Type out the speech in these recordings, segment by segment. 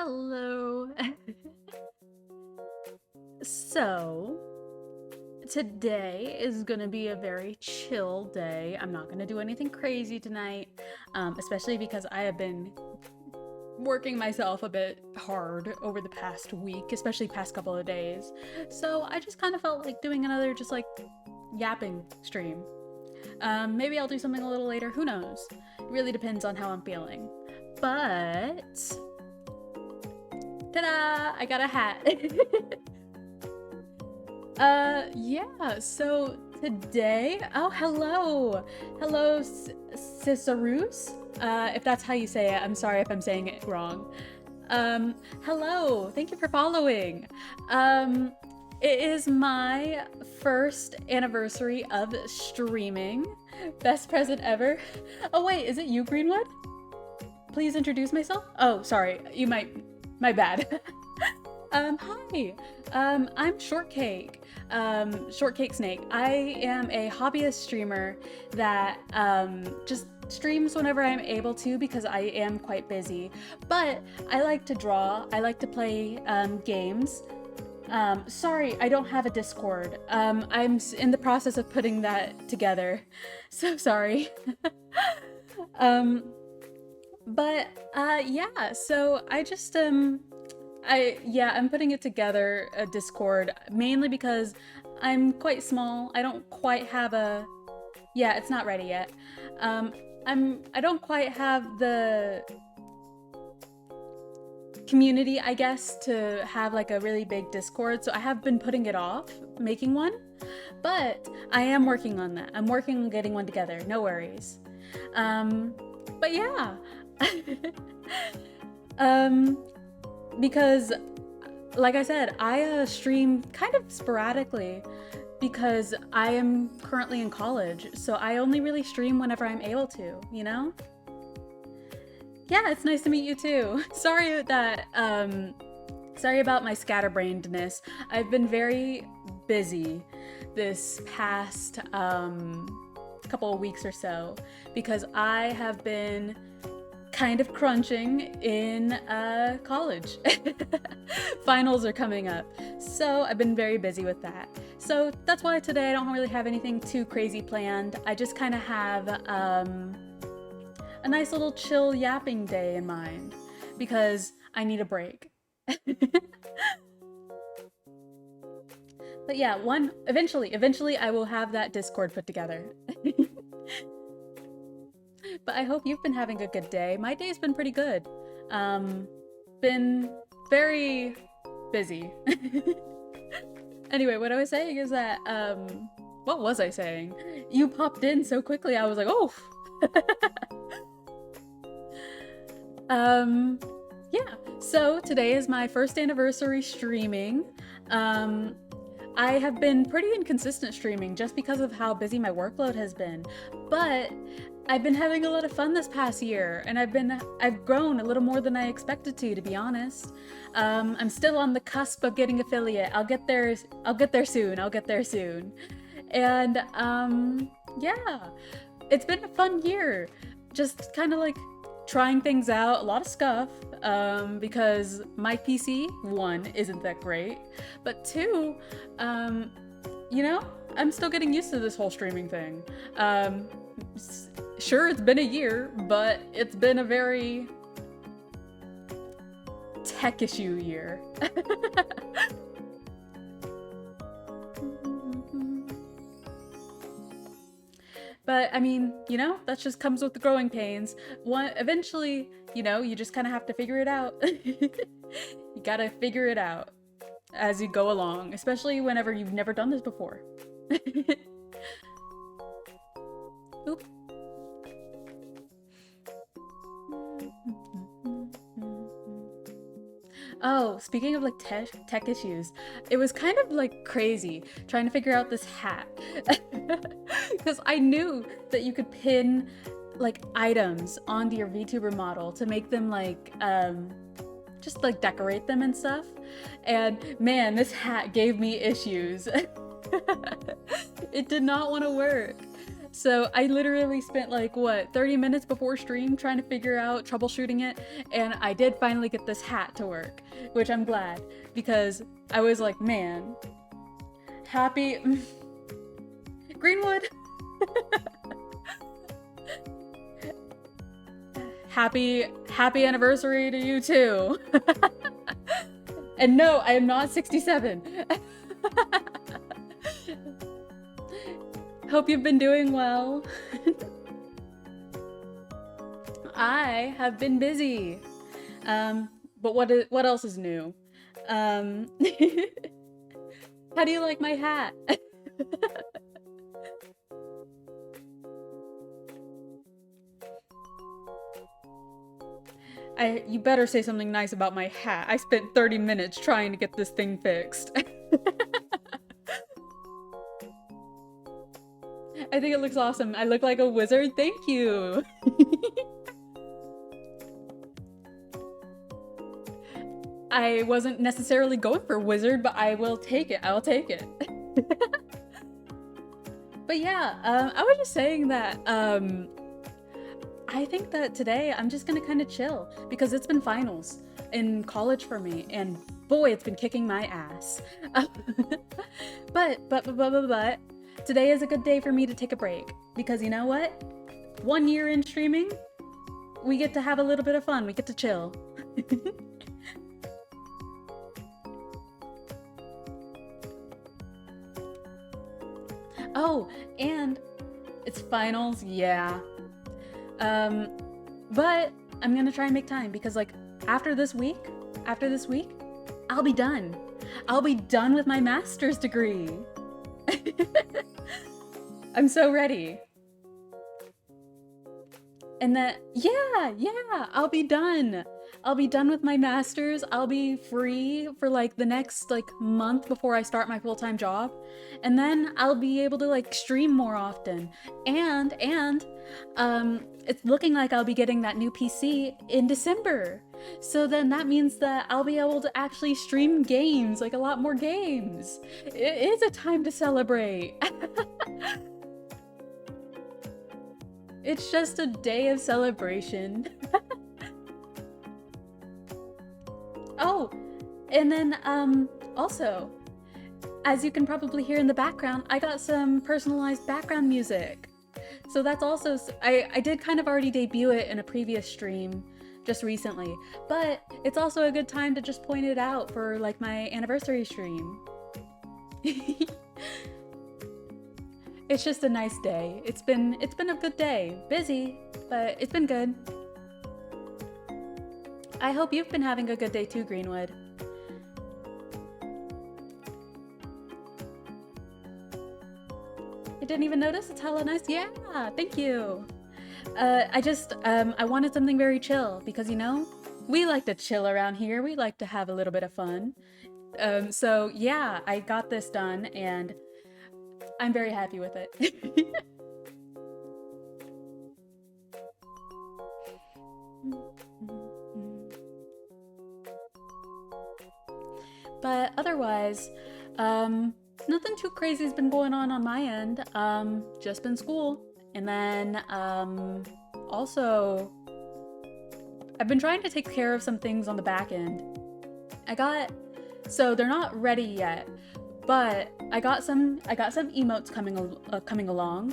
Hello. So, today is gonna be a very chill day. I'm not gonna do anything crazy tonight, especially because I have been working myself a bit hard over the past week, especially past couple of days. So I just kind of felt like doing another just like yapping stream. Maybe I'll do something a little later, who knows? It really depends on how I'm feeling. But ta-da! I got a hat. Yeah, so today, oh, hello, Cicerus, if that's how you say it. I'm sorry if I'm saying it wrong. Hello, thank you for following. It is my first anniversary of streaming. Best present ever. Oh wait, is it you, Greenwood? Please introduce myself. Oh, sorry, my bad. Hi. I'm Shortcakesnake. I am a hobbyist streamer that just streams whenever I'm able to because I am quite busy. But I like to draw. I like to play games. Sorry, I don't have a Discord. I'm in the process of putting that together. So sorry. But yeah, so I just I'm putting it together, a Discord, mainly because I'm quite small. I don't quite have yeah, it's not ready yet. I don't quite have the community, I guess, to have like a really big Discord, so I have been putting it off making one, but I am working on that. I'm working on getting one together, no worries. But yeah. Because like I said, I stream kind of sporadically because I am currently in college, so I only really stream whenever I'm able to, you know? Yeah, it's nice to meet you too. Sorry about my scatterbrainedness. I've been very busy this past couple of weeks or so because I have been kind of crunching in college. Finals are coming up, so I've been very busy with that. So that's why today I don't really have anything too crazy planned. I just kind of have a nice little chill yapping day in mind because I need a break. But yeah, eventually I will have that Discord put together. But I hope you've been having a good day. My day's been pretty good. Been very busy. Anyway, what I was saying is that, what was I saying? You popped in so quickly, I was like, oh! Yeah, so today is my first anniversary streaming. I have been pretty inconsistent streaming just because of how busy my workload has been, but I've been having a lot of fun this past year, and I've grown a little more than I expected to be honest. I'm still on the cusp of getting affiliate. I'll get there soon. And yeah, it's been a fun year. Just kind of like trying things out, a lot of scuff, because my PC, one, isn't that great, but two, you know, I'm still getting used to this whole streaming thing. Sure, it's been a year, but it's been a very tech issue year. But I mean, you know, that just comes with the growing pains. Eventually, you know, you just kind of have to figure it out. You gotta figure it out as you go along, especially whenever you've never done this before. Oop. Oh, speaking of like tech issues, it was kind of like crazy trying to figure out this hat. Because I knew that you could pin like items onto your VTuber model to make them like, just like decorate them and stuff. And man, this hat gave me issues. It did not want to work. So I literally spent like what 30 minutes before stream trying to figure out troubleshooting it, and I did finally get this hat to work, which I'm glad because I was like, man, happy Greenwood. Happy anniversary to you too. And no, I am not 67. Hope you've been doing well. I have been busy. But what else is new? How do you like my hat? You better say something nice about my hat. I spent 30 minutes trying to get this thing fixed. I think it looks awesome. I look like a wizard. Thank you. I wasn't necessarily going for wizard, but I will take it. I'll take it. But yeah, I was just saying that I think that today I'm just gonna kind of chill because it's been finals in college for me, and boy, it's been kicking my ass. But today is a good day for me to take a break because you know what? 1 year in streaming, we get to have a little bit of fun. We get to chill. Oh, and it's finals, yeah. But I'm gonna try and make time because like after this week, I'll be done. I'll be done with my master's degree. I'm so ready. And that, yeah, I'll be done. I'll be done with my master's. I'll be free for like the next like month before I start my full-time job. And then I'll be able to like stream more often. And it's looking like I'll be getting that new PC in December. So then that means that I'll be able to actually stream games, like a lot more games. It is a time to celebrate. It's just a day of celebration. Oh, and then also, as you can probably hear in the background, I got some personalized background music. So that's also, I did kind of already debut it in a previous stream just recently, but it's also a good time to just point it out for like my anniversary stream. It's just a nice day. It's been a good day. Busy, but it's been good. I hope you've been having a good day too, Greenwood. I didn't even notice. It's hella nice. Yeah, thank you. I wanted something very chill because, you know, we like to chill around here. We like to have a little bit of fun. So yeah, I got this done and I'm very happy with it. But otherwise, nothing too crazy has been going on my end. Just been school. And then, also, I've been trying to take care of some things on the back end. So they're not ready yet, but I got some emotes coming along.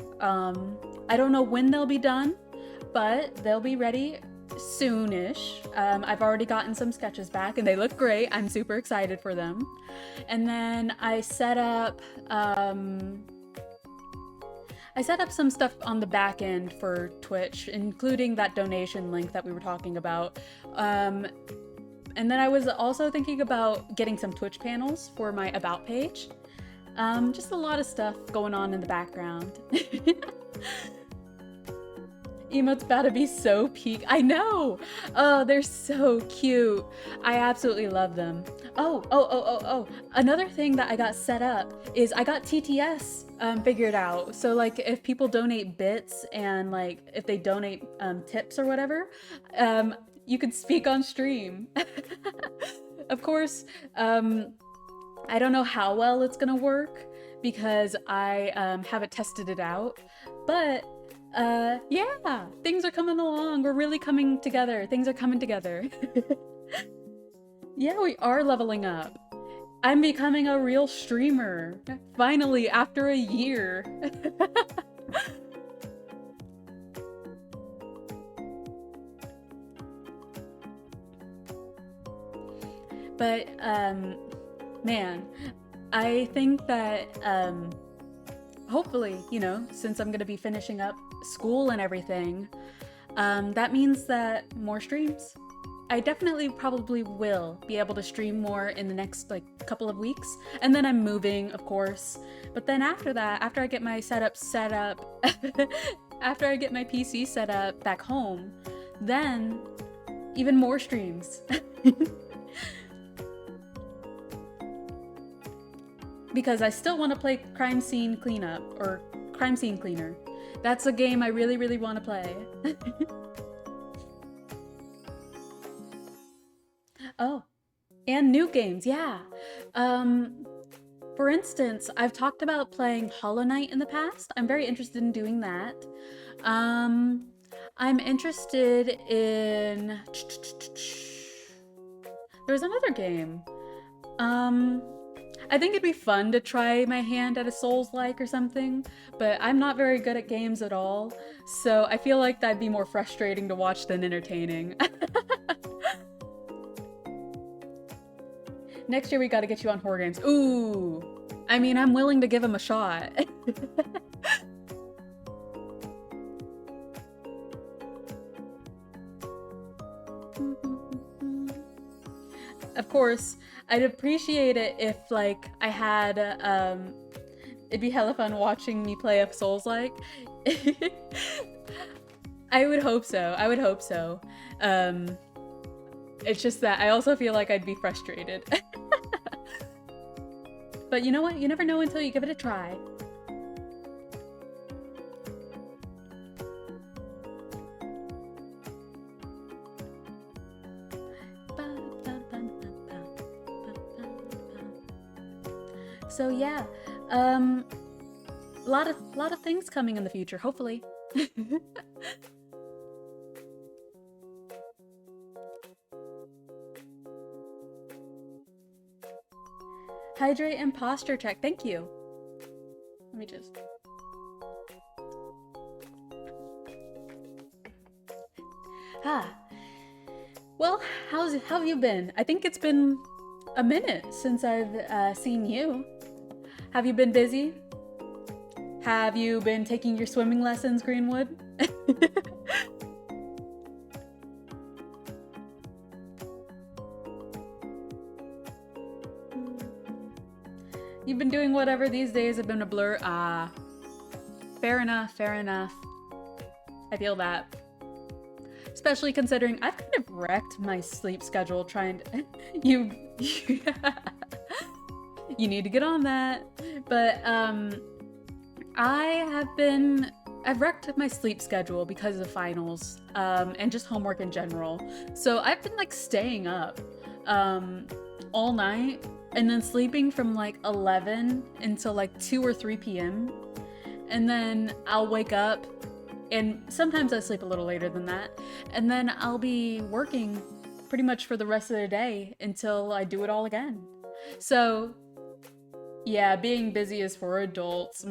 I don't know when they'll be done, but they'll be ready soonish. I've already gotten some sketches back and they look great. I'm super excited for them. And then I set up some stuff on the back end for Twitch, including that donation link that we were talking about. And then I was also thinking about getting some Twitch panels for my About page. Just a lot of stuff going on in the background. Emotes about to be so peak. I know! Oh, they're so cute. I absolutely love them. Oh. Another thing that I got set up is I got TTS figured out. So like if people donate bits and like if they donate tips or whatever, you could speak on stream. Of course, I don't know how well it's gonna work because I haven't tested it out, But yeah, things are coming along. We're really coming together. Things are coming together. Yeah, we are leveling up. I'm becoming a real streamer. Finally, after a year. But, man, I think that, hopefully, you know, since I'm gonna be finishing up school and everything, that means that more streams. I definitely probably will be able to stream more in the next like couple of weeks, and then I'm moving, of course. But then after that, after I get my setup set up, after I get my PC set up back home, then even more streams. Because I still want to play Crime Scene Cleanup or Crime Scene Cleaner. That's a game I really, really want to play. Oh, and new games, yeah. For instance, I've talked about playing Hollow Knight in the past. I'm very interested in doing that. I'm interested in... There's another game. I think it'd be fun to try my hand at a Souls-like or something, but I'm not very good at games at all, so I feel like that'd be more frustrating to watch than entertaining. Next year we gotta get you on horror games. Ooh! I mean, I'm willing to give him a shot. Of course, I'd appreciate it if, like, I had, it'd be hella fun watching me play a Souls-like. I would hope so. I would hope so. It's just that I also feel like I'd be frustrated. But you know what? You never know until you give it a try. So yeah, a lot of things coming in the future, hopefully. Hydrate and posture check. Thank you. Let me just... Well, how have you been? I think it's been a minute since I've seen you. Have you been busy? Have you been taking your swimming lessons, Greenwood? You've been doing whatever these days have been a blur. Ah. Fair enough, fair enough. I feel that. Especially considering I've kind of wrecked my sleep schedule trying to... You need to get on that. But, I've wrecked my sleep schedule because of finals, and just homework in general. So I've been, like, staying up, all night, and then sleeping from, like, 11 until, like, 2 or 3 p.m. And then I'll wake up, and sometimes I sleep a little later than that, and then I'll be working pretty much for the rest of the day until I do it all again. So, yeah, being busy is for adults.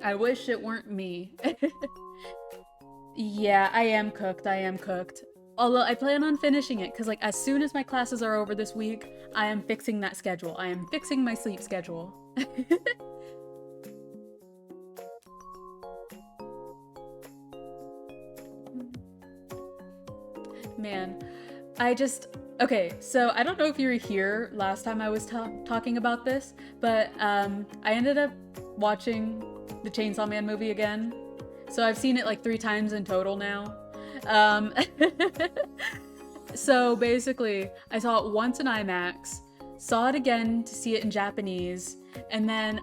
I wish it weren't me. Yeah, I am cooked. Although I plan on finishing it, because like as soon as my classes are over this week, I am fixing that schedule. I am fixing my sleep schedule. Man, okay, so I don't know if you were here last time I was talking about this, but I ended up watching the Chainsaw Man movie again. So I've seen it like 3 times in total now. So basically, I saw it once in IMAX, saw it again to see it in Japanese, and then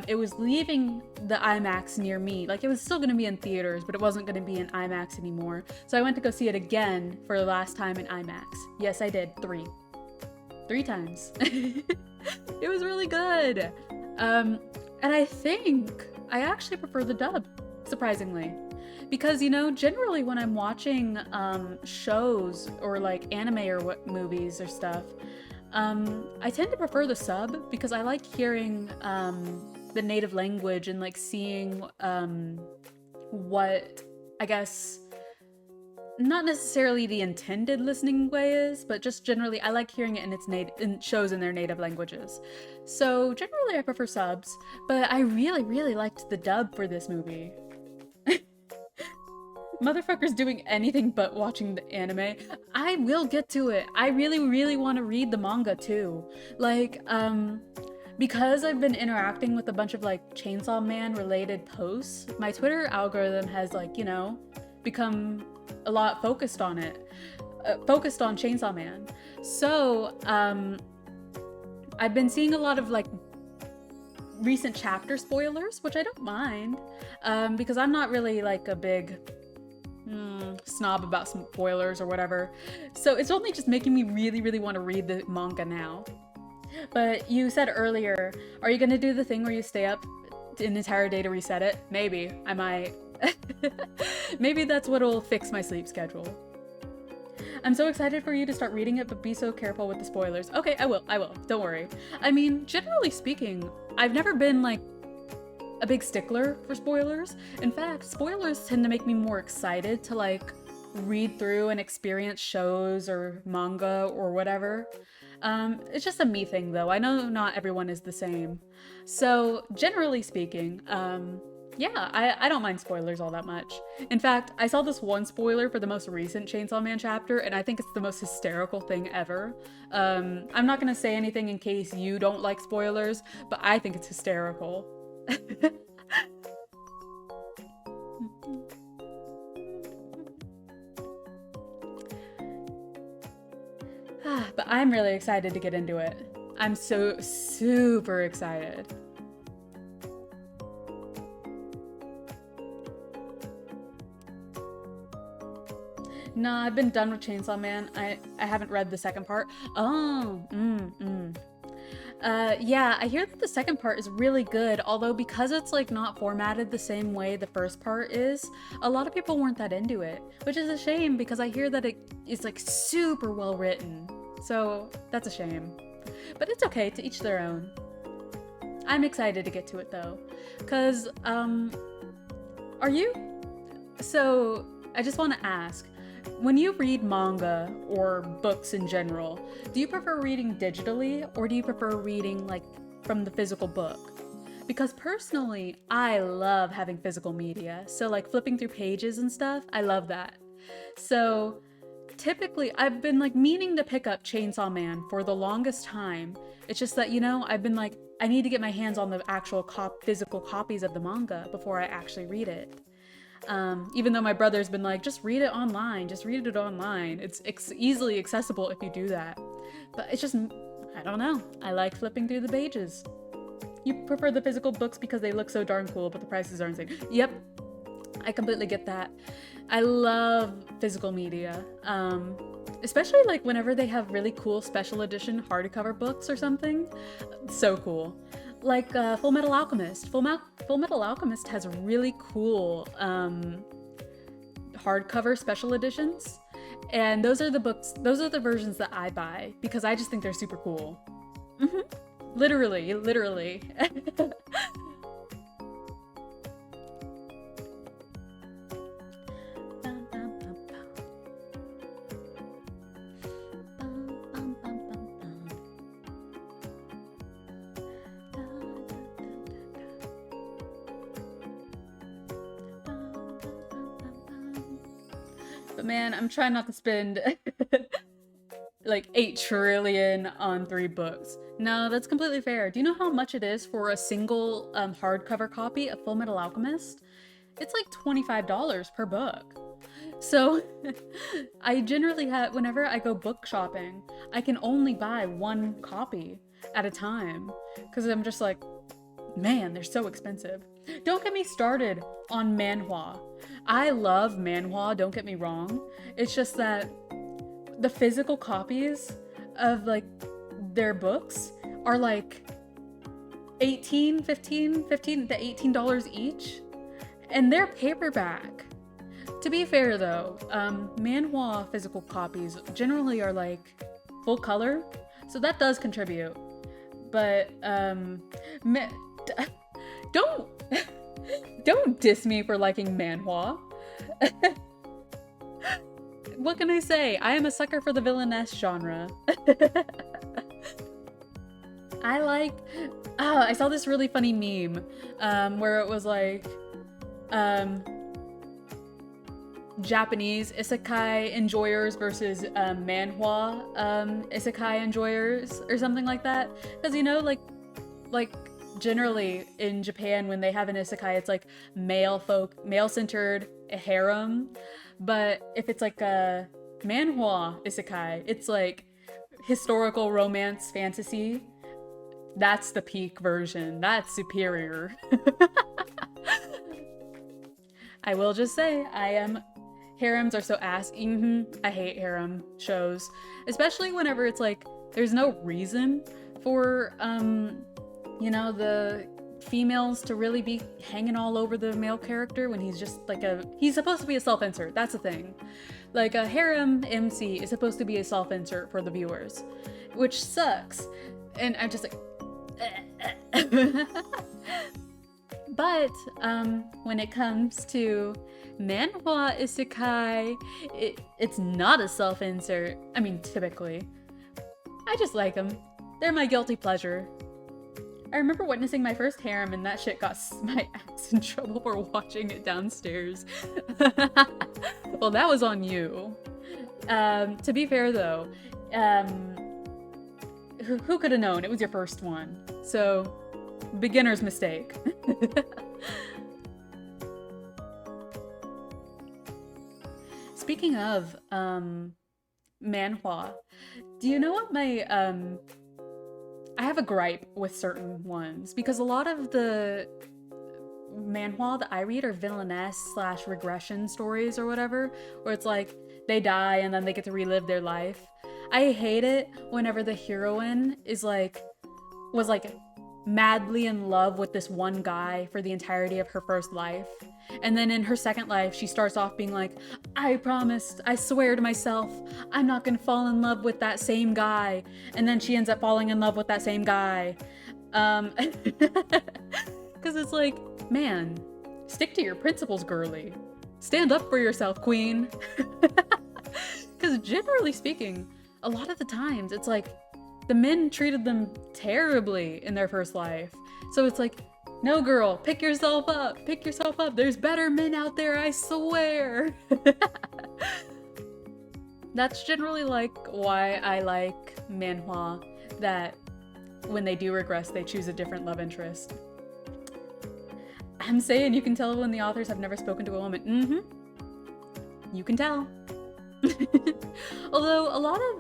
it was leaving the IMAX near me. Like, it was still gonna be in theaters, but it wasn't gonna be in IMAX anymore. So I went to go see it again for the last time in IMAX. Yes, I did. 3 times. It was really good. And I think I actually prefer the dub, surprisingly. Because, you know, generally when I'm watching shows or like anime or what movies or stuff, I tend to prefer the sub because I like hearing the native language and like seeing what, I guess, not necessarily the intended listening way is, but just generally I like hearing it in its in shows in their native languages. So generally I prefer subs, but I really liked the dub for this movie. Motherfucker's doing anything but watching the anime. I will get to it. I really want to read the manga too. Like, because I've been interacting with a bunch of like Chainsaw Man related posts, my Twitter algorithm has like, you know, become a lot focused on it. Focused on Chainsaw Man. So, I've been seeing a lot of like recent chapter spoilers, which I don't mind, because I'm not really like a big snob about spoilers or whatever. So it's only just making me really want to read the manga now. But you said earlier, are you gonna do the thing where you stay up an entire day to reset it? Maybe. I might. Maybe that's what'll fix my sleep schedule. I'm so excited for you to start reading it, but be so careful with the spoilers. Okay, I will. Don't worry. I mean, generally speaking, I've never been like a big stickler for spoilers. In fact, spoilers tend to make me more excited to like read through and experience shows or manga or whatever. It's just a me thing though. I know not everyone is the same. So generally speaking, yeah, I don't mind spoilers all that much. In fact, I saw this one spoiler for the most recent Chainsaw Man chapter, and I think it's the most hysterical thing ever. I'm not gonna say anything in case you don't like spoilers, but I think it's hysterical. But I'm really excited to get into it. I'm so super excited. Nah, I've been done with Chainsaw Man. I haven't read the second part. Oh, yeah, I hear that the second part is really good, although because it's like not formatted the same way the first part is, a lot of people weren't that into it, which is a shame because I hear that it is like super well written. So that's a shame. But it's okay, to each their own. I'm excited to get to it though. Cause, are you? So, I just want to ask, when you read manga or books in general, do you prefer reading digitally or do you prefer reading like from the physical book? Because personally, I love having physical media. So like flipping through pages and stuff, I love that. So typically, I've been like meaning to pick up Chainsaw Man for the longest time. It's just that, you know, I've been like, I need to get my hands on the actual physical copies of the manga before I actually read it. Even though my brother's been like, just read it online, just read it online. It's easily accessible if you do that. But it's just, I don't know. I like flipping through the pages. You prefer the physical books because they look so darn cool, but the prices are insane. Yep, I completely get that. I love physical media. Especially like whenever they have really cool special edition hardcover books or something. So cool. Like Full Metal Alchemist. Full Metal Alchemist has really cool hardcover special editions. And those are the books, those are the versions that I buy because I just think they're super cool. Literally. But man, I'm trying not to spend like 8 trillion on 3 books. No, that's completely fair. Do you know how much it is for a single hardcover copy of Full Metal Alchemist? It's like $25 per book. So I generally have, whenever I go book shopping, I can only buy 1 copy at a time because I'm just like, man, they're so expensive. Don't get me started on manhwa. I love manhwa, don't get me wrong. It's just that the physical copies of like their books are like $15 to $18 each, and they're paperback. To be fair though, manhwa physical copies generally are like full color, so that does contribute. But don't don't diss me for liking manhwa. What can I say? I am a sucker for the villainess genre. I saw this really funny meme where it was like Japanese isekai enjoyers versus manhwa isekai enjoyers or something like that. Because you know, like generally in Japan when they have an isekai, it's like male-centered harem. But if it's like a manhwa isekai, it's like historical romance fantasy. That's the peak version. That's superior. I will just say, harems are so ass. I hate harem shows, especially whenever it's like there's no reason for you know, the females to really be hanging all over the male character when he's just like he's supposed to be a self-insert. That's the thing. Like a harem MC is supposed to be a self-insert for the viewers, which sucks. And I'm just like but when it comes to manhwa isekai, it's not a self-insert. I mean, typically. I just like them. They're my guilty pleasure. I remember witnessing my first harem and that shit got my ass in trouble for watching it downstairs. Well, that was on you. To be fair though, who could have known? It was your first one. So, beginner's mistake. Speaking of manhwa, do you know what my I have a gripe with certain ones because a lot of the manhwa that I read are villainess / regression stories or whatever, where it's like they die and then they get to relive their life. I hate it whenever the heroine was madly in love with this one guy for the entirety of her first life. And then in her second life, she starts off being like, I promised, I swear to myself, I'm not gonna fall in love with that same guy. And then she ends up falling in love with that same guy. Because it's like, man, stick to your principles, girly. Stand up for yourself, queen. Because generally speaking, a lot of the times, it's like, the men treated them terribly in their first life. So it's like, no girl, pick yourself up, there's better men out there, I swear. That's generally like why I like manhwa, that when they do regress, they choose a different love interest. I'm saying you can tell when the authors have never spoken to a woman. You can tell. Although a lot of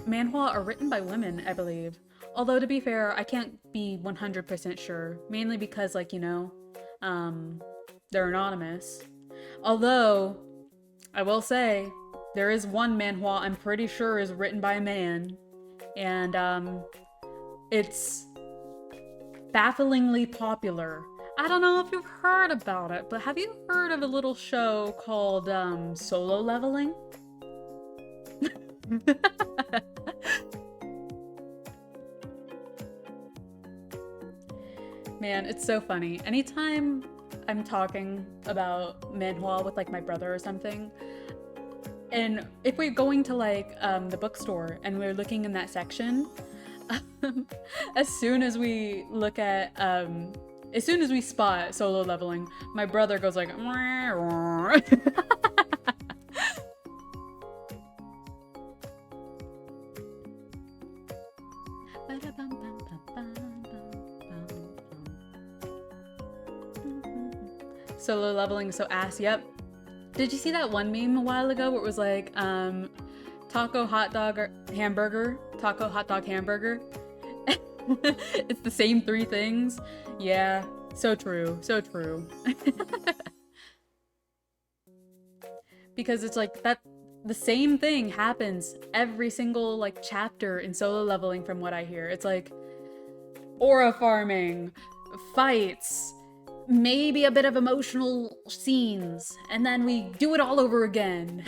manhwa are written by women, I believe. Although to be fair, I can't be 100% sure, mainly because, like, you know, they're anonymous. Although, I will say, there is one manhwa I'm pretty sure is written by a man, and it's bafflingly popular. I don't know if you've heard about it, but have you heard of a little show called Solo Leveling? Man, it's so funny. Anytime I'm talking about manhwa with like my brother or something, and if we're going to like the bookstore and we're looking in that section, as soon as we spot Solo Leveling, my brother goes like Solo Leveling so ass, yep. Did you see that one meme a while ago where it was like, taco, hot dog, or hamburger? Taco, hot dog, hamburger? It's the same three things. Yeah, so true, so true. Because it's like, the same thing happens every single like chapter in Solo Leveling from what I hear. It's like aura farming, fights, maybe a bit of emotional scenes, and then we do it all over again.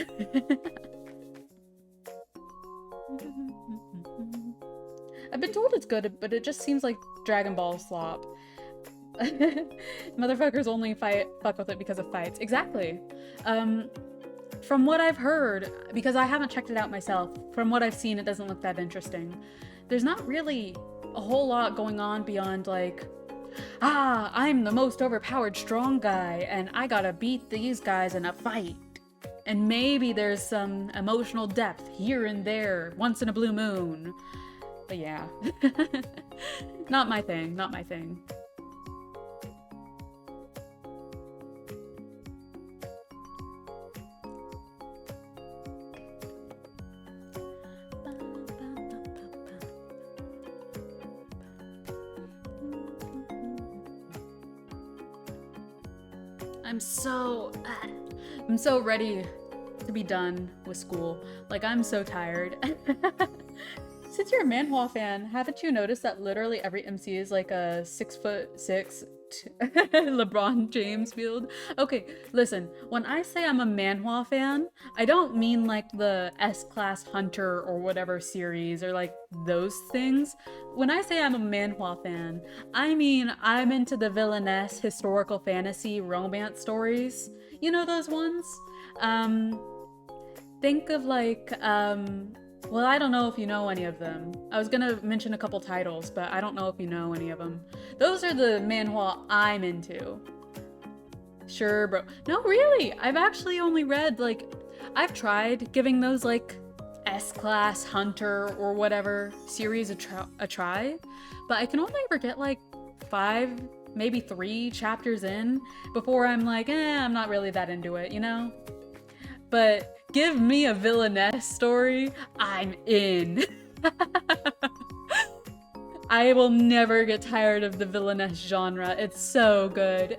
I've been told it's good, but it just seems like Dragon Ball slop. Motherfuckers only fuck with it because of fights. Exactly. From what I've heard, because I haven't checked it out myself, from what I've seen, it doesn't look that interesting. There's not really a whole lot going on beyond like, I'm the most overpowered strong guy and I gotta beat these guys in a fight. And maybe there's some emotional depth here and there, once in a blue moon. But yeah, not my thing, not my thing. I'm so ready to be done with school. Like, I'm so tired. Since you're a manhwa fan, haven't you noticed that literally every MC is like a 6'6" LeBron James field? Okay, listen, when I say I'm a manhwa fan, I don't mean like the S-Class Hunter or whatever series or like those things. When I say I'm a manhwa fan, I mean I'm into the villainess historical fantasy romance stories. You know those ones? Think of like, well, I don't know if you know any of them. I was gonna mention a couple titles, but I don't know if you know any of them. Those are the manhwa I'm into. Sure, bro. No, really, I've actually only read, like, I've tried giving those, like, S-Class Hunter or whatever series a try, but I can only ever get, like, 5, maybe 3 chapters in before I'm like, I'm not really that into it, you know? But give me a villainess story, I'm in. I will never get tired of the villainess genre. It's so good.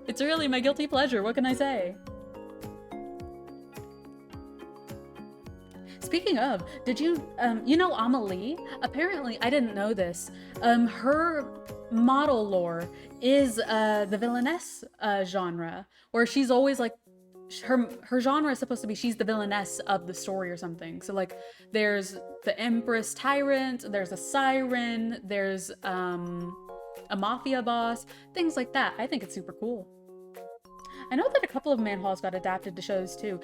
It's really my guilty pleasure, what can I say? Speaking of, did you, you know Amelie? Apparently, I didn't know this. Her model lore is the villainess genre, where she's always like, her genre is supposed to be she's the villainess of the story or something. So like there's the Empress Tyrant, there's a Siren, there's a mafia boss, things like that. I think it's super cool. I know that a couple of manhwas got adapted to shows too.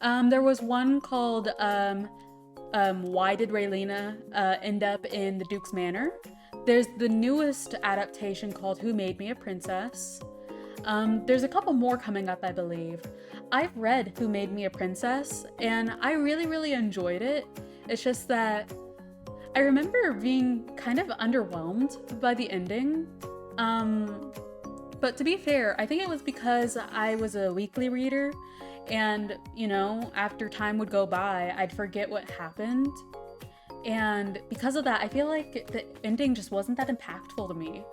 There was one called Why Did Raylena End Up in the Duke's Manor? There's the newest adaptation called Who Made Me a Princess? There's a couple more coming up, I believe. I've read Who Made Me a Princess, and I really, really enjoyed it. It's just that I remember being kind of underwhelmed by the ending. But to be fair, I think it was because I was a weekly reader, and, you know, after time would go by, I'd forget what happened. And because of that, I feel like the ending just wasn't that impactful to me.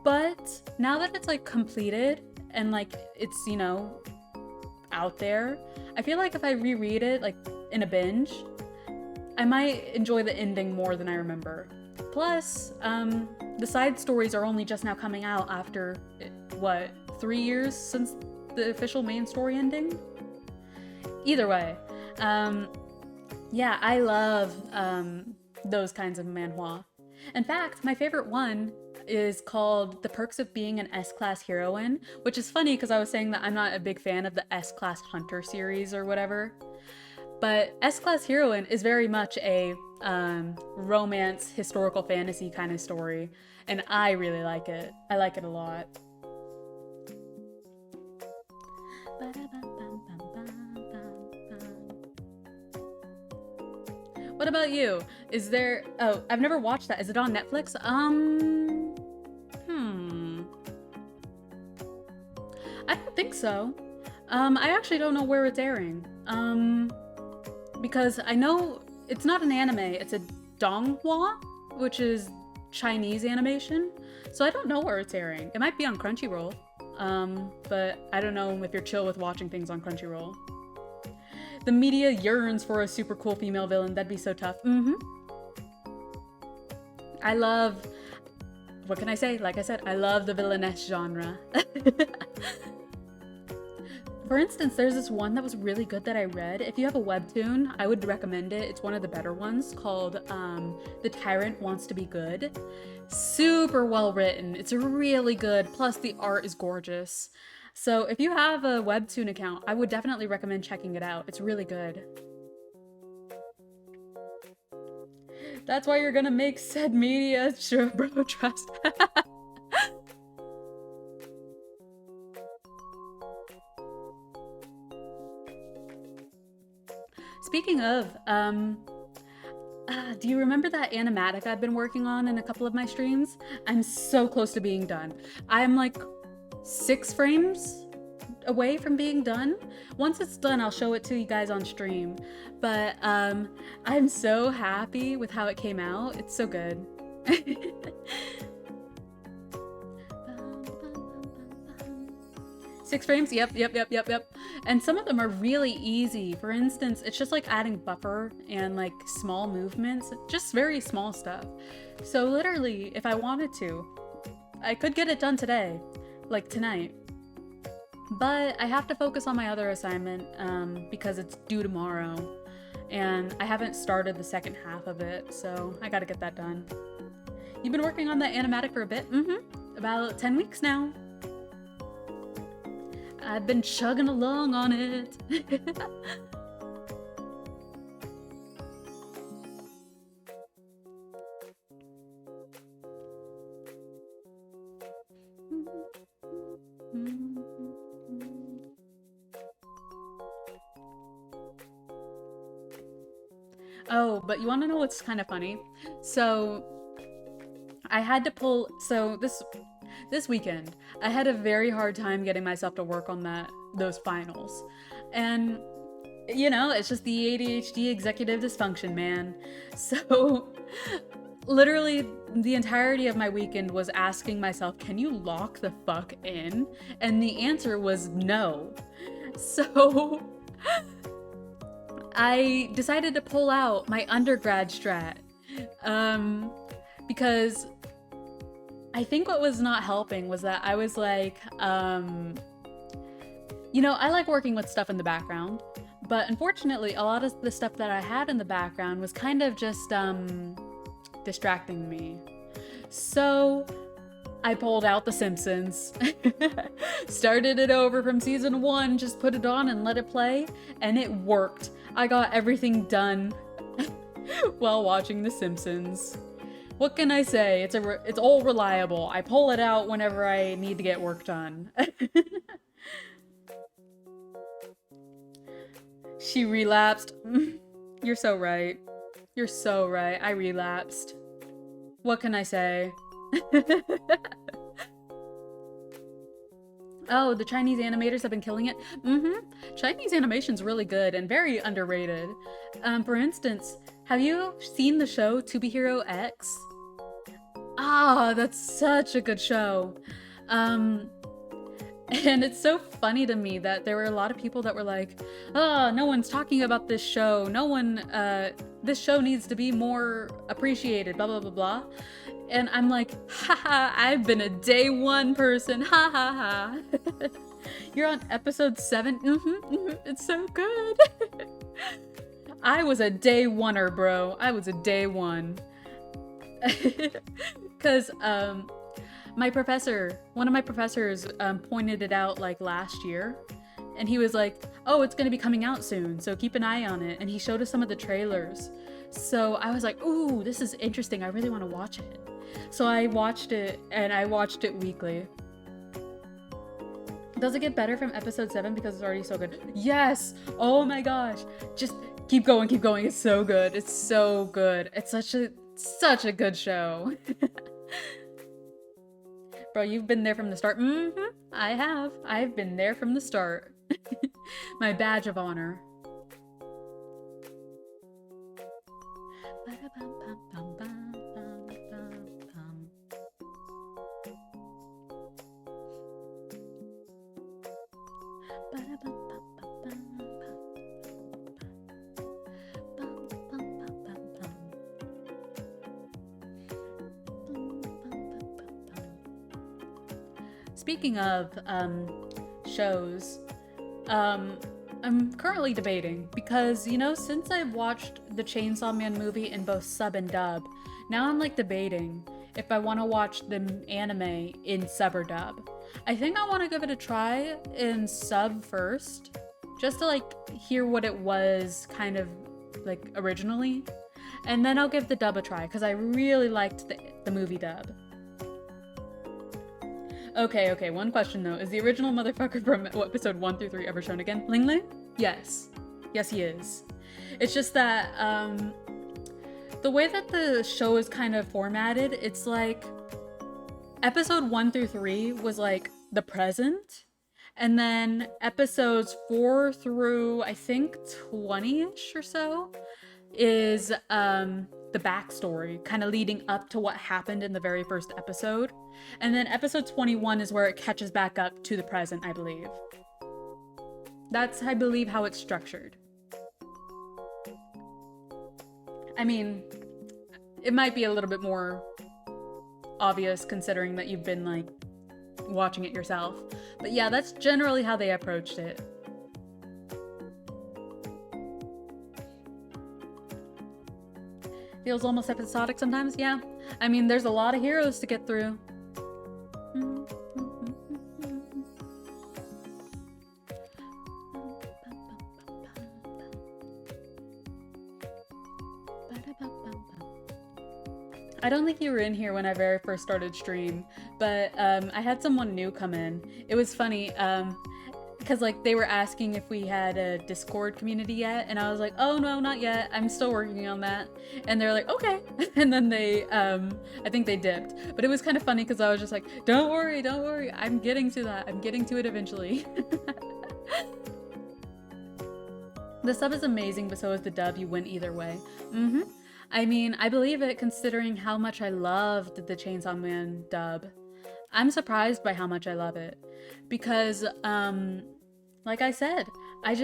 But now that it's like completed and like it's, you know, out there, I feel like if I reread it like in a binge, I might enjoy the ending more than I remember. Plus, the side stories are only just now coming out after, what, 3 years since the official main story ending? Either way, yeah, I love those kinds of manhwa. In fact, my favorite one is called The Perks of Being an S-Class Heroine, which is funny because I was saying that I'm not a big fan of the S-Class Hunter series or whatever. But S-Class Heroine is very much a romance, historical fantasy kind of story, and I really like it. I like it a lot. What about you? Is there... Oh, I've never watched that. Is it on Netflix? I don't think so. I actually don't know where it's airing. Because I know it's not an anime, it's a donghua, which is Chinese animation. So I don't know where it's airing. It might be on Crunchyroll. But I don't know if you're chill with watching things on Crunchyroll. The media yearns for a super cool female villain. That'd be so tough. I love, what can I say? Like I said, I love the villainess genre. For instance, there's this one that was really good that I read. If you have a webtoon, I would recommend it. It's one of the better ones called The Tyrant Wants to Be Good. Super well written. It's really good. Plus the art is gorgeous. So if you have a webtoon account, I would definitely recommend checking it out. It's really good. That's why you're gonna make said media, sure, bro, trust. Speaking of, do you remember that animatic I've been working on in a couple of my streams? I'm so close to being done. I'm like 6 frames away from being done. Once it's done, I'll show it to you guys on stream. But I'm so happy with how it came out. It's so good. 6 frames? Yep. And some of them are really easy. For instance, it's just like adding buffer and like small movements, just very small stuff. So literally, if I wanted to, I could get it done today, like tonight. But I have to focus on my other assignment because it's due tomorrow. And I haven't started the second half of it, so I gotta get that done. You've been working on the animatic for a bit? About 10 weeks now. I've been chugging along on it. Oh, but you want to know what's kind of funny? So I had to pull, so this weekend, I had a very hard time getting myself to work on those finals. And you know, it's just the ADHD executive dysfunction, man. So literally the entirety of my weekend was asking myself, can you lock the fuck in? And the answer was no. So I decided to pull out my undergrad strat because I think what was not helping was that I was like, you know, I like working with stuff in the background, but unfortunately a lot of the stuff that I had in the background was kind of just distracting me. So I pulled out The Simpsons, started it over from season 1, just put it on and let it play, and it worked. I got everything done while watching The Simpsons. What can I say? It's all reliable. I pull it out whenever I need to get work done. She relapsed. You're so right. You're so right. I relapsed. What can I say? Oh, the Chinese animators have been killing it? Chinese animation's really good and very underrated. For instance, have you seen the show To Be Hero X? Ah, that's such a good show. And it's so funny to me that there were a lot of people that were like, oh, no one's talking about this show. No one, this show needs to be more appreciated, blah, blah, blah, blah. And I'm like, haha, I've been a day 1 person, ha ha ha. You're on episode 7? It's so good. I was a day 1-er, bro. I was a day 1. Because my professor, one of my professors pointed it out like last year. And he was like, oh, it's going to be coming out soon, so keep an eye on it. And he showed us some of the trailers. So I was like, ooh, this is interesting. I really want to watch it. So I watched it, and I watched it weekly. Does it get better from episode 7 because it's already so good? Yes! Oh my gosh! Just keep going, keep going. It's so good. It's so good. It's such a good show. Bro, you've been there from the start. I have. I've been there from the start. My badge of honor. speaking of shows, I'm currently debating because, you know, since I've watched the Chainsaw Man movie in both sub and dub, now I'm like debating if I want to watch the anime in sub or dub. I think I want to give it a try in sub first, just to like hear what it was kind of like originally, and then I'll give the dub a try because I really liked the movie dub. Okay, one question though. Is the original motherfucker from episode 1 through 3 ever shown again? Ling Ling? Yes. Yes, he is. It's just that, the way that the show is kind of formatted, it's like, episode 1 through 3 was like the present, and then episodes 4 through, I think, 20-ish or so is, the backstory, kind of leading up to what happened in the very first episode. And then episode 21 is where it catches back up to the present, I believe. That's, I believe, how it's structured. I mean, it might be a little bit more obvious considering that you've been, like, watching it yourself. But yeah, that's generally how they approached it. Feels almost episodic sometimes, yeah. I mean, there's a lot of heroes to get through. I don't think you were in here when I very first started stream, but I had someone new come in. It was funny, because like they were asking if we had a Discord community yet, and I was like, oh no, not yet, I'm still working on that. And they're like, okay. And then they I think they dipped, but it was kind of funny because I was just like, don't worry, I'm getting to that, I'm getting to it eventually. The sub is amazing, but so is the dub. You win either way. I mean, I believe it considering how much I loved the Chainsaw Man dub. I'm surprised by how much I love it because like I said, I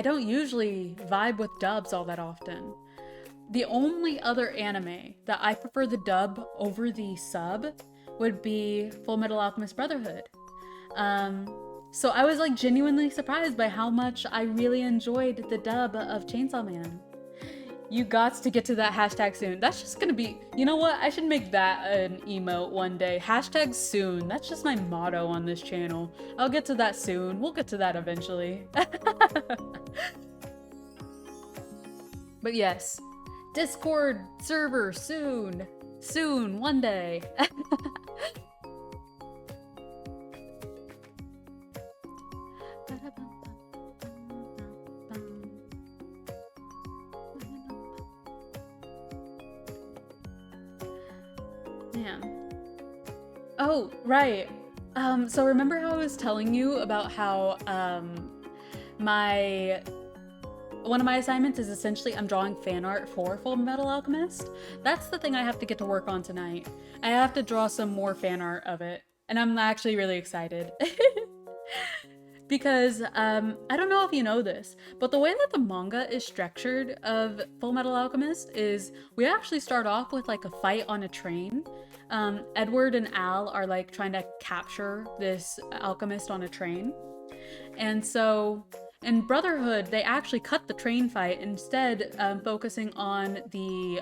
don't usually vibe with dubs all that often. The only other anime that I prefer the dub over the sub would be Full Metal Alchemist Brotherhood. So I was like genuinely surprised by how much I really enjoyed the dub of Chainsaw Man. You got to get to that hashtag soon. That's just gonna be, you know what? I should make that an emote one day. Hashtag soon. That's just my motto on this channel. I'll get to that soon. We'll get to that eventually. But yes, Discord server soon. Soon, one day. Man. Oh, right. So remember how I was telling you about how one of my assignments is essentially I'm drawing fan art for Full Metal Alchemist? That's the thing I have to get to work on tonight. I have to draw some more fan art of it, and I'm actually really excited. Because, I don't know if you know this, but the way that the manga is structured of Full Metal Alchemist is we actually start off with like a fight on a train. Edward and Al are like trying to capture this alchemist on a train. And so in Brotherhood, they actually cut the train fight, instead focusing on the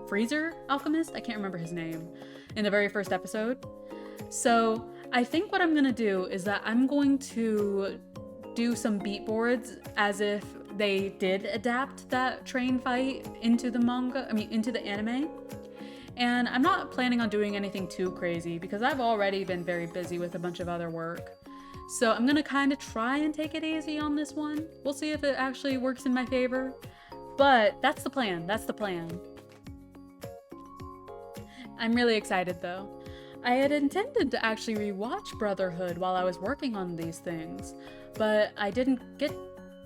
freezer alchemist, I can't remember his name, in the very first episode. So I think what I'm gonna do is that I'm going to do some beat boards as if they did adapt that train fight into the into the anime. And I'm not planning on doing anything too crazy because I've already been very busy with a bunch of other work. So I'm gonna kind of try and take it easy on this one. We'll see if it actually works in my favor. But that's the plan, that's the plan. I'm really excited though. I had intended to actually rewatch Brotherhood while I was working on these things, but I didn't get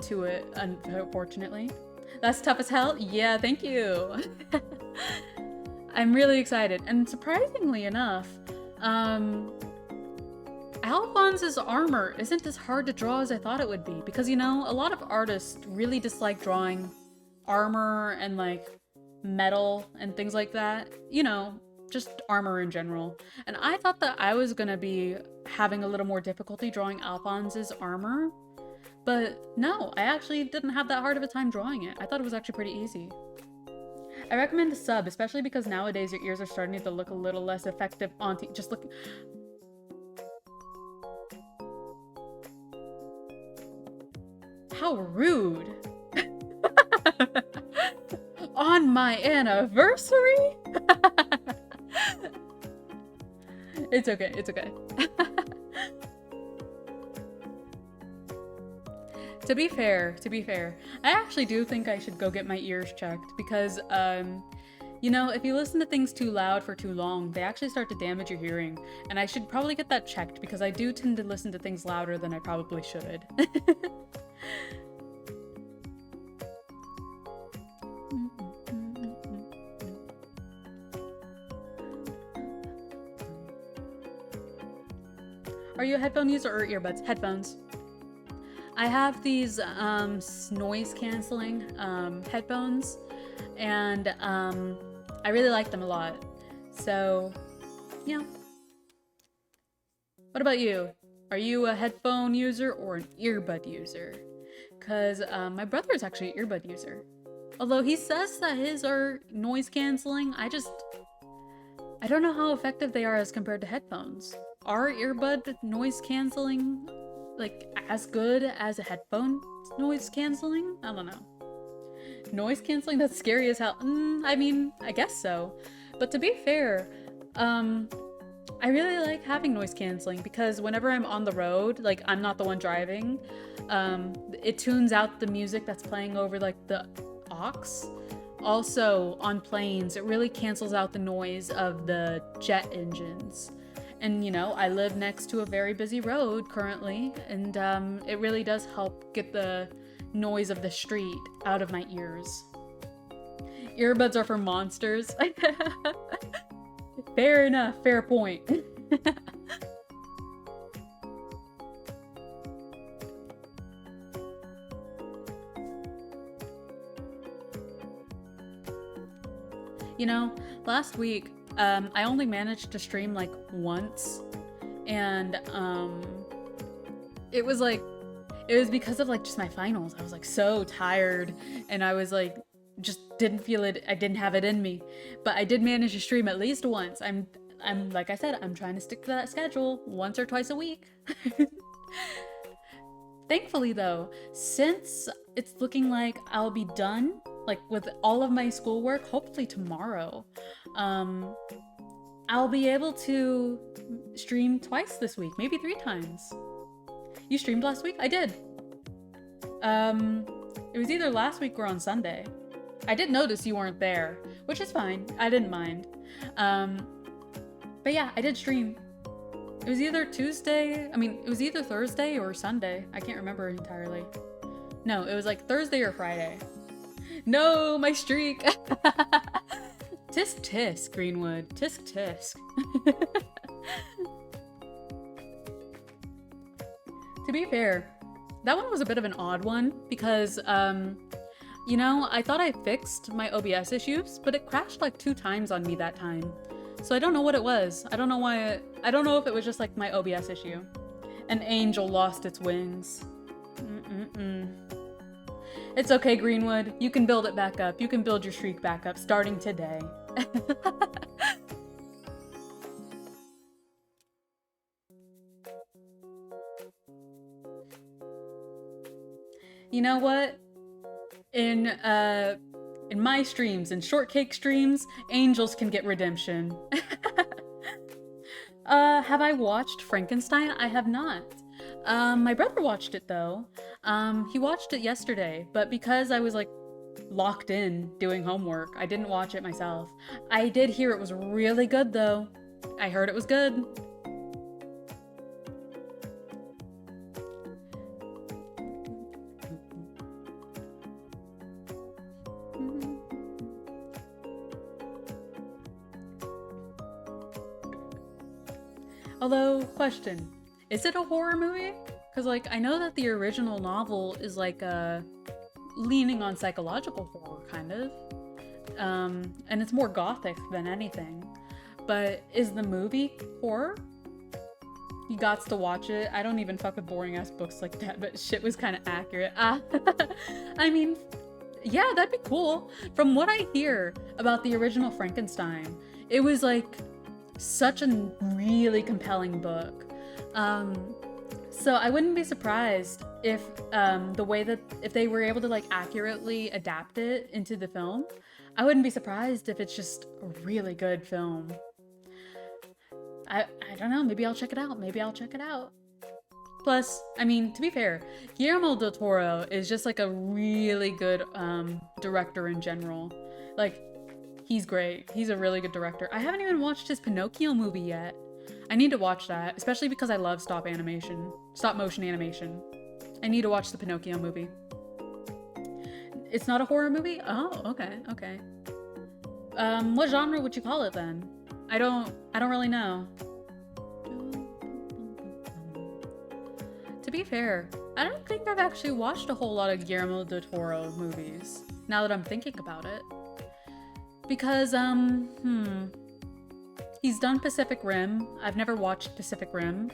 to it, unfortunately. That's tough as hell? Yeah, thank you. I'm really excited, and surprisingly enough, Alphonse's armor isn't as hard to draw as I thought it would be, because, you know, a lot of artists really dislike drawing armor and, like, metal and things like that. You know, just armor in general. And I thought that I was gonna be having a little more difficulty drawing Alphonse's armor, but no, I actually didn't have that hard of a time drawing it. I thought it was actually pretty easy. I recommend a sub, especially because nowadays your ears are starting to look a little less effective on just look. How rude. On my anniversary? It's okay, it's okay. To be fair, I actually do think I should go get my ears checked because, you know, if you listen to things too loud for too long, they actually start to damage your hearing. And I should probably get that checked because I do tend to listen to things louder than I probably should. Are you a headphone user or earbuds? Headphones. I have these noise canceling headphones, and I really like them a lot. So, yeah. What about you? Are you a headphone user or an earbud user? Because my brother is actually an earbud user. Although he says that his are noise canceling, I don't know how effective they are as compared to headphones. Are earbud noise canceling like as good as a headphone noise canceling? I don't know. Noise canceling? That's scary as hell. I mean, I guess so. But to be fair, I really like having noise canceling because whenever I'm on the road, like I'm not the one driving, it tunes out the music that's playing over like the aux. Also on planes, it really cancels out the noise of the jet engines. And you know, I live next to a very busy road currently, and it really does help get the noise of the street out of my ears. Earbuds are for monsters. Fair enough, fair point. You know, last week, I only managed to stream like once, and it was because of like just my finals. I was like so tired, and I was like just didn't feel it. I didn't have it in me, but I did manage to stream at least once. I'm like I said, I'm trying to stick to that schedule once or twice a week. Thankfully though, since it's looking like I'll be done like with all of my schoolwork, hopefully tomorrow, I'll be able to stream twice this week, maybe 3 times. You streamed last week? I did. It was either last week or on Sunday. I did notice you weren't there, which is fine. I didn't mind. But yeah, I did stream. It was either it was either Thursday or Sunday. I can't remember entirely. No, it was like Thursday or Friday. No, my streak! Tisk tisk, Greenwood. Tisk tisk. To be fair, that one was a bit of an odd one because, you know, I thought I fixed my OBS issues, but it crashed like 2 times on me that time. So I don't know what it was. I don't know why. I don't know if it was just like my OBS issue. An angel lost its wings. It's okay, Greenwood. You can build it back up. You can build your streak back up starting today. You know what? In my streams, in shortcake streams, angels can get redemption. Have I watched Frankenstein? I have not. My brother watched it though. He watched it yesterday, but because I was like locked in doing homework, I didn't watch it myself. I did hear it was really good though. I heard it was good. Although, question, is it a horror movie? Because, like, I know that the original novel is, like, leaning on psychological horror, kind of. And it's more gothic than anything. But is the movie horror? You gots to watch it. I don't even fuck with boring ass books like that, but shit was kind of accurate. I mean, yeah, that'd be cool. From what I hear about the original Frankenstein, it was like such a really compelling book. So I wouldn't be surprised if the way that if they were able to like accurately adapt it into the film. I wouldn't be surprised if it's just a really good film. I don't know, maybe I'll check it out. Maybe I'll check it out. Plus, I mean, to be fair, Guillermo del Toro is just like a really good director in general. Like, he's great. He's a really good director. I haven't even watched his Pinocchio movie yet. I need to watch that, especially because I love stop motion animation. I need to watch the Pinocchio movie. It's not a horror movie? Oh, okay. What genre would you call it then? I don't really know. To be fair, I don't think I've actually watched a whole lot of Guillermo del Toro movies, now that I'm thinking about it. Because, he's done Pacific Rim. I've never watched Pacific Rim.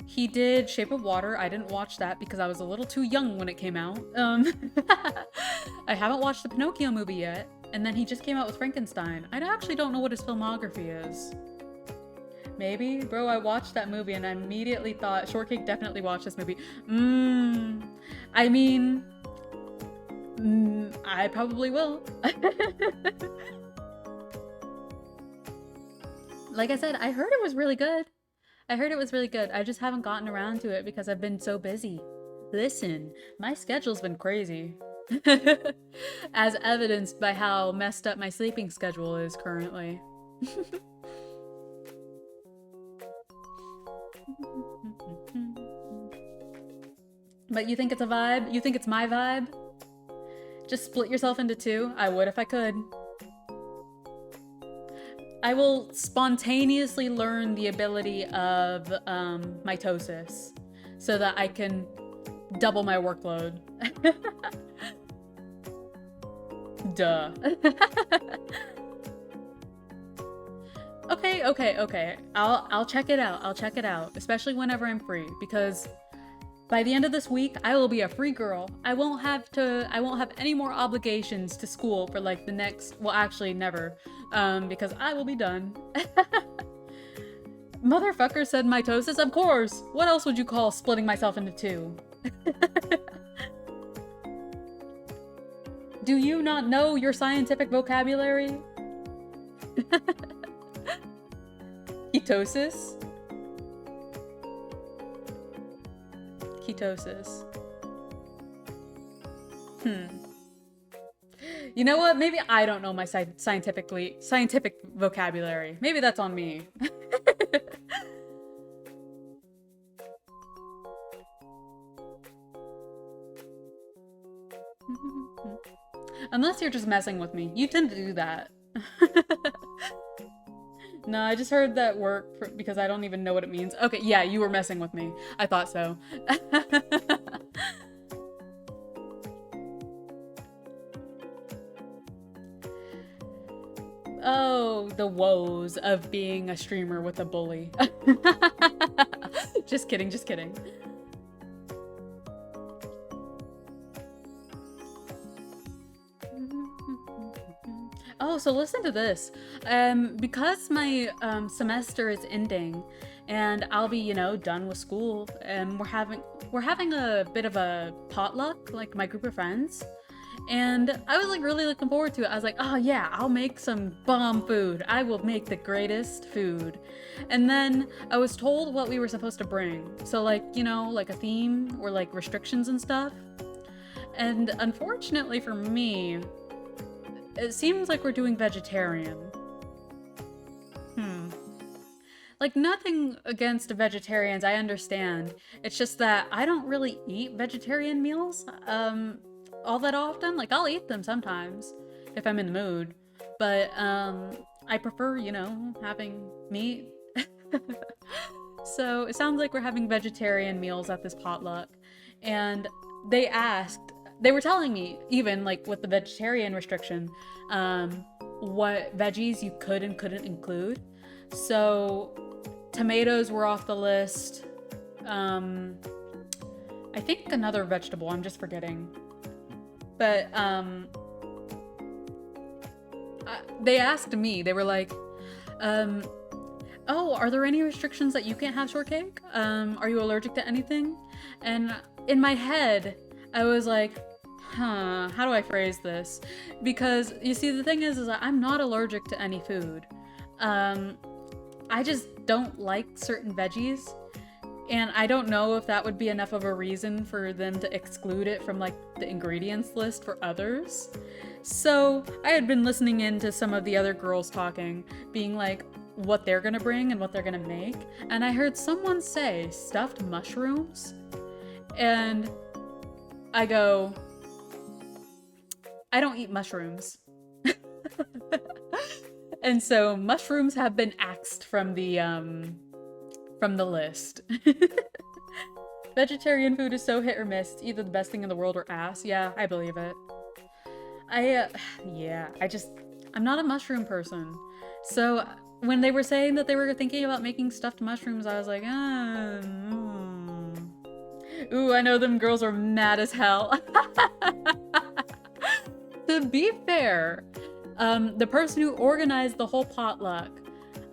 He did Shape of Water. I didn't watch that because I was a little too young when it came out. I haven't watched the Pinocchio movie yet. And then he just came out with Frankenstein. I actually don't know what his filmography is. Maybe? Bro, I watched that movie and I immediately thought, Shortcake definitely watched this movie. I mean, I probably will. Like I said, I heard it was really good. I just haven't gotten around to it because I've been so busy. Listen, my schedule's been crazy. As evidenced by how messed up my sleeping schedule is currently. But you think it's a vibe? You think it's my vibe? Just split yourself into two? I would if I could. I will spontaneously learn the ability of mitosis so that I can double my workload. Duh. Okay. I'll check it out. Especially whenever I'm free, because by the end of this week, I will be a free girl. I won't have any more obligations to school for like the next, well, actually never, because I will be done. Motherfucker said mitosis, of course. What else would you call splitting myself into two? Do you not know your scientific vocabulary? Ketosis? Ketosis. You know what? Maybe I don't know my scientific vocabulary. Maybe that's on me. Unless you're just messing with me. You tend to do that. No, I just heard that word because I don't even know what it means. Okay, yeah, you were messing with me. I thought so. Oh, the woes of being a streamer with a bully. Just kidding. Oh, so listen to this. Because my semester is ending and I'll be, done with school, and we're having a bit of a potluck, like my group of friends. And I was like really looking forward to it. I was like, oh yeah, I'll make some bomb food. I will make the greatest food. And then I was told what we were supposed to bring. So like, like a theme or like restrictions and stuff. And unfortunately for me, it seems like we're doing vegetarian. Like, nothing against vegetarians, I understand. It's just that I don't really eat vegetarian meals all that often. Like, I'll eat them sometimes if I'm in the mood. But I prefer, having meat. So it sounds like we're having vegetarian meals at this potluck. And they were telling me, even like with the vegetarian restriction, what veggies you could and couldn't include. So tomatoes were off the list. I think another vegetable, I'm just forgetting. But they asked me, they were like, oh, are there any restrictions that you can't have shortcake? Are you allergic to anything? And in my head, I was like, how do I phrase this? Because you see, the thing is that I'm not allergic to any food. I just don't like certain veggies. And I don't know if that would be enough of a reason for them to exclude it from like the ingredients list for others. So I had been listening in to some of the other girls talking, being like what they're gonna bring and what they're gonna make. And I heard someone say stuffed mushrooms. And I go, I don't eat mushrooms. And so mushrooms have been axed from the list. Vegetarian food is so hit or miss. It's either the best thing in the world or ass. Yeah, I believe it. I'm not a mushroom person. So when they were saying that they were thinking about making stuffed mushrooms, I was like, Ooh, I know them girls are mad as hell. To be fair, the person who organized the whole potluck,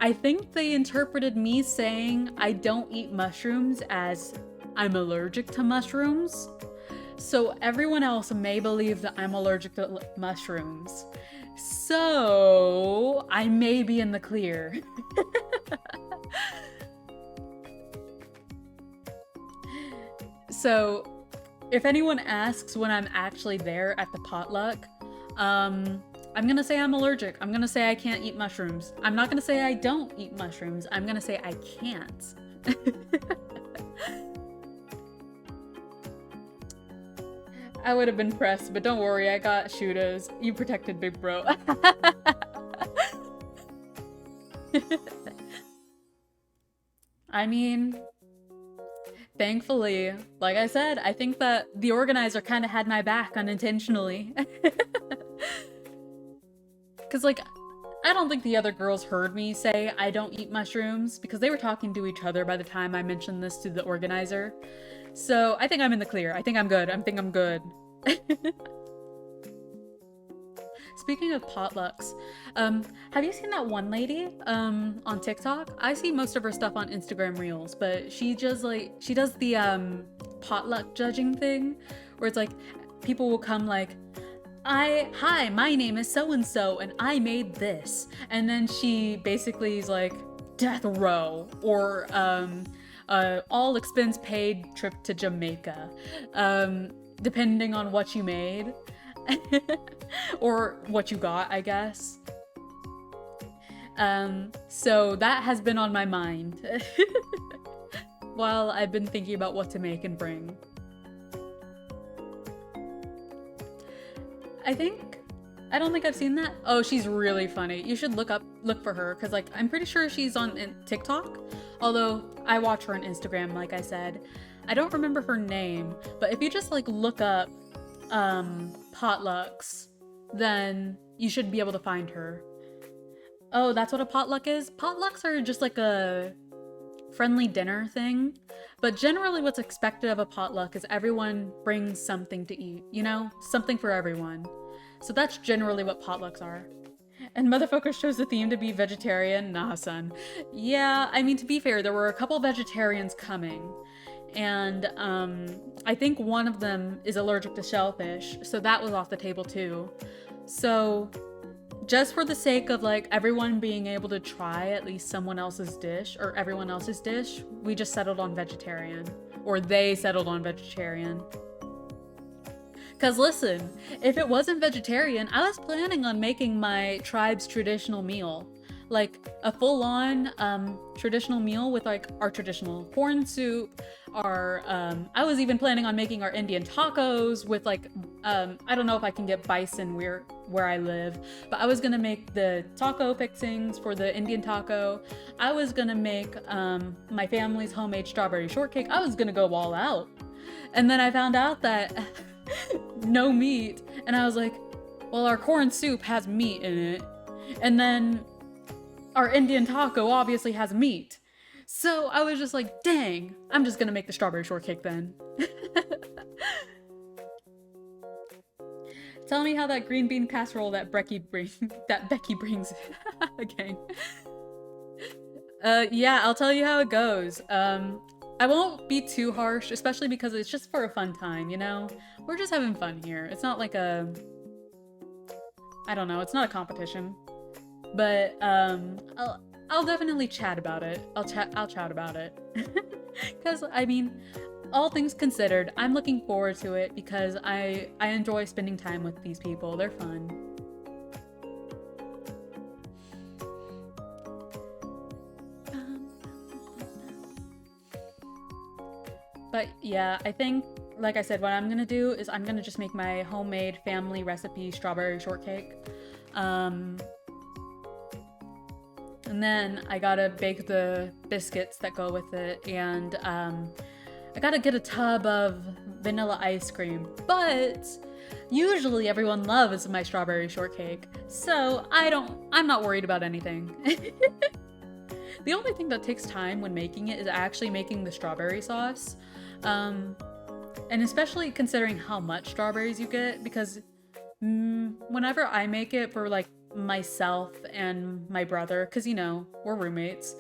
I think they interpreted me saying I don't eat mushrooms as I'm allergic to mushrooms. So everyone else may believe that I'm allergic to mushrooms. So I may be in the clear. So if anyone asks when I'm actually there at the potluck, I'm gonna say I'm allergic. I'm gonna say I can't eat mushrooms. I'm not gonna say I don't eat mushrooms. I'm gonna say I can't. I would have been pressed, but don't worry, I got shooters. You protected Big Bro. I mean, thankfully, like I said, I think that the organizer kind of had my back unintentionally. Because, like, I don't think the other girls heard me say I don't eat mushrooms, because they were talking to each other by the time I mentioned this to the organizer. So I think I'm in the clear. I think I'm good. I think I'm good. Speaking of potlucks, have you seen that one lady on TikTok? I see most of her stuff on Instagram Reels, but she does the potluck judging thing, where it's like people will come like, hi, my name is so-and-so, and I made this. And then she basically is like, death row, or all expense paid trip to Jamaica, depending on what you made. Or what you got, I guess. So that has been on my mind while I've been thinking about what to make and bring. I don't think I've seen that. Oh, she's really funny. You should look for her, because like I'm pretty sure she's on TikTok, although I watch her on Instagram, like I said. I don't remember her name, but if you just like look up potlucks, then you should be able to find her. Oh, that's what a potluck is? Potlucks are just like a friendly dinner thing, but generally what's expected of a potluck is everyone brings something to eat, you know? Something for everyone. So that's generally what potlucks are. And motherfuckers chose the theme to be vegetarian? Nah, son. Yeah, I mean, to be fair, there were a couple vegetarians coming, and I think one of them is allergic to shellfish, so that was off the table too. So just for the sake of like everyone being able to try at least someone else's dish, or everyone else's dish, we just settled on vegetarian. Or they settled on vegetarian. Cause listen, if it wasn't vegetarian, I was planning on making my tribe's traditional meal. Like a full-on traditional meal with like our traditional corn soup, our I was even planning on making our Indian tacos with like I don't know if I can get bison where I live, but I was gonna make the taco fixings for the Indian taco. I was gonna make my family's homemade strawberry shortcake. I was gonna go all out. And then I found out that no meat, and I was like, well, our corn soup has meat in it. And then our Indian taco obviously has meat. So I was just like, dang, I'm just gonna make the strawberry shortcake then. Tell me how that green bean casserole that Becky brings again. Yeah, I'll tell you how it goes. I won't be too harsh, especially because it's just for a fun time, you know? We're just having fun here. It's not like I don't know, it's not a competition. But, I'll definitely chat about it. I'll chat about it. Because, I mean, all things considered, I'm looking forward to it because I enjoy spending time with these people. They're fun. But yeah, I think, like I said, what I'm gonna do is I'm gonna just make my homemade family recipe strawberry shortcake. And then I gotta bake the biscuits that go with it, and I gotta get a tub of vanilla ice cream. But usually everyone loves my strawberry shortcake, so I'm not worried about anything. The only thing that takes time when making it is actually making the strawberry sauce. And especially considering how much strawberries you get, because whenever I make it for like myself and my brother, because you know, we're roommates,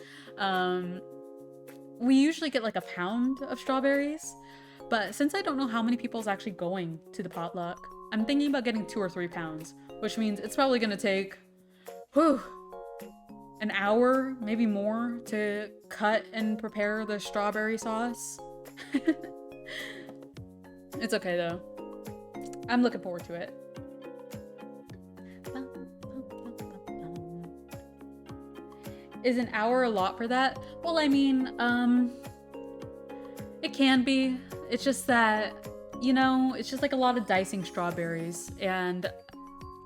we usually get like a pound of strawberries. But since I don't know how many people's actually going to the potluck, I'm thinking about getting 2 or 3 pounds, which means it's probably gonna take, an hour, maybe more, to cut and prepare the strawberry sauce. It's okay though. I'm looking forward to it. Is an hour a lot for that? Well, I mean, it can be. It's just that, you know, it's just like a lot of dicing strawberries, and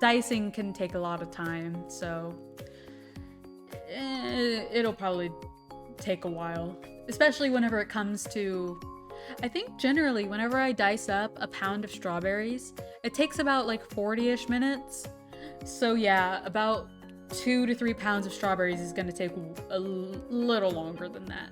dicing can take a lot of time, so it'll probably take a while, especially whenever it comes to, I think generally whenever I dice up a pound of strawberries, it takes about like 40-ish minutes. So yeah, about 2 to 3 pounds of strawberries is gonna take a little longer than that.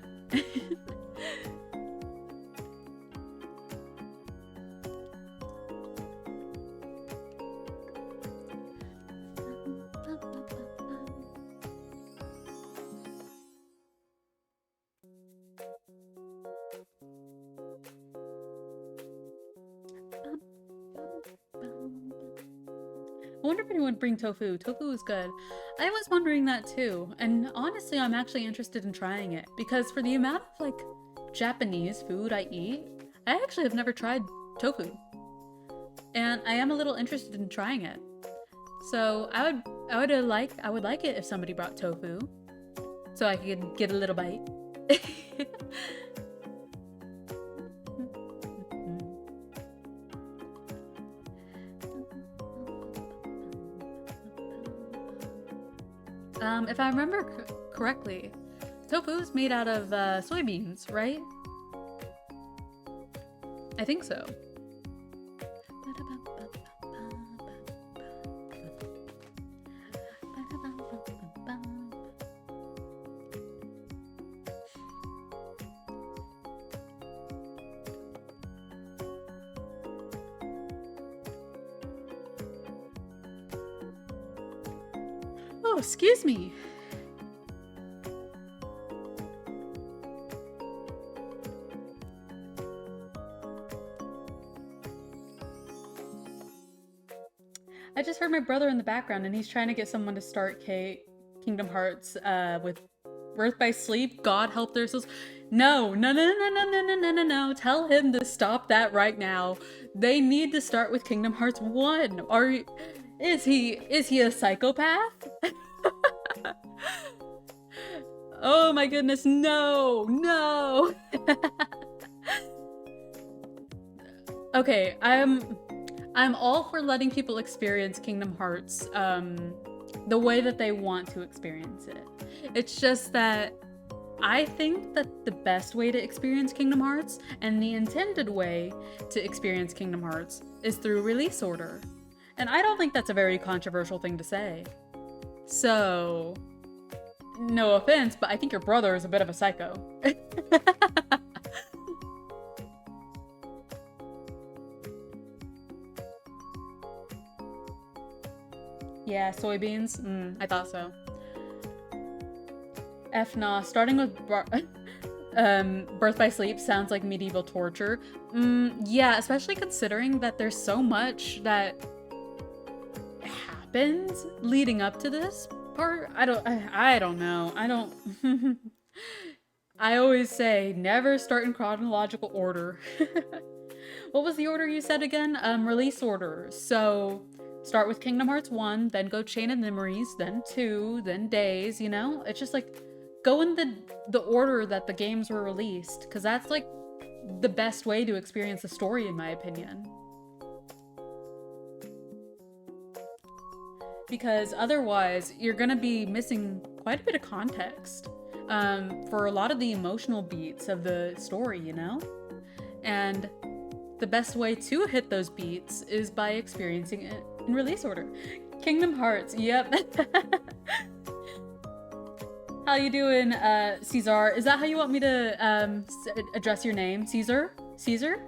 I wonder if anyone would bring tofu. Tofu is good. I was wondering that too. And honestly, I'm actually interested in trying it because for the amount of like Japanese food I eat, I actually have never tried tofu. And I am a little interested in trying it. So I would like it if somebody brought tofu so I could get a little bite. If I remember correctly, tofu is made out of soybeans, right? I think so. Oh, excuse me. I just heard my brother in the background and he's trying to get someone to start Kingdom Hearts with Birth by Sleep. God help their souls. No, no, no, no, no, no, no, no, no, no. Tell him to stop that right now. They need to start with Kingdom Hearts 1. Is he a psychopath? Oh my goodness, no, no. Okay, I'm all for letting people experience Kingdom Hearts the way that they want to experience it. It's just that I think that the best way to experience Kingdom Hearts and the intended way to experience Kingdom Hearts is through release order. And I don't think that's a very controversial thing to say. So no offense, but I think your brother is a bit of a psycho. Yeah, soybeans. I thought so. F nah. Starting with birth by sleep sounds like medieval torture. Yeah, especially considering that there's so much that happens leading up to this part. I don't know. I don't. I always say never start in chronological order. What was the order you said again? Release order. So start with Kingdom Hearts 1, then go Chain of Memories, then 2, then Days, you know? It's just like go in the order that the games were released, because that's like the best way to experience the story in my opinion. Because otherwise you're gonna be missing quite a bit of context for a lot of the emotional beats of the story, you know? And the best way to hit those beats is by experiencing it in release order. Kingdom Hearts, yep. How you doing, Caesar? Is that how you want me to address your name? Caesar? Caesar?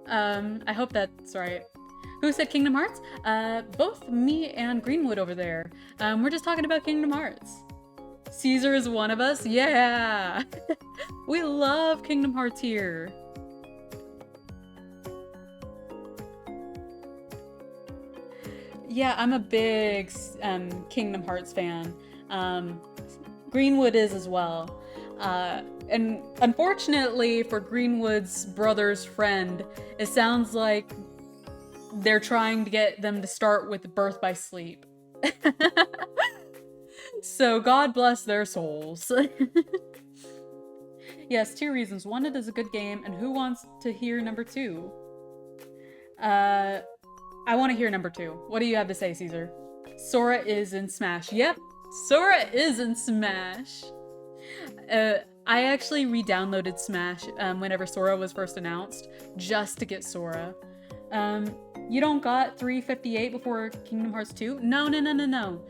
I hope that's right. Who said Kingdom Hearts? Both me and Greenwood over there. We're just talking about Kingdom Hearts. Caesar is one of us? Yeah! We love Kingdom Hearts here. Yeah, I'm a big Kingdom Hearts fan. Greenwood is as well. And unfortunately for Greenwood's brother's friend, it sounds like they're trying to get them to start with Birth by Sleep. So God bless their souls. Yes, 2 reasons. 1, it is a good game, and who wants to hear number 2? I want to hear number 2. What do you have to say, Caesar? Sora is in Smash. Yep, Sora is in Smash. I actually re-downloaded Smash whenever Sora was first announced, just to get Sora. You don't got 358 before Kingdom Hearts 2? No.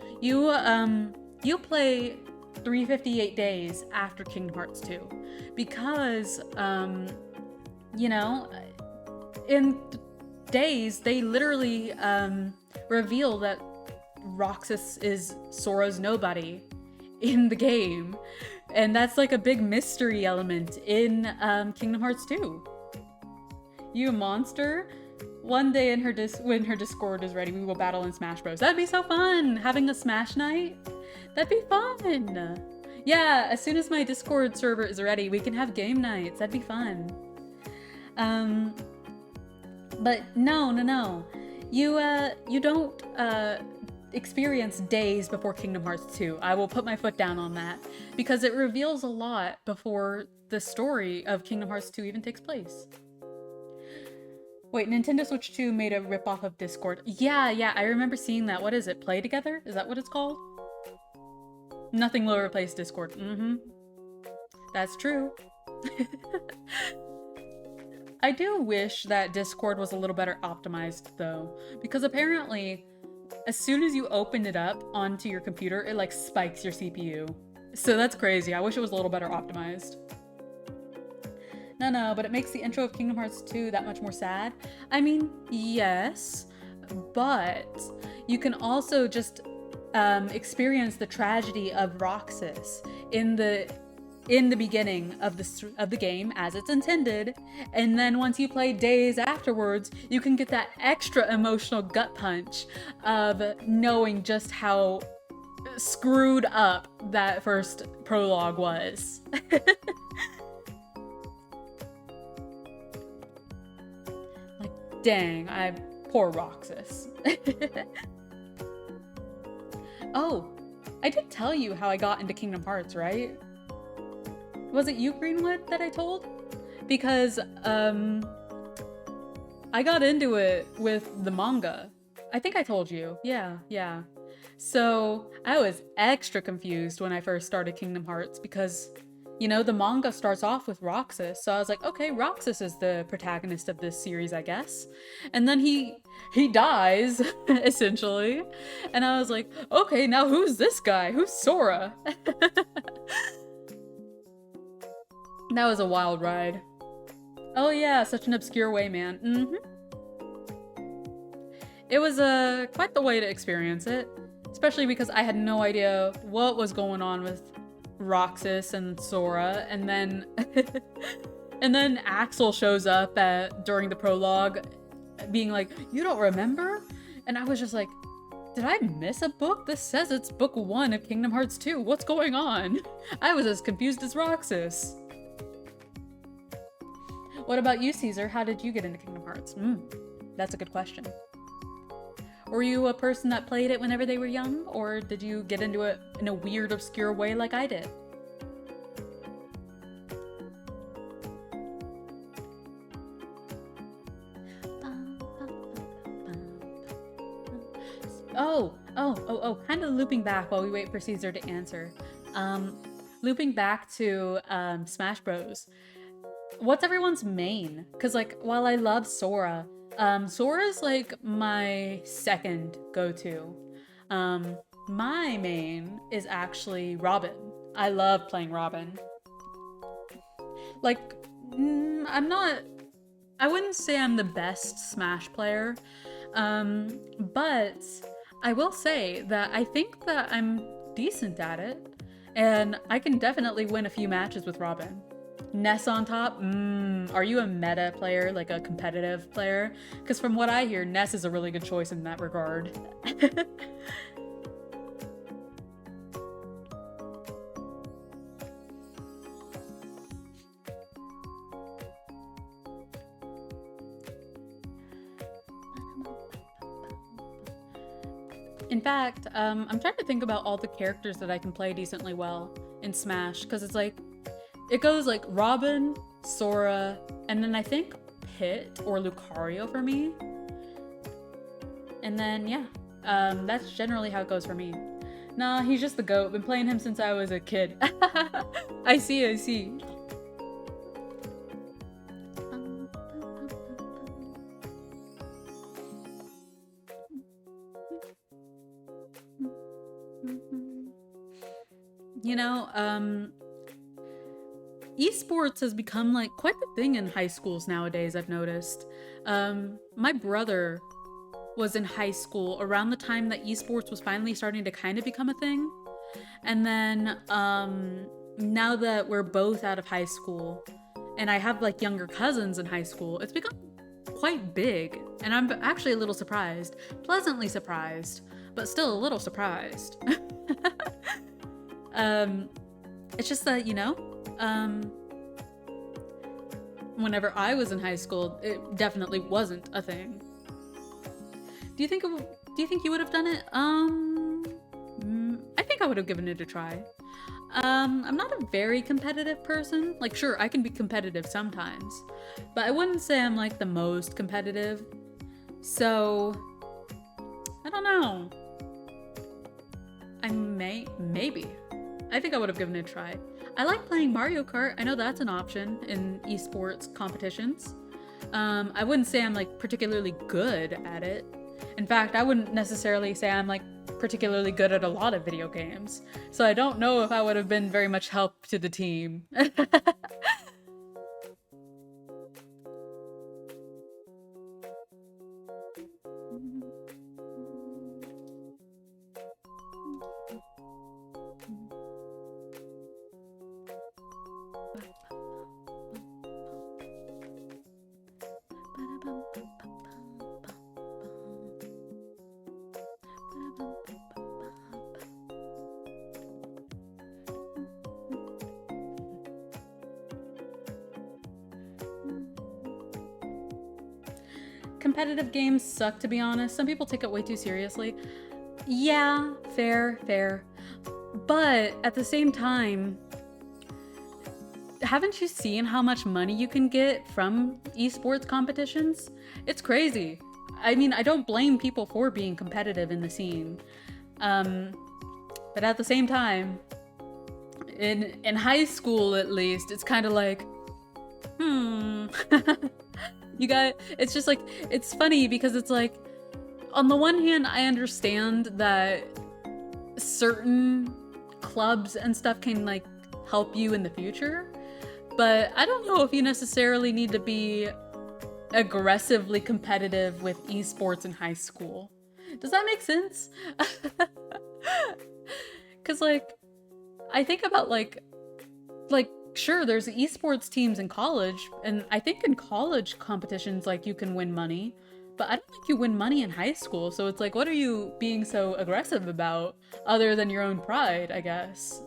You play 358 days after Kingdom Hearts 2. Because, you know, in Days, they literally reveal that Roxas is Sora's nobody in the game. And that's like a big mystery element in Kingdom Hearts 2. You a monster? One day in when her Discord is ready, we will battle in Smash Bros. That'd be so fun! Having a Smash night? That'd be fun! Yeah, as soon as my Discord server is ready, we can have game nights. That'd be fun. But no. You don't experience Days before Kingdom Hearts 2. I will put my foot down on that, because it reveals a lot before the story of Kingdom Hearts 2 even takes place. Wait, Nintendo Switch 2 made a ripoff of Discord. Yeah, I remember seeing that. What is it? Play Together? Is that what it's called? Nothing will replace Discord. That's true. I do wish that Discord was a little better optimized, though, because apparently, as soon as you open it up onto your computer, it like spikes your CPU. So that's crazy. I wish it was a little better optimized. No, but it makes the intro of Kingdom Hearts 2 that much more sad. I mean, yes, but you can also just experience the tragedy of Roxas in the beginning of the game as it's intended, and then once you play Days afterwards, you can get that extra emotional gut punch of knowing just how screwed up that first prologue was. Like, dang, poor Roxas. Oh, I did tell you how I got into Kingdom Hearts, right? Was it you, Greenwood, that I told? Because, I got into it with the manga. I think I told you. Yeah. So, I was extra confused when I first started Kingdom Hearts because, You know, the manga starts off with Roxas, so I was like, okay, Roxas is the protagonist of this series, I guess. And then he dies, essentially. And I was like, okay, now who's this guy? Who's Sora? That was a wild ride. Oh yeah, such an obscure way, man. It was quite the way to experience it, especially because I had no idea what was going on with Roxas and Sora, and then and then Axel shows up during the prologue, being like, "You don't remember?" And I was just like, "Did I miss a book? This says it's book 1 of Kingdom Hearts 2. What's going on?" I was as confused as Roxas. What about you, Caesar? How did you get into Kingdom Hearts? That's a good question. Were you a person that played it whenever they were young, or did you get into it in a weird, obscure way like I did? Kind of looping back while we wait for Caesar to answer. Looping back to Smash Bros. What's everyone's main? Because, like, while I love Sora, Sora's like my second go-to. My main is actually Robin. I love playing Robin. Like, I wouldn't say I'm the best Smash player, but I will say that I think that I'm decent at it, and I can definitely win a few matches with Robin. Ness on top? Are you a meta player, like a competitive player? Because from what I hear, Ness is a really good choice in that regard. In fact, I'm trying to think about all the characters that I can play decently well in Smash, because it's like, it goes like Robin, Sora, and then I think Pit or Lucario for me. And then, yeah, that's generally how it goes for me. Nah, he's just the GOAT. Been playing him since I was a kid. I see. You know, esports has become like quite the thing in high schools nowadays, I've noticed. My brother was in high school around the time that esports was finally starting to kind of become a thing. And then now that we're both out of high school and I have like younger cousins in high school, it's become quite big. And I'm actually a little surprised, pleasantly surprised, but still a little surprised. It's just that, you know, whenever I was in high school, it definitely wasn't a thing. Do you think you would have done it? I think I would have given it a try. I'm not a very competitive person. Like, sure, I can be competitive sometimes, but I wouldn't say I'm like the most competitive. So, I don't know. Maybe. I think I would have given it a try. I like playing Mario Kart. I know that's an option in esports competitions. I wouldn't say I'm like particularly good at it. In fact, I wouldn't necessarily say I'm like particularly good at a lot of video games. So I don't know if I would have been very much help to the team. Competitive games suck, to be honest. Some people take it way too seriously. Yeah, fair. But at the same time, haven't you seen how much money you can get from esports competitions? It's crazy. I mean, I don't blame people for being competitive in the scene. But at the same time, in high school at least, it's kind of like, you got, it's just like, it's funny because it's like, on the one hand, I understand that certain clubs and stuff can like help you in the future, but I don't know if you necessarily need to be aggressively competitive with esports in high school. Does that make sense? Because like, I think about like sure, there's esports teams in college, and I think in college competitions like you can win money, but I don't think you win money in high school. So it's like, what are you being so aggressive about other than your own pride, I guess?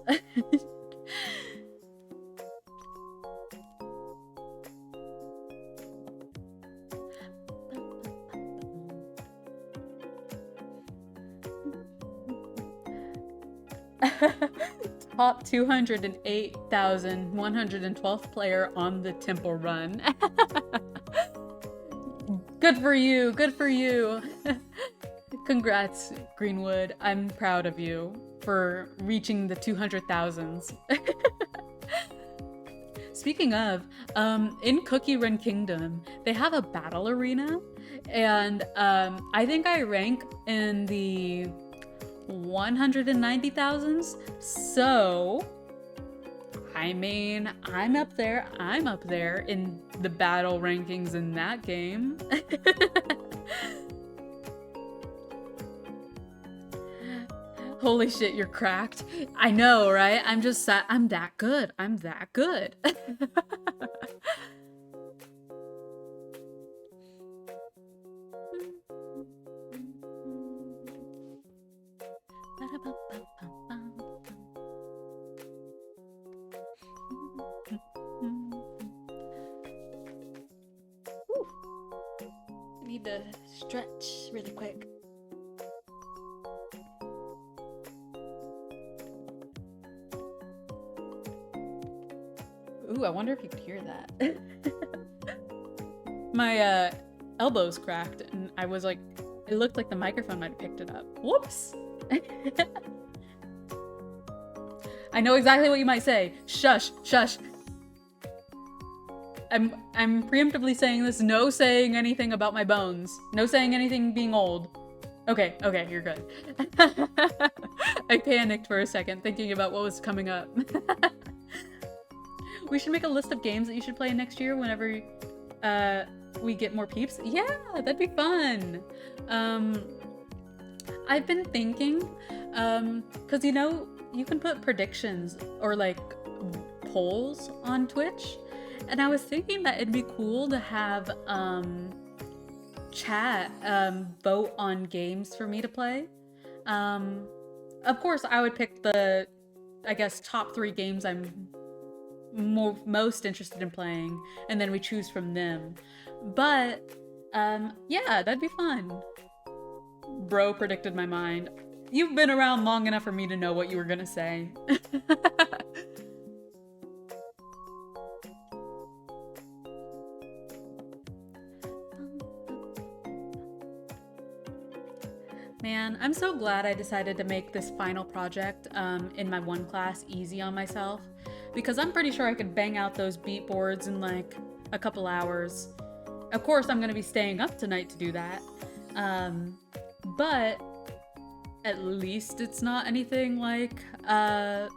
Top 208,112th player on the Temple Run. Good for you, good for you. Congrats, Greenwood. I'm proud of you for reaching the 200,000s. Speaking of, in Cookie Run Kingdom, they have a battle arena, and I think I rank in the 190,000s, so I mean, I'm up there in the battle rankings in that game. Holy shit, you're cracked. I know, right? I'm that good. I'm that good. I need to stretch really quick. Ooh, I wonder if you could hear that. My elbow's cracked, and I was like, it looked like the microphone might have picked it up. Whoops! I know exactly what you might say. Shush, shush. I'm preemptively saying this. No saying anything about my bones. No saying anything being old. Okay, okay, you're good. I panicked for a second thinking about what was coming up. We should make a list of games that you should play next year whenever we get more peeps. Yeah, that'd be fun. I've been thinking, cause you know, you can put predictions or like polls on Twitch, and I was thinking that it'd be cool to have chat vote on games for me to play. Of course, I would pick the, I guess, top 3 games I'm most interested in playing, and then we choose from them. But yeah, that'd be fun. Bro predicted my mind. You've been around long enough for me to know what you were gonna say. Man, I'm so glad I decided to make this final project in my one class easy on myself, because I'm pretty sure I could bang out those beat boards in like a couple hours. Of course, I'm gonna be staying up tonight to do that, but at least it's not anything like the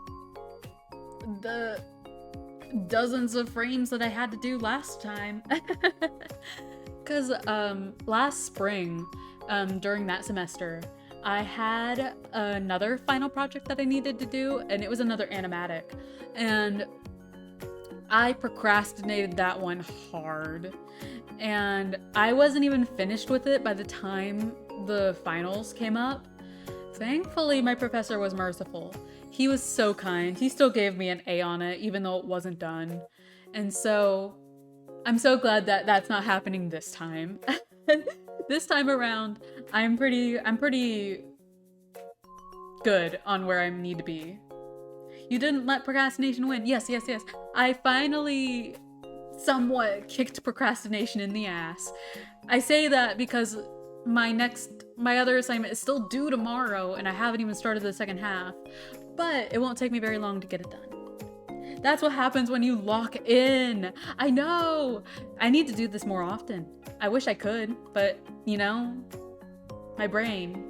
dozens of frames that I had to do last time. Because last spring, during that semester, I had another final project that I needed to do, and it was another animatic. And I procrastinated that one hard. And I wasn't even finished with it by the time the finals came up. Thankfully, my professor was merciful. He was so kind. He still gave me an A on it, even though it wasn't done. And so, I'm so glad that that's not happening this time. This time around, I'm pretty good on where I need to be. You didn't let procrastination win. Yes, yes, yes. I finally somewhat kicked procrastination in the ass. I say that because my other assignment is still due tomorrow, and I haven't even started the second half, but it won't take me very long to get it done. That's what happens when you lock in. I know. I need to do this more often. I wish I could, but you know, my brain.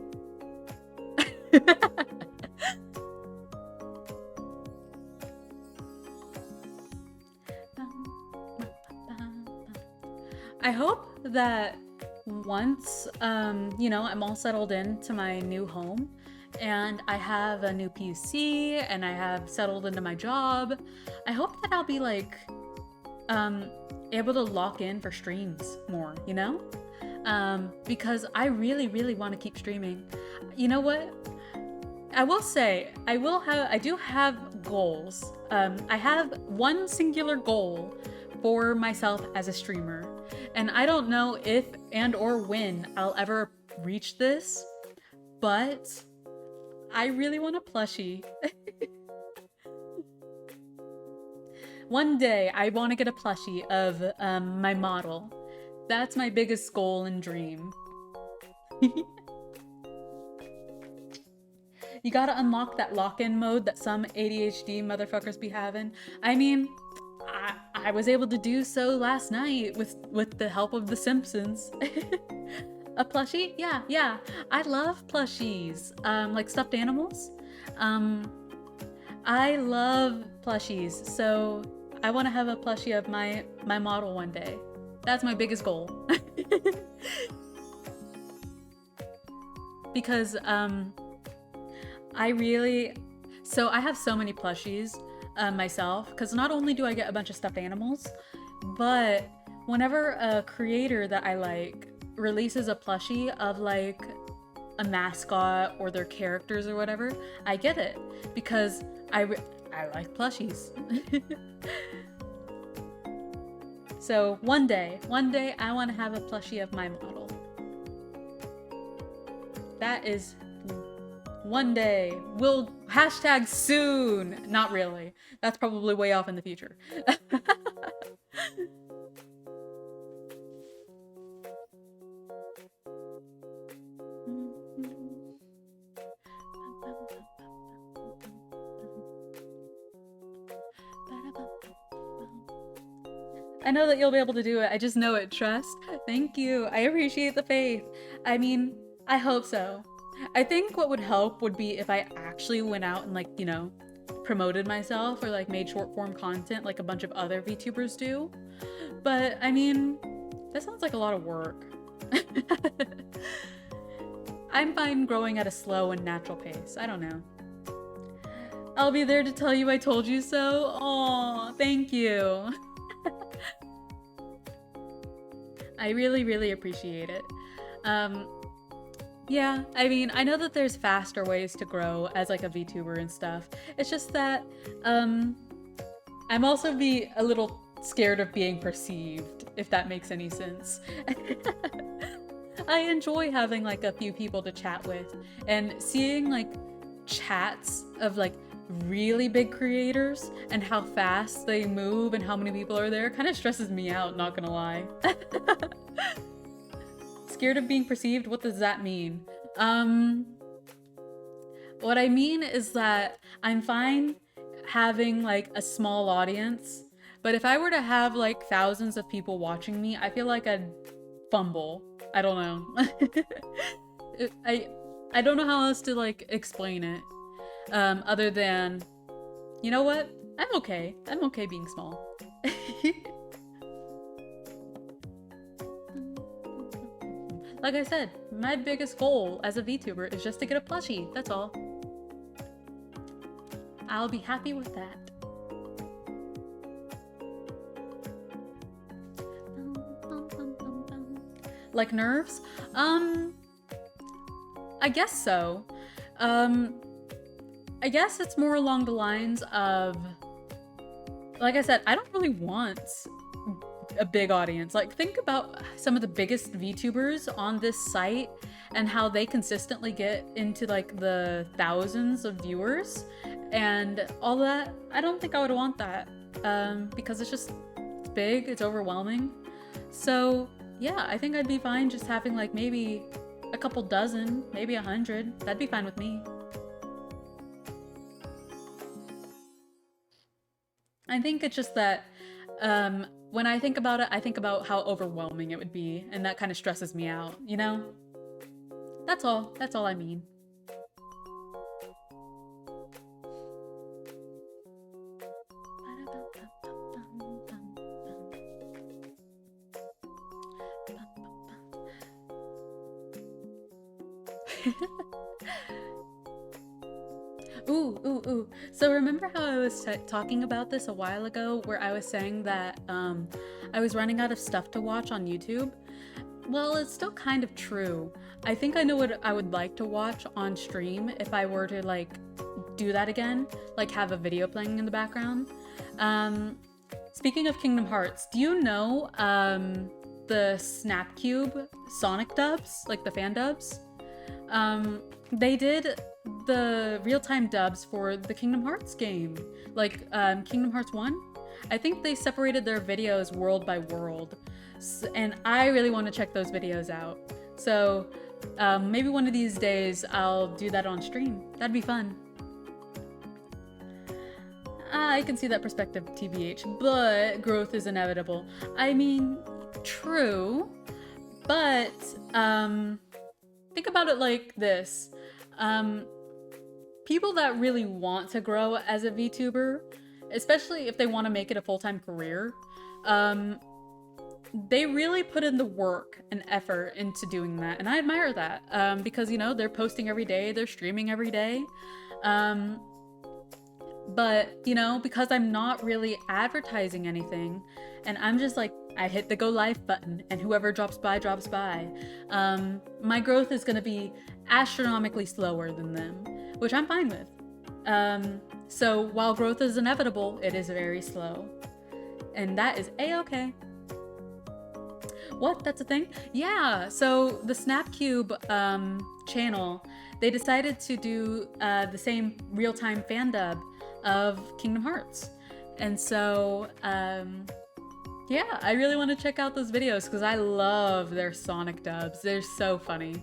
I hope that once, you know, I'm all settled into my new home and I have a new PC and I have settled into my job, I hope that I'll be like, um, able to lock in for streams more, you know? Because I really, really want to keep streaming. You know what? I will say, I do have goals. I have one singular goal for myself as a streamer. And I don't know if and or when I'll ever reach this, but I really want a plushie. One day I want to get a plushie of my model. That's my biggest goal and dream. You gotta unlock that lock-in mode that some ADHD motherfuckers be having. I mean, I was able to do so last night with the help of The Simpsons. A plushie? Yeah. I love plushies. Like stuffed animals. I love plushies, so I want to have a plushie of my model one day. That's my biggest goal. Because I have so many plushies myself, because not only do I get a bunch of stuffed animals, but whenever a creator that I like releases a plushie of like a mascot or their characters or whatever, I get it because I like plushies. So one day I want to have a plushie of my model. That is one day. We'll hashtag soon. Not really. That's probably way off in the future. I know that you'll be able to do it. I just know it. Trust. Thank you. I appreciate the faith. I mean, I hope so. I think what would help would be if I actually went out and like, you know, promoted myself or like made short form content like a bunch of other VTubers do. But I mean, that sounds like a lot of work. I'm fine growing at a slow and natural pace. I don't know. I'll be there to tell you I told you so. Aw, thank you. I really, really appreciate it. Yeah, I mean, I know that there's faster ways to grow as like a VTuber and stuff. It's just that I'm also be a little scared of being perceived, if that makes any sense. I enjoy having like a few people to chat with, and seeing like chats of like really big creators and how fast they move and how many people are there kind of stresses me out, not gonna lie. Scared of being perceived? What does that mean? What I mean is that I'm fine having like a small audience, but if I were to have like thousands of people watching me, I feel like I'd fumble. I don't know. I don't know how else to like explain it. Other than, you know what? I'm okay. I'm okay being small. Like I said, my biggest goal as a VTuber is just to get a plushie. That's all. I'll be happy with that. Like nerves? I guess so. I guess it's more along the lines of, like I said, I don't really want a big audience. Like, think about some of the biggest VTubers on this site and how they consistently get into like the thousands of viewers and all that. I don't think I would want that because it's big, it's overwhelming. So yeah, I think I'd be fine just having like maybe a couple dozen, maybe 100. That'd be fine with me. I think it's just that when I think about it, I think about how overwhelming it would be, and that kind of stresses me out, you know? That's all. That's all I mean. Ooh, ooh, ooh. So remember how I was talking about this a while ago where I was saying that I was running out of stuff to watch on YouTube? Well, it's still kind of true. I think I know what I would like to watch on stream if I were to like do that again, like have a video playing in the background. Um, Speaking of Kingdom Hearts, do you know the Snapcube Sonic dubs, like the fan dubs? They did the real-time dubs for the Kingdom Hearts game, like Kingdom Hearts 1. I think they separated their videos world by world, and I really want to check those videos out. So maybe one of these days I'll do that on stream. That'd be fun. I can see that perspective, TBH, but growth is inevitable. I mean, true, but think about it like this. People that really want to grow as a VTuber, especially if they want to make it a full-time career, they really put in the work and effort into doing that, and I admire that because, you know, they're posting every day, they're streaming every day. But, you know, because I'm not really advertising anything, and I'm just like, I hit the go live button and whoever drops by, drops by. My growth is gonna be astronomically slower than them, which I'm fine with. So while growth is inevitable, it is very slow. And that is a-okay. What? That's a thing? Yeah, so the Snapcube channel, they decided to do the same real-time fan dub of Kingdom Hearts. And so, yeah, I really want to check out those videos because I love their Sonic dubs. They're so funny.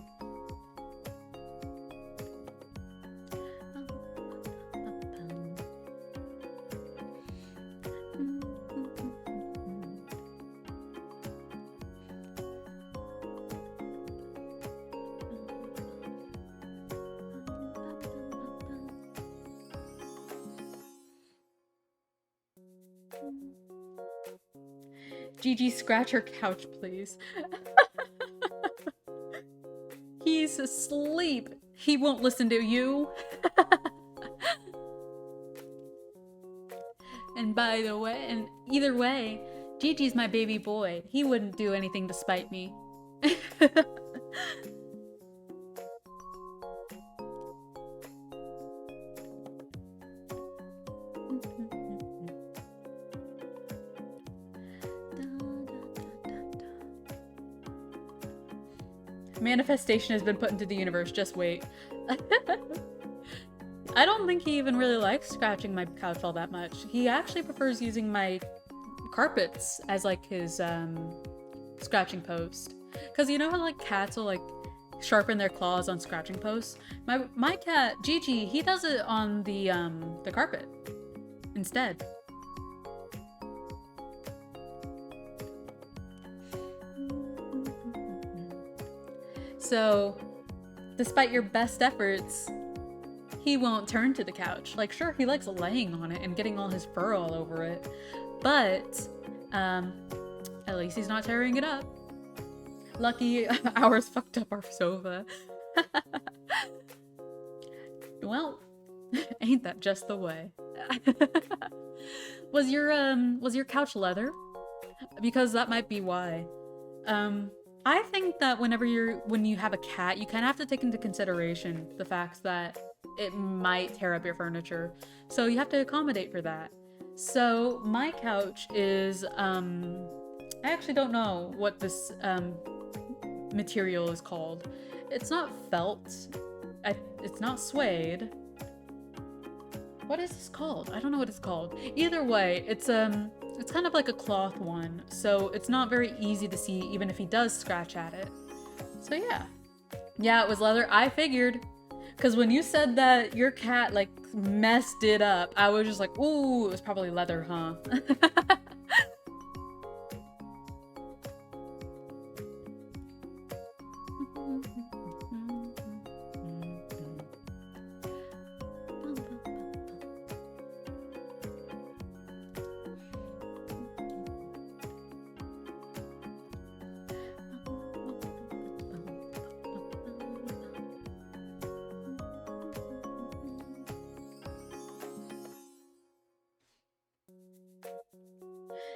Gigi, scratch her couch, please. He's asleep. He won't listen to you. And by the way, and either way, Gigi's my baby boy. He wouldn't do anything to spite me. Manifestation has been put into the universe, just wait. I don't think he even really likes scratching my couch all that much. He actually prefers using my carpets as like his scratching post. Cause you know how like cats will like sharpen their claws on scratching posts? My cat, Gigi, he does it on the carpet instead. So, despite your best efforts, he won't turn to the couch. Like, sure, he likes laying on it and getting all his fur all over it, but at least he's not tearing it up. Lucky ours fucked up our sofa. Well, ain't that just the way? Was your couch leather? Because that might be why. I think that when you have a cat, you kind of have to take into consideration the fact that it might tear up your furniture. So you have to accommodate for that. So my couch is, I actually don't know what this material is called. It's not felt. It's not suede. What is this called? I don't know what it's called. Either way, it's kind of like a cloth one, so it's not very easy to see even if he does scratch at it. So yeah. Yeah, it was leather. I figured. Because when you said that your cat like messed it up, I was just like, ooh, it was probably leather, huh?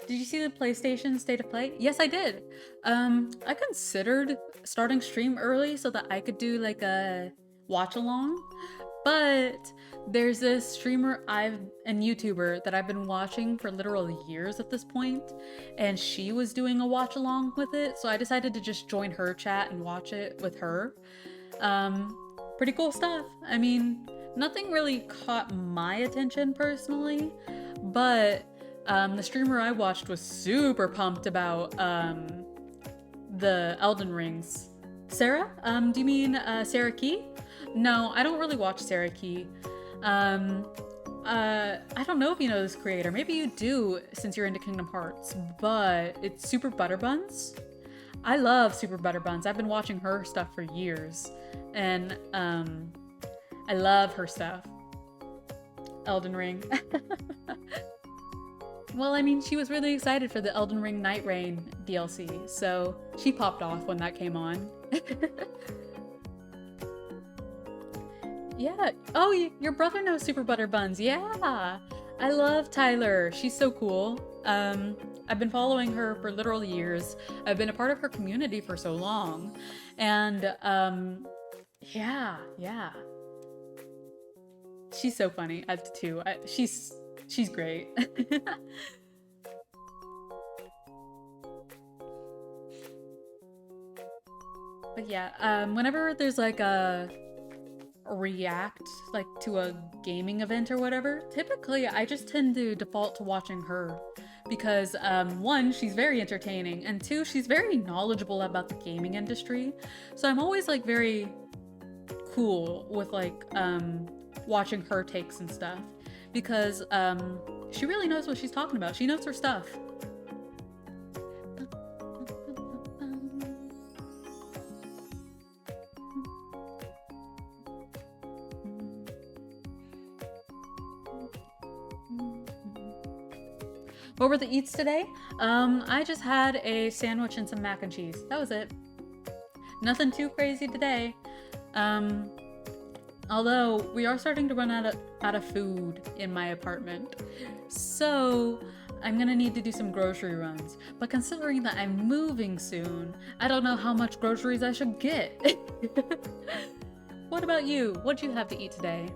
Did you see the PlayStation State of Play? Yes, I did. I considered starting stream early so that I could do like a watch along, but there's this streamer and YouTuber that I've been watching for literal years at this point, and she was doing a watch along with it, so I decided to just join her chat and watch it with her. Pretty cool stuff. I mean, nothing really caught my attention personally, but the streamer I watched was super pumped about the Elden Rings. Sarah? Do you mean Sarah Key? No, I don't really watch Sarah Key. I don't know if you know this creator. Maybe you do since you're into Kingdom Hearts, but it's Super Butterbuns. I love Super Butterbuns. I've been watching her stuff for years, and I love her stuff. Elden Ring. Well, I mean, she was really excited for the Elden Ring Night Rain DLC, so she popped off when that came on. Yeah. Oh, your brother knows Super Butter Buns. Yeah. I love Tyler. She's so cool. I've been following her for literal years. I've been a part of her community for so long. And, yeah. She's so funny, too. She's great. But yeah, whenever there's like a react like to a gaming event or whatever, typically I just tend to default to watching her because one, she's very entertaining, and two, she's very knowledgeable about the gaming industry. So I'm always like very cool with like watching her takes and stuff because she really knows what she's talking about. She knows her stuff. What were the eats today? I just had a sandwich and some mac and cheese. That was it. Nothing too crazy today. Although we are starting to run out of food in my apartment. So I'm gonna need to do some grocery runs. But considering that I'm moving soon, I don't know how much groceries I should get. What about you? What'd you have to eat today?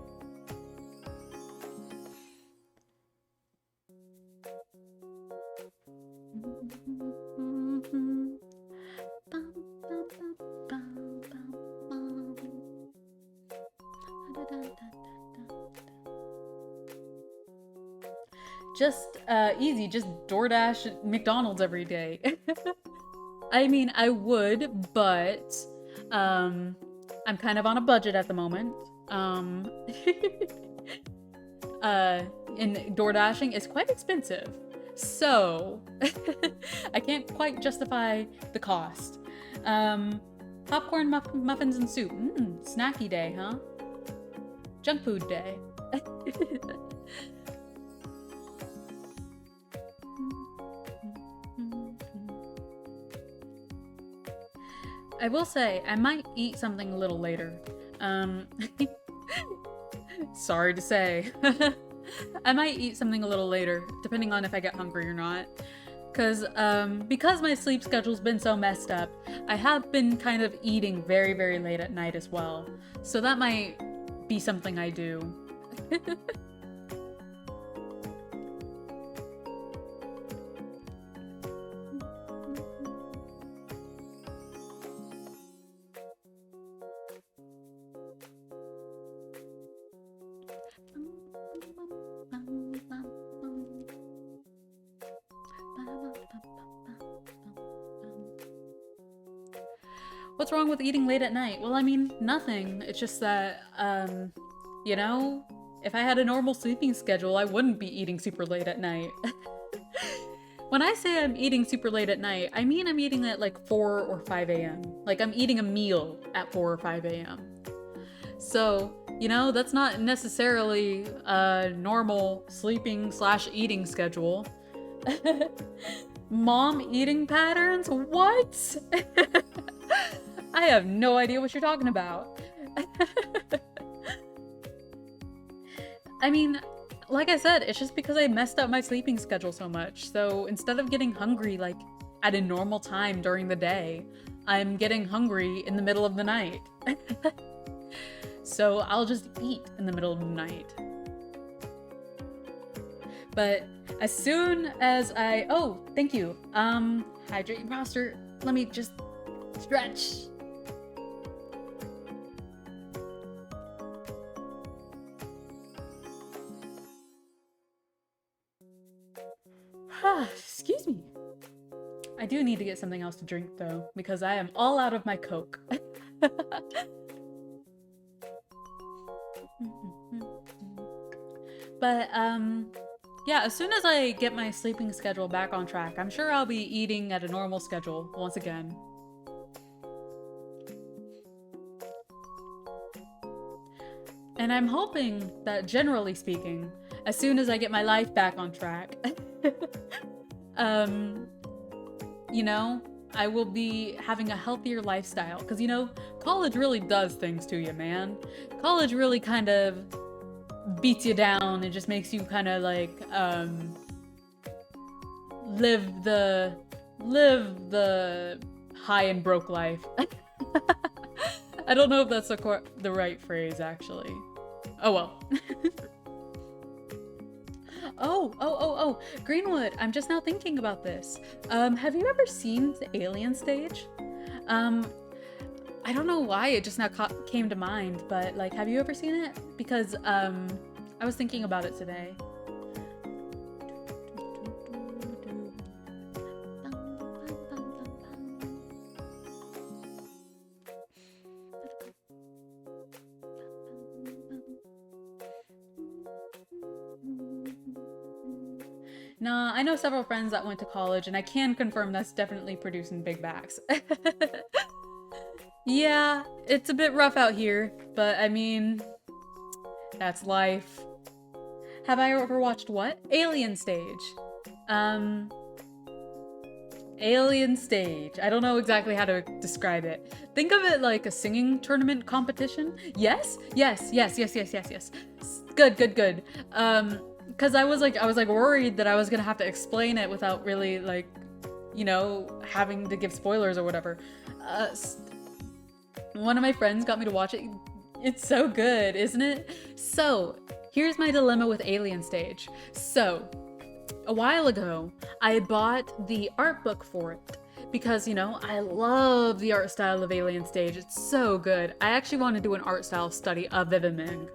Just easy, just DoorDash McDonald's every day. I mean, I would, but I'm kind of on a budget at the moment. And DoorDashing is quite expensive. So I can't quite justify the cost. Popcorn, muffins, and soup. Snacky day, huh? Junk food day. I will say, I might eat something a little later. Sorry to say. I might eat something a little later, depending on if I get hungry or not. Because my sleep schedule's been so messed up, I have been kind of eating very, very late at night as well. So that might be something I do. What's wrong with eating late at night? Well, I mean, nothing. It's just that Um, you know, if I had a normal sleeping schedule, I wouldn't be eating super late at night. When I say I'm eating super late at night, I mean I'm eating at like 4 or 5 a.m. Like I'm eating a meal at 4 or 5 a.m. So, that's not necessarily a normal sleeping slash eating schedule. Mom eating patterns? What? I have no idea what you're talking about. I mean, like I said, it's just because I messed up my sleeping schedule so much. So instead of getting hungry like at a normal time during the day, I'm getting hungry in the middle of the night. So I'll just eat in the middle of the night. But as soon as oh, thank you. Hydrate your posture. Let me just stretch. Excuse me. I do need to get something else to drink though, because I am all out of my Coke. But, yeah, as soon as I get my sleeping schedule back on track, I'm sure I'll be eating at a normal schedule once again. And I'm hoping that, generally speaking, as soon as I get my life back on track, I will be having a healthier lifestyle. Because, college really does things to you, man. College really kind of beats you down and just makes you kind of like live the high and broke life. I don't know if that's the right phrase actually. Oh well. Oh, Greenwood, I'm just now thinking about this. Have you ever seen the Alien stage? I don't know why it just now came to mind, but like, have you ever seen it? Because I was thinking about it today. Nah, I know several friends that went to college, and I can confirm that's definitely producing big backs. Yeah, it's a bit rough out here, but I mean, that's life. Have I ever watched what? Alien Stage. Alien Stage. I don't know exactly how to describe it. Think of it like a singing tournament competition. Yes? Yes. Good. Cause I was worried that I was gonna have to explain it without really like, having to give spoilers or whatever. One of my friends got me to watch it. It's so good, isn't it? So, here's my dilemma with Alien Stage. So, a while ago, I bought the art book for it because, I love the art style of Alien Stage. It's so good. I actually want to do an art style study of Viviming.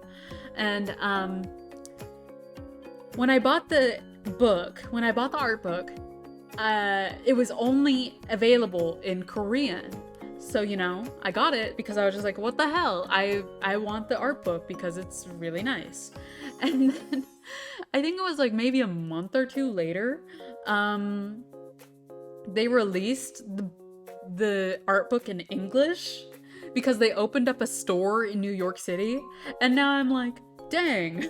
And, when I bought the art book, it was only available in Korean. So, I got it because I was just like, what the hell? I want the art book because it's really nice. And then I think it was like maybe a month or two later, they released the art book in English because they opened up a store in New York City. And now I'm like, dang,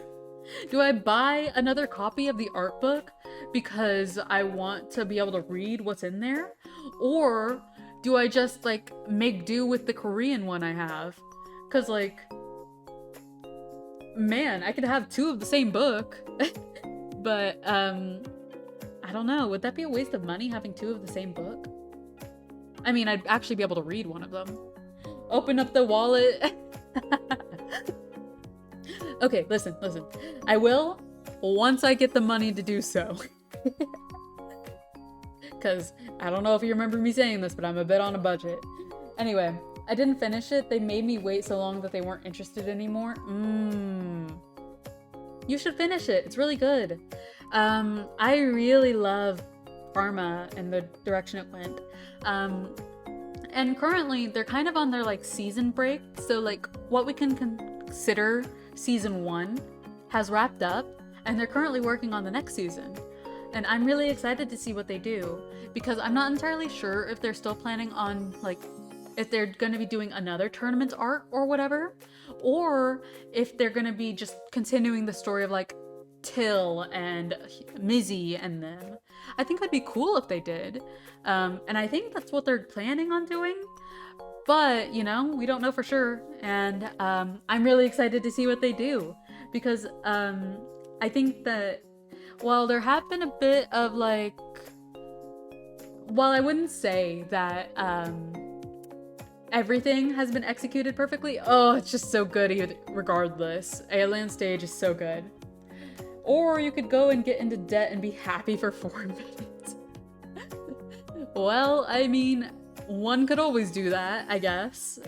do I buy another copy of the art book because I want to be able to read what's in there? Or do I just like make do with the Korean one I have? Cause like, man, I could have two of the same book. But I don't know, would that be a waste of money having two of the same book? I mean, I'd actually be able to read one of them. Open up the wallet. Okay, listen. I will once I get the money to do so. Because I don't know if you remember me saying this, but I'm a bit on a budget. Anyway, I didn't finish it. They made me wait so long that they weren't interested anymore. You should finish it. It's really good. I really love Pharma and the direction it went. And currently, they're kind of on their like season break. So like what we can Sitter season 1 has wrapped up, and they're currently working on the next season. And I'm really excited to see what they do, because I'm not entirely sure if they're still planning on, like, if they're going to be doing another tournament arc or whatever, or if they're going to be just continuing the story of, like, Till and Mizzy and them. I think that'd be cool if they did. And I think that's what they're planning on doing. But, you know, we don't know for sure. And I'm really excited to see what they do. Because I think that while there have been a bit of, like... While I wouldn't say that everything has been executed perfectly, oh, it's just so good regardless. Alien Stage is so good. Or you could go and get into debt and be happy for 4 minutes. Well, I mean, one could always do that, I guess.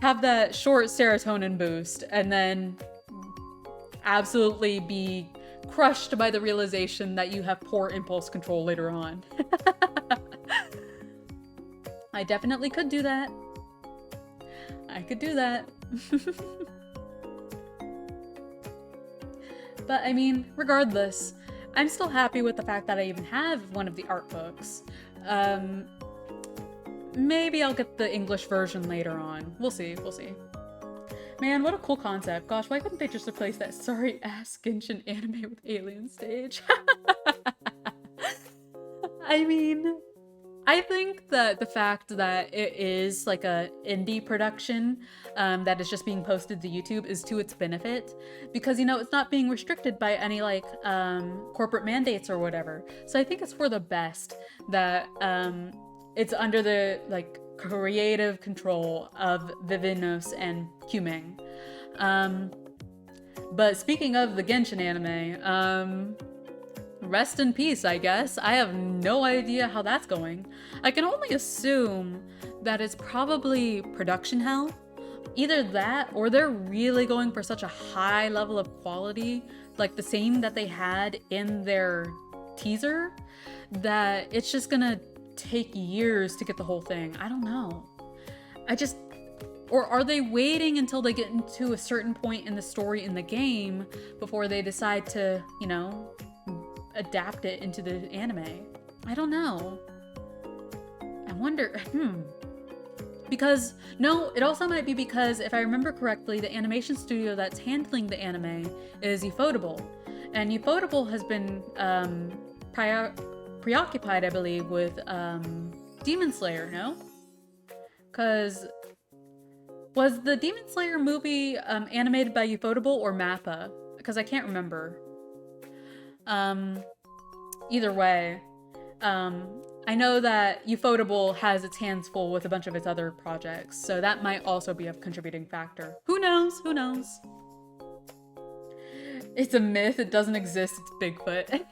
Have that short serotonin boost and then absolutely be crushed by the realization that you have poor impulse control later on. I definitely could do that. I could do that. But I mean, regardless, I'm still happy with the fact that I even have one of the art books. Maybe I'll get the English version later on. We'll see, we'll see. Man, what a cool concept. Gosh, why couldn't they just replace that sorry-ass Genshin anime with Alien Stage? I mean, I think that the fact that it is like a indie production that is just being posted to YouTube is to its benefit, because, you know, it's not being restricted by any like corporate mandates or whatever. So I think it's for the best that it's under the like creative control of Vivinos and Qming. But speaking of the Genshin anime, rest in peace, I guess. I have no idea how that's going. I can only assume that it's probably production hell. Either that, or they're really going for such a high level of quality, like the same that they had in their teaser, that it's just gonna take years to get the whole thing. I don't know. Or are they waiting until they get into a certain point in the story in the game before they decide to, you know, adapt it into the anime? I don't know. I wonder, Because, no, it also might be because, if I remember correctly, the animation studio that's handling the anime is Ufotable. And Ufotable has been preoccupied, I believe, with Demon Slayer, no? Because was the Demon Slayer movie animated by Ufotable or Mappa? Because I can't remember. Either way, I know that Ufotable has its hands full with a bunch of its other projects, so that might also be a contributing factor. Who knows? Who knows? It's a myth. It doesn't exist. It's Bigfoot.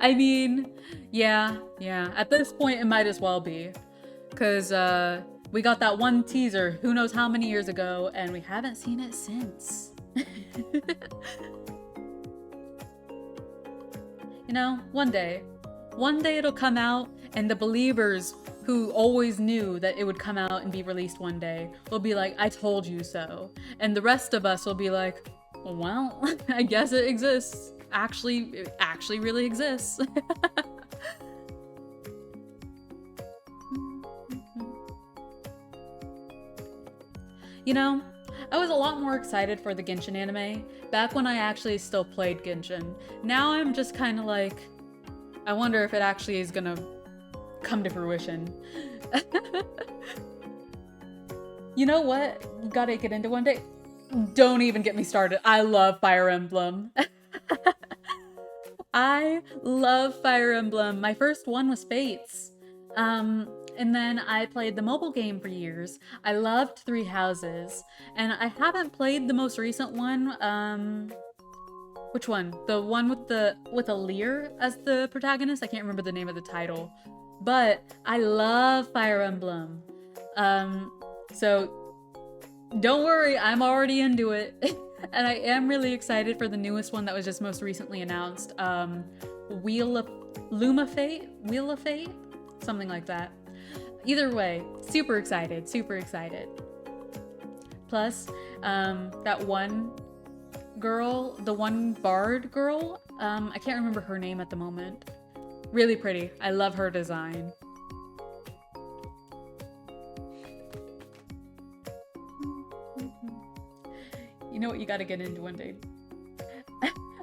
I mean, yeah. At this point, it might as well be. Because we got that one teaser who knows how many years ago, and we haven't seen it since. You know, one day it'll come out, and the believers who always knew that it would come out and be released one day will be like, I told you so. And the rest of us will be like, well, I guess it exists. It actually really exists. You know, I was a lot more excited for the Genshin anime back when I actually still played Genshin. Now I'm just kind of like, I wonder if it actually is gonna come to fruition. You know what? You gotta get into one day. Don't even get me started. I love Fire Emblem. I love Fire Emblem. My first one was Fates. And then I played the mobile game for years. I loved Three Houses. And I haven't played the most recent one. Which one? The one with Lear as the protagonist? I can't remember the name of the title. But I love Fire Emblem. So don't worry, I'm already into it. And I am really excited for the newest one that was just most recently announced. Wheel of Fate? Something like that. Either way, super excited, super excited. Plus, that one girl, the one bard girl, I can't remember her name at the moment. Really pretty. I love her design. You know what you gotta get into one day?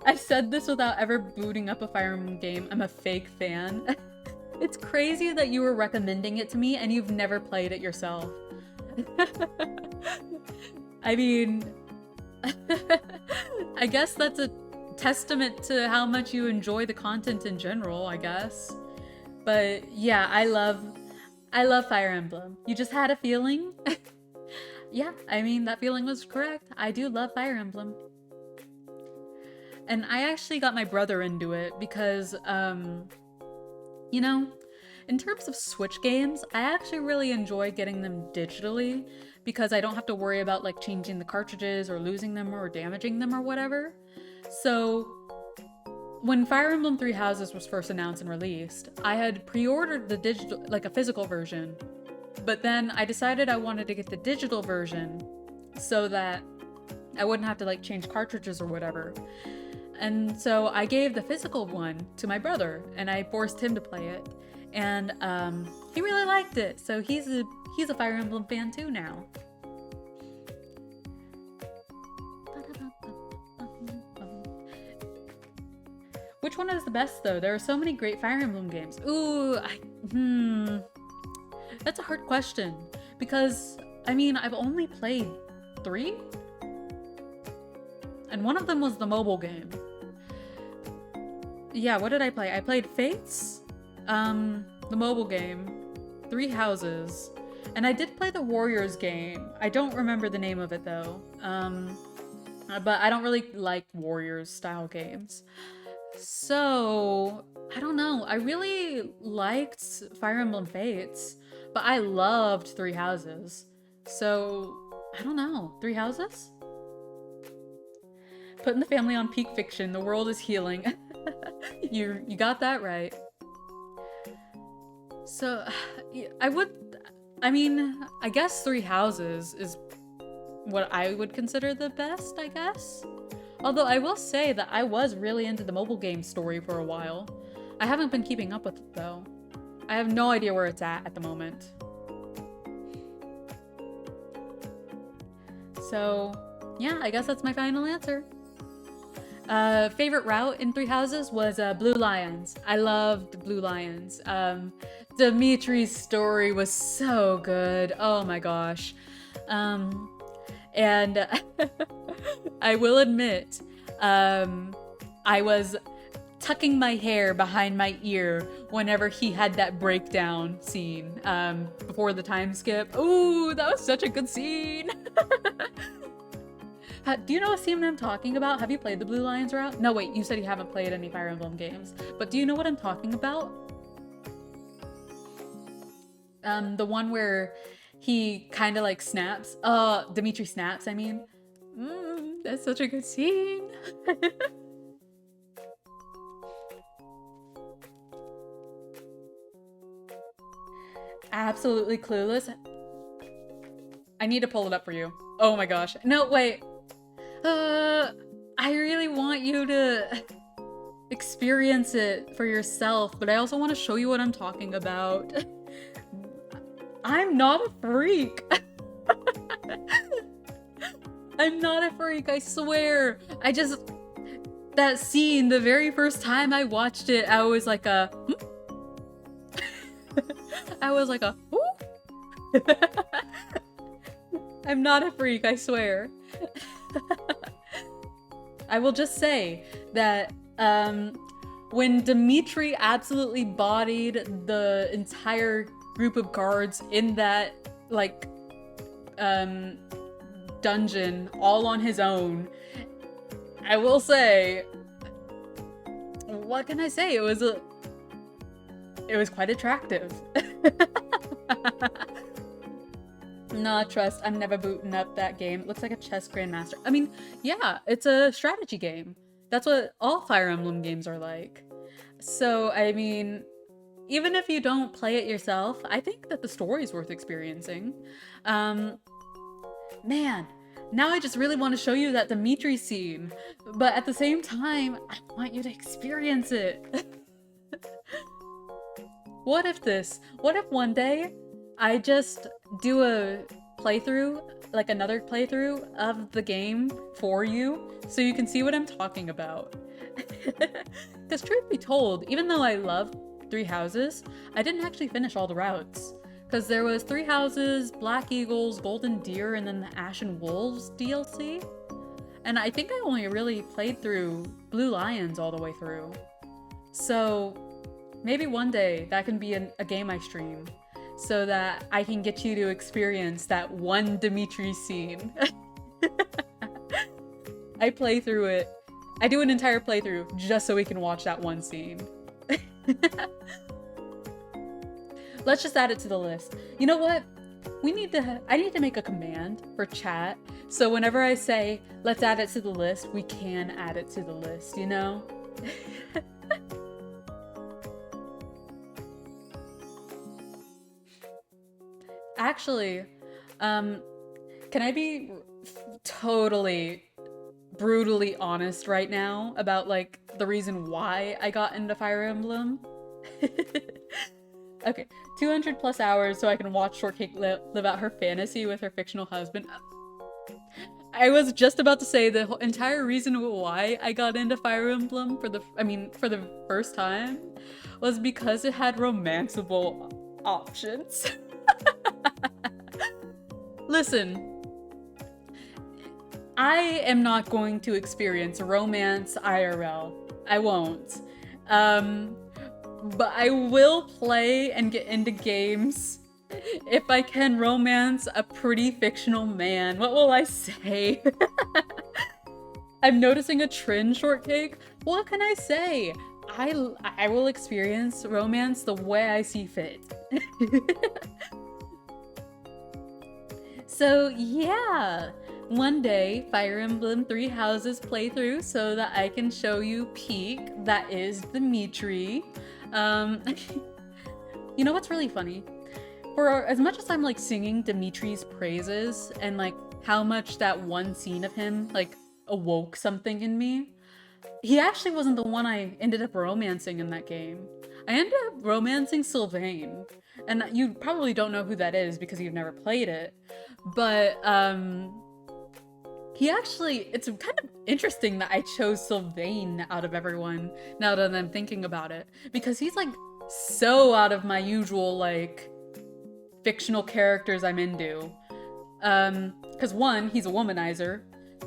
I said this without ever booting up a Fire Emblem game. I'm a fake fan. It's crazy that you were recommending it to me and you've never played it yourself. I mean, I guess that's a testament to how much you enjoy the content in general, I guess. But yeah, I love Fire Emblem. You just had a feeling? Yeah, I mean, that feeling was correct. I do love Fire Emblem. And I actually got my brother into it because, you know, in terms of Switch games, I actually really enjoy getting them digitally because I don't have to worry about like changing the cartridges or losing them or damaging them or whatever. So when Fire Emblem Three Houses was first announced and released, I had pre-ordered the digital, like a physical version, but then I decided I wanted to get the digital version so that I wouldn't have to like change cartridges or whatever. And so I gave the physical one to my brother and I forced him to play it. And he really liked it. So he's a Fire Emblem fan too now. Which one is the best though? There are so many great Fire Emblem games. Ooh, that's a hard question because I mean, I've only played 3? And one of them was the mobile game. Yeah, what did I play? I played Fates, the mobile game, Three Houses, and I did play the Warriors game. I don't remember the name of it though, but I don't really like Warriors style games. So, I don't know. I really liked Fire Emblem Fates, but I loved Three Houses. So, I don't know. Three Houses? Putting the family on peak fiction. The world is healing. You got that right. So, I mean, I guess Three Houses is what I would consider the best, I guess. Although I will say that I was really into the mobile game story for a while. I haven't been keeping up with it though. I have no idea where it's at the moment. So, yeah, I guess that's my final answer. Favorite route in Three Houses was Blue Lions. I loved Blue Lions. Dimitri's story was so good. Oh my gosh. And I will admit, I was tucking my hair behind my ear whenever he had that breakdown scene before the time skip. Ooh, that was such a good scene. Do you know what scene I'm talking about? Have you played the Blue Lions route? No, wait, you said you haven't played any Fire Emblem games. But do you know what I'm talking about? The one where he kind of like snaps. Dimitri snaps, I mean. That's such a good scene. Absolutely clueless. I need to pull it up for you. Oh my gosh. No, wait. I really want you to experience it for yourself, but I also want to show you what I'm talking about. I'm not a freak. I'm not a freak, I swear. That scene, the very first time I watched it, I was like a, I was like a, I'm not a freak, I swear. I will just say that when Dimitri absolutely bodied the entire group of guards in that, like, dungeon all on his own, I will say, what can I say? It was quite attractive. Nah, trust, I'm never booting up that game. It looks like a chess grandmaster. I mean, yeah, it's a strategy game. That's what all Fire Emblem games are like. So, I mean, even if you don't play it yourself, I think that the story is worth experiencing. Man, Now I just really want to show you that Dimitri scene, but at the same time, I want you to experience it. What if one day I just do a playthrough, like another playthrough of the game for you, so you can see what I'm talking about? Because truth be told, even though I love Three Houses, I didn't actually finish all the routes. Because there was Three Houses, Black Eagles, Golden Deer, and then the Ashen Wolves DLC. And I think I only really played through Blue Lions all the way through. So maybe one day that can be a game I stream, so that I can get you to experience that one Dimitri scene. I play through it. I do an entire playthrough just so we can watch that one scene. Let's just add it to the list. You know what? I need to make a command for chat, so whenever I say, let's add it to the list, we can add it to the list, you know? Actually, can I be totally brutally honest right now about like the reason why I got into Fire Emblem? Okay, 200 plus hours so I can watch Shortcake live out her fantasy with her fictional husband. I was just about to say the entire reason why I got into Fire Emblem for the first time was because it had romanceable options. Listen, I am not going to experience romance IRL. I won't. But I will play and get into games if I can romance a pretty fictional man. What will I say? I'm noticing a trend, Shortcake. What can I say? I will experience romance the way I see fit. So yeah, one day Fire Emblem Three Houses playthrough so that I can show you Peak, that is Dimitri. You know what's really funny? For as much as I'm like singing Dimitri's praises and like how much that one scene of him like awoke something in me, he actually wasn't the one I ended up romancing in that game. I ended up romancing Sylvain, and you probably don't know who that is because you've never played it, but he actually, it's kind of interesting that I chose Sylvain out of everyone now that I'm thinking about it, because he's like so out of my usual like fictional characters I'm into. Because one, he's a womanizer.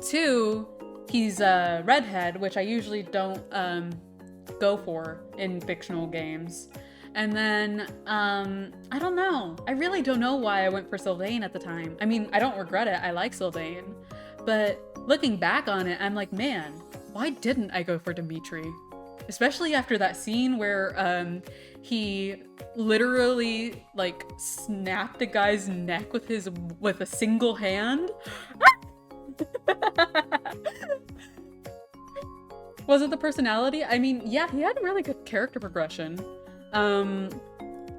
Two, he's a redhead, which I usually don't go for in fictional games. And then, I don't know. I really don't know why I went for Sylvain at the time. I mean, I don't regret it. I like Sylvain. But looking back on it, I'm like, man, why didn't I go for Dimitri? Especially after that scene where he literally like snapped a guy's neck with a single hand. Was it the personality? I mean, yeah, he had a really good character progression.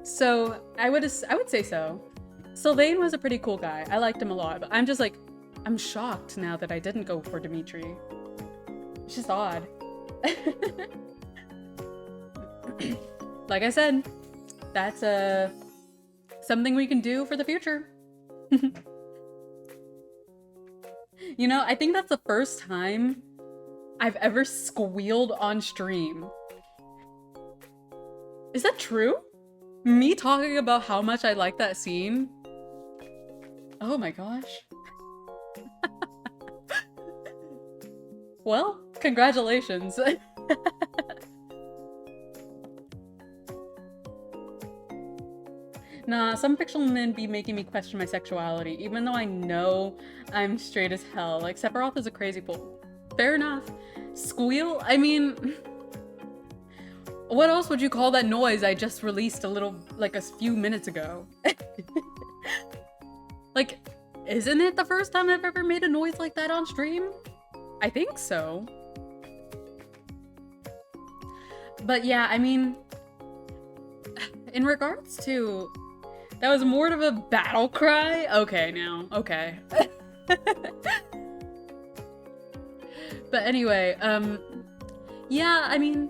So I would say so. Sylvain was a pretty cool guy. I liked him a lot, but I'm just like, I'm shocked now that I didn't go for Dimitri. It's just odd. Like I said, that's something we can do for the future. You know, I think that's the first time I've ever squealed on stream. Is that true? Me talking about how much I like that scene? Oh my gosh. Well, congratulations. Nah, some fictional men be making me question my sexuality, even though I know I'm straight as hell. Like, Sephiroth is a crazy bull. Fair enough. Squeal? I mean, what else would you call that noise I just released a few minutes ago? Like, isn't it the first time I've ever made a noise like that on stream? I think so. But yeah, I mean, in regards to, that was more of a battle cry? Okay, now, okay. But anyway, yeah, I mean,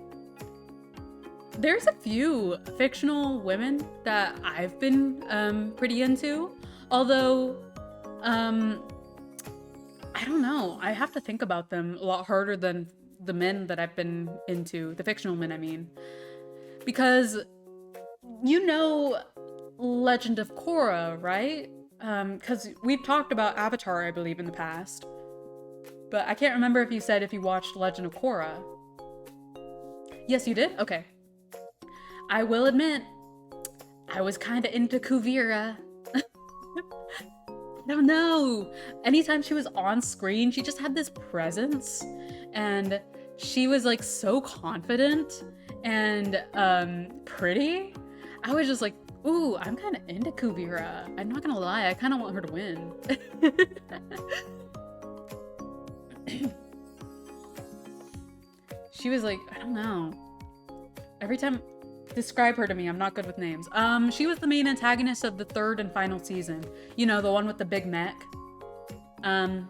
there's a few fictional women that I've been pretty into. Although, I don't know. I have to think about them a lot harder than the men that I've been into, the fictional men, I mean. Because you know Legend of Korra, right? Because we've talked about Avatar, I believe, in the past. But I can't remember if you said if you watched Legend of Korra. Yes, you did? Okay. I will admit, I was kind of into Kuvira. I don't know. Anytime she was on screen, she just had this presence. And she was like so confident and pretty. I was just like, ooh, I'm kind of into Kuvira. I'm not gonna lie, I kind of want her to win. She was like, I don't know. Every time, describe her to me, I'm not good with names. She was the main antagonist of the third and final season. You know, the one with the big mech.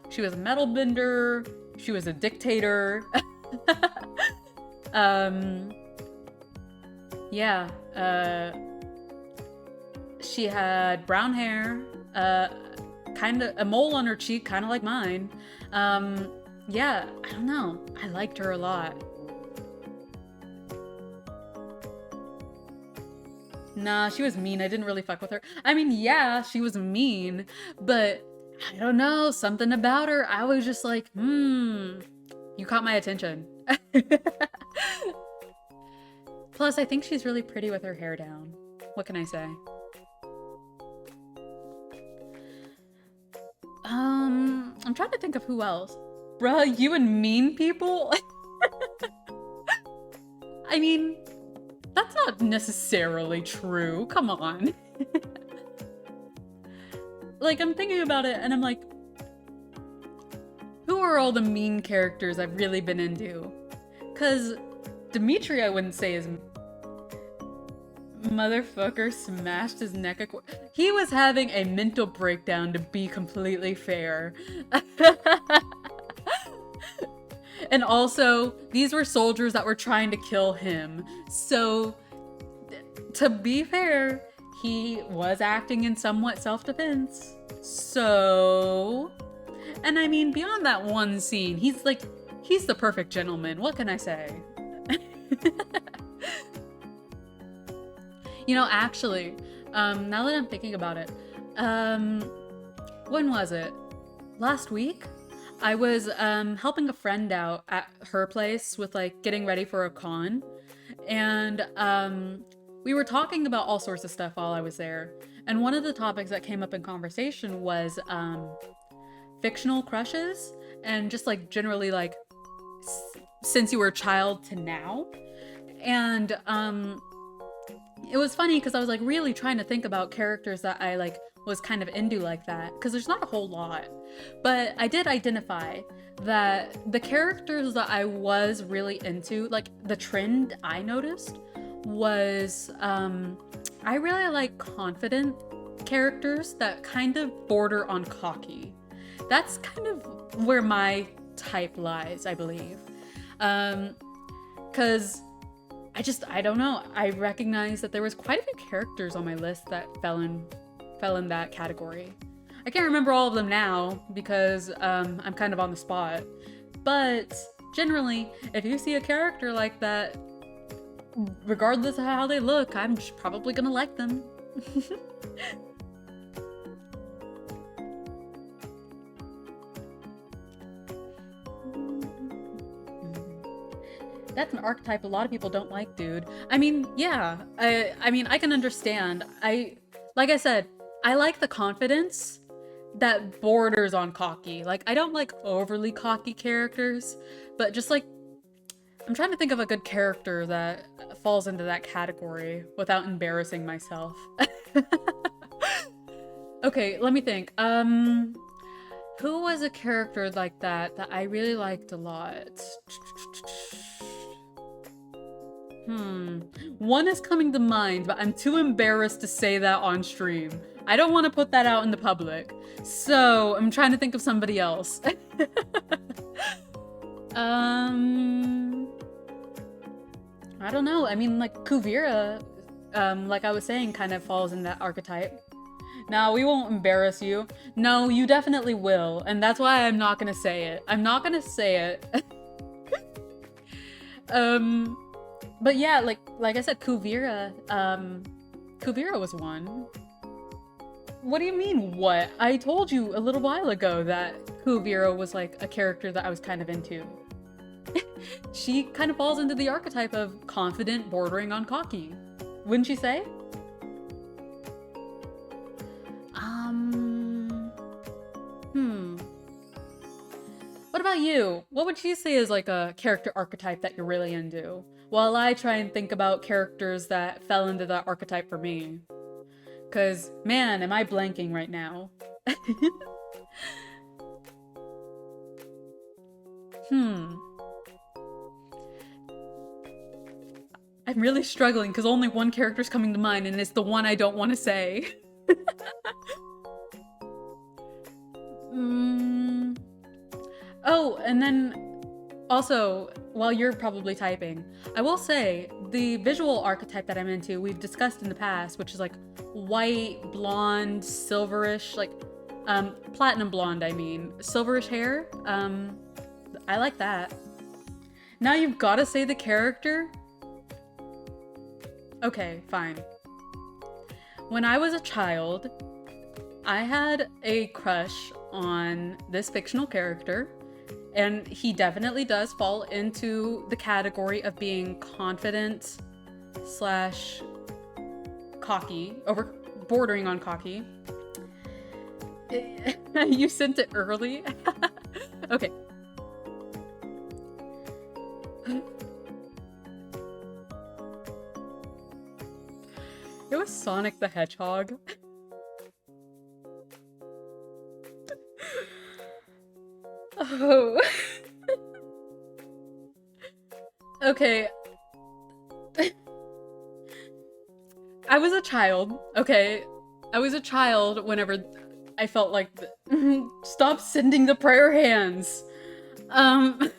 She was a metal bender. She was a dictator. Yeah, she had brown hair, kind of a mole on her cheek, kind of like mine. Yeah, I don't know. I liked her a lot. Nah, she was mean. I didn't really fuck with her. I mean, yeah, she was mean, but I don't know, something about her. I was just like, you caught my attention. Plus, I think she's really pretty with her hair down. What can I say? I'm trying to think of who else. Bruh, you and mean people? I mean, that's not necessarily true. Come on. Like, I'm thinking about it and I'm like, who are all the mean characters I've really been into? Cause Dimitri I wouldn't say is motherfucker smashed his neck. He was having a mental breakdown, to be completely fair. And also, these were soldiers that were trying to kill him. So, to be fair, he was acting in somewhat self-defense. So, and I mean, beyond that one scene, he's the perfect gentleman. What can I say? You know, actually, now that I'm thinking about it, when was it? Last week? I was helping a friend out at her place with like getting ready for a con, and we were talking about all sorts of stuff while I was there. And one of the topics that came up in conversation was fictional crushes, and just like generally like since you were a child to now. And it was funny because I was like really trying to think about characters that I like was kind of into like that, because there's not a whole lot. But I did identify that the characters that I was really into, like the trend I noticed was I really like confident characters that kind of border on cocky. That's kind of where my type lies, I believe. Because I don't know. I recognize that there was quite a few characters on my list that fell in that category. I can't remember all of them now because I'm kind of on the spot. But generally, if you see a character like that, regardless of how they look, I'm probably gonna like them. That's an archetype a lot of people don't like, dude. I mean, yeah. I mean, I can understand. Like I said, I like the confidence that borders on cocky. Like, I don't like overly cocky characters, but just like, I'm trying to think of a good character that falls into that category without embarrassing myself. Okay, let me think. Who was a character like that I really liked a lot? One is coming to mind, but I'm too embarrassed to say that on stream. I don't want to put that out in the public. So I'm trying to think of somebody else. Um, I don't know. I mean, like Kuvira, like I was saying, kind of falls in that archetype. Now, we won't embarrass you. No, you definitely will, and that's why I'm not gonna say it. I'm not gonna say it. um, but yeah, like I said, Kuvira, Kuvira was one. What do you mean, what? I told you a little while ago that Kuvira was like a character that I was kind of into. She kind of falls into the archetype of confident bordering on cocky. Wouldn't you say? Um, hmm. What about you? What would you say is like a character archetype that you're really into? While I try and think about characters that fell into that archetype for me. Cause, man, am I blanking right now. Hmm. I'm really struggling because only one character's coming to mind and it's the one I don't want to say. mm. Oh, and then also, while you're probably typing, I will say the visual archetype that I'm into, we've discussed in the past, which is like white, blonde, silverish, like platinum blonde, I mean, silverish hair. I like that. Now you've got to say the character. Okay, fine. When I was a child, I had a crush on this fictional character, and he definitely does fall into the category of being confident slash cocky, over bordering on cocky. You sent it early? Okay. It was Sonic the Hedgehog. Oh. Okay. I was a child, okay? I was a child whenever I felt like stop sending the prayer hands. I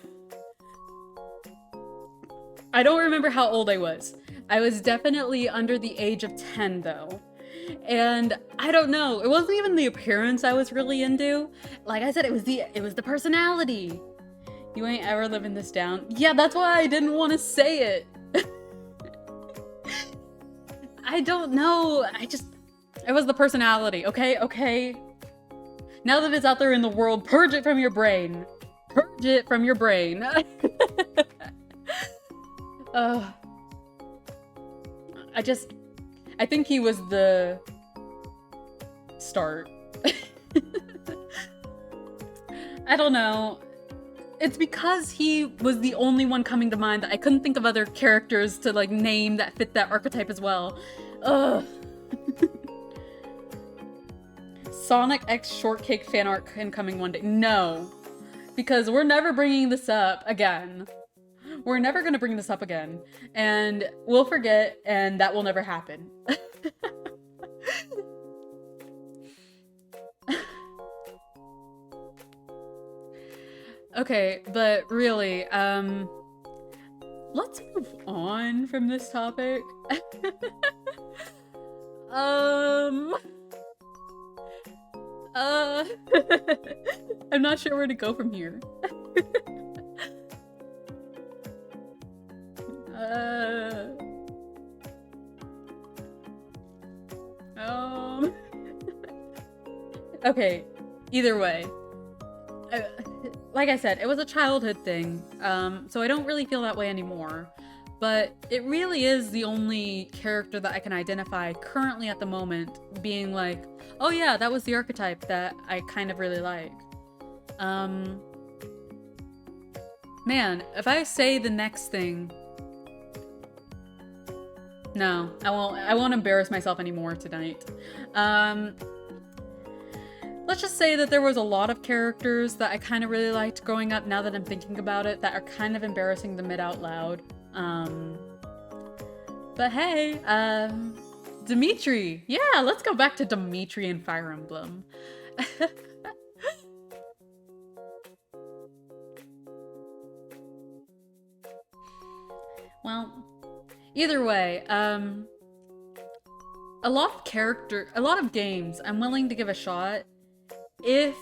don't remember how old I was. I was definitely under the age of 10 though. And I don't know, it wasn't even the appearance I was really into. Like I said, it was the personality. You ain't ever living this down. Yeah, that's why I didn't want to say it. I don't know. It was the personality, okay? Okay. Now that it's out there in the world, purge it from your brain. Purge it from your brain. I think he was the start. I don't know. It's because he was the only one coming to mind that I couldn't think of other characters to like name that fit that archetype as well. Ugh. Sonic X Shortcake fan art incoming one day. No. Because we're never bringing this up again. We're never gonna bring this up again. And we'll forget, and that will never happen. Okay, but really, let's move on from this topic. I'm not sure where to go from here. Okay, either way. Like I said, it was a childhood thing, so I don't really feel that way anymore. But it really is the only character that I can identify currently at the moment being like, oh yeah, that was the archetype that I kind of really like. Man, if I say the next thing... No, I won't embarrass myself anymore tonight. Let's just say that there was a lot of characters that I kind of really liked growing up, now that I'm thinking about it, that are kind of embarrassing to admit out loud. But hey, Dimitri. Yeah, let's go back to Dimitri and Fire Emblem. Well, either way, a lot of games I'm willing to give a shot if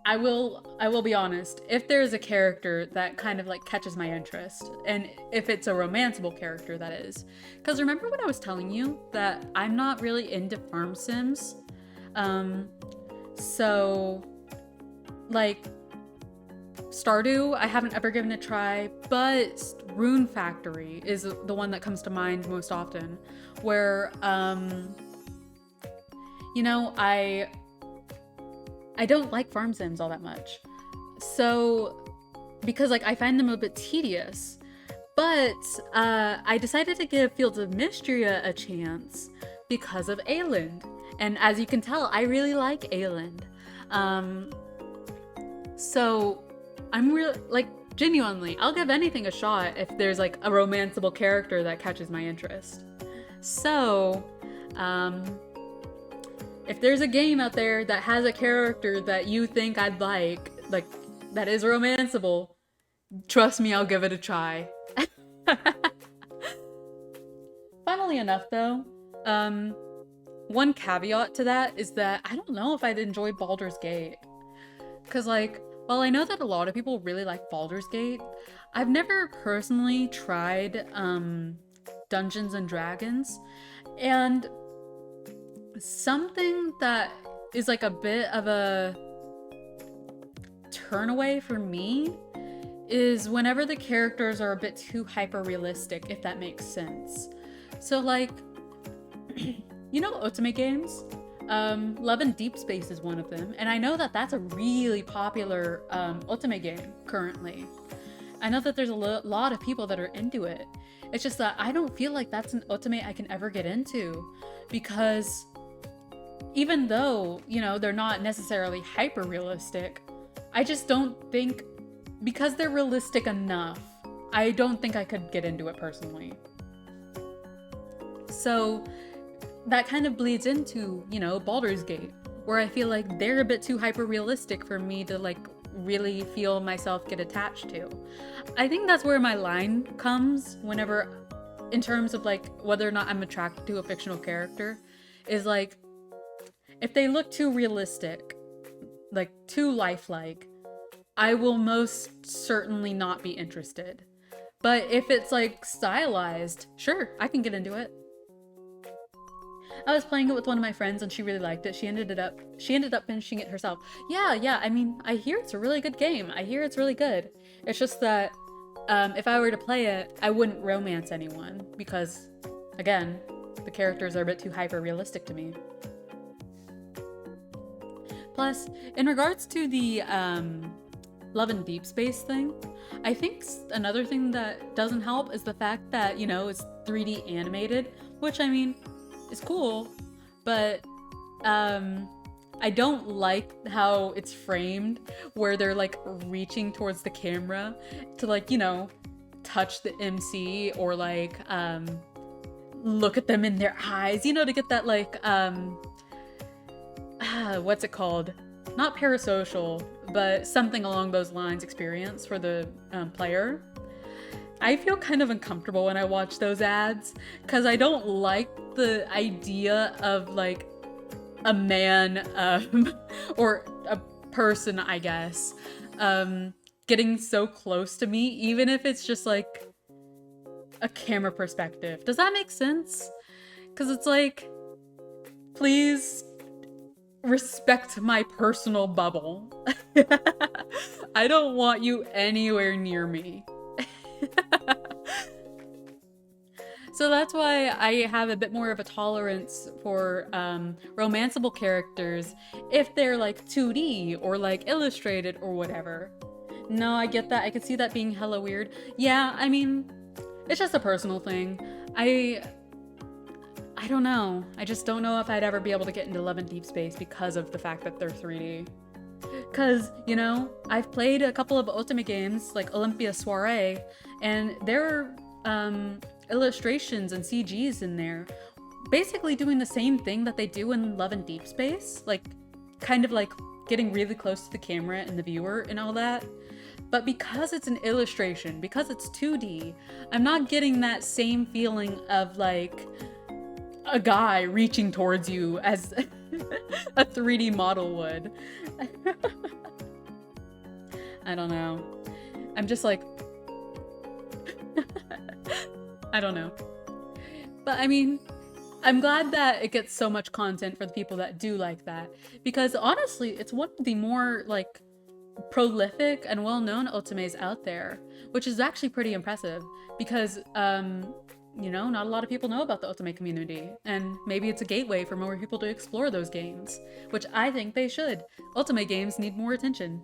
I will be honest, if there's a character that kind of like catches my interest, and if it's a romanceable character, that is. Because remember when I was telling you that I'm not really into farm sims? Um, so like Stardew, I haven't ever given a try, but Rune Factory is the one that comes to mind most often, where you know, I don't like farm sims all that much. So, because like I find them a bit tedious, but I decided to give Fields of Mystery a chance because of Ayland. And as you can tell, I really like Ayland. Um, so I'm really like genuinely, I'll give anything a shot if there's like a romanceable character that catches my interest. So, um, if there's a game out there that has a character that you think I'd like that is romanceable, trust me, I'll give it a try. Funnily enough, though, one caveat to that is that I don't know if I'd enjoy Baldur's Gate. Because, like, while I know that a lot of people really like Baldur's Gate, I've never personally tried Dungeons and Dragons. And something that is like a bit of a turn away for me is whenever the characters are a bit too hyper realistic, if that makes sense. So like, you know, otome games? Love and Deep Space is one of them, and I know that that's a really popular otome game currently. I know that there's a lot of people that are into it. It's just that I don't feel like that's an otome I can ever get into, because even though, you know, they're not necessarily hyper realistic, I just don't think, because they're realistic enough, I don't think I could get into it personally. So that kind of bleeds into, you know, Baldur's Gate, where I feel like they're a bit too hyper realistic for me to like really feel myself get attached to. I think that's where my line comes whenever, in terms of like whether or not I'm attracted to a fictional character, is like, if they look too realistic, like too lifelike, I will most certainly not be interested. But if it's like stylized, sure, I can get into it. I was playing it with one of my friends and she really liked it. She ended up finishing it herself. Yeah, I mean, I hear it's a really good game. I hear it's really good. It's just that if I were to play it, I wouldn't romance anyone because, again, the characters are a bit too hyper realistic to me. Plus, in regards to the Love and Deep Space thing, I think another thing that doesn't help is the fact that, you know, it's 3D animated, which, I mean, is cool, but I don't like how it's framed, where they're like reaching towards the camera to like, you know, touch the MC or like look at them in their eyes, you know, to get that like what's it called? Not parasocial, but something along those lines experience for the player. I feel kind of uncomfortable when I watch those ads because I don't like the idea of like a man or a person, I guess, getting so close to me, even if it's just like a camera perspective. Does that make sense? Because it's like, please respect my personal bubble. I don't want you anywhere near me. So that's why I have a bit more of a tolerance for romanceable characters if they're like 2D or like illustrated or whatever. No, I get that. I could see that being hella weird. Yeah, I mean, it's just a personal thing. I don't know. I just don't know if I'd ever be able to get into Love and Deep Space because of the fact that they're 3D. Because, you know, I've played a couple of otome games, like Olympia Soiree, and there are illustrations and CGs in there basically doing the same thing that they do in Love and Deep Space, like kind of like getting really close to the camera and the viewer and all that. but because it's an illustration, because it's 2D, I'm not getting that same feeling of like a guy reaching towards you as a 3D model would. I don't know. I'm just like, I don't know. But I mean, I'm glad that it gets so much content for the people that do like that, because honestly, it's one of the more like prolific and well-known otames out there, which is actually pretty impressive because you know, not a lot of people know about the otame community, and maybe it's a gateway for more people to explore those games, which I think they should. Otame games need more attention.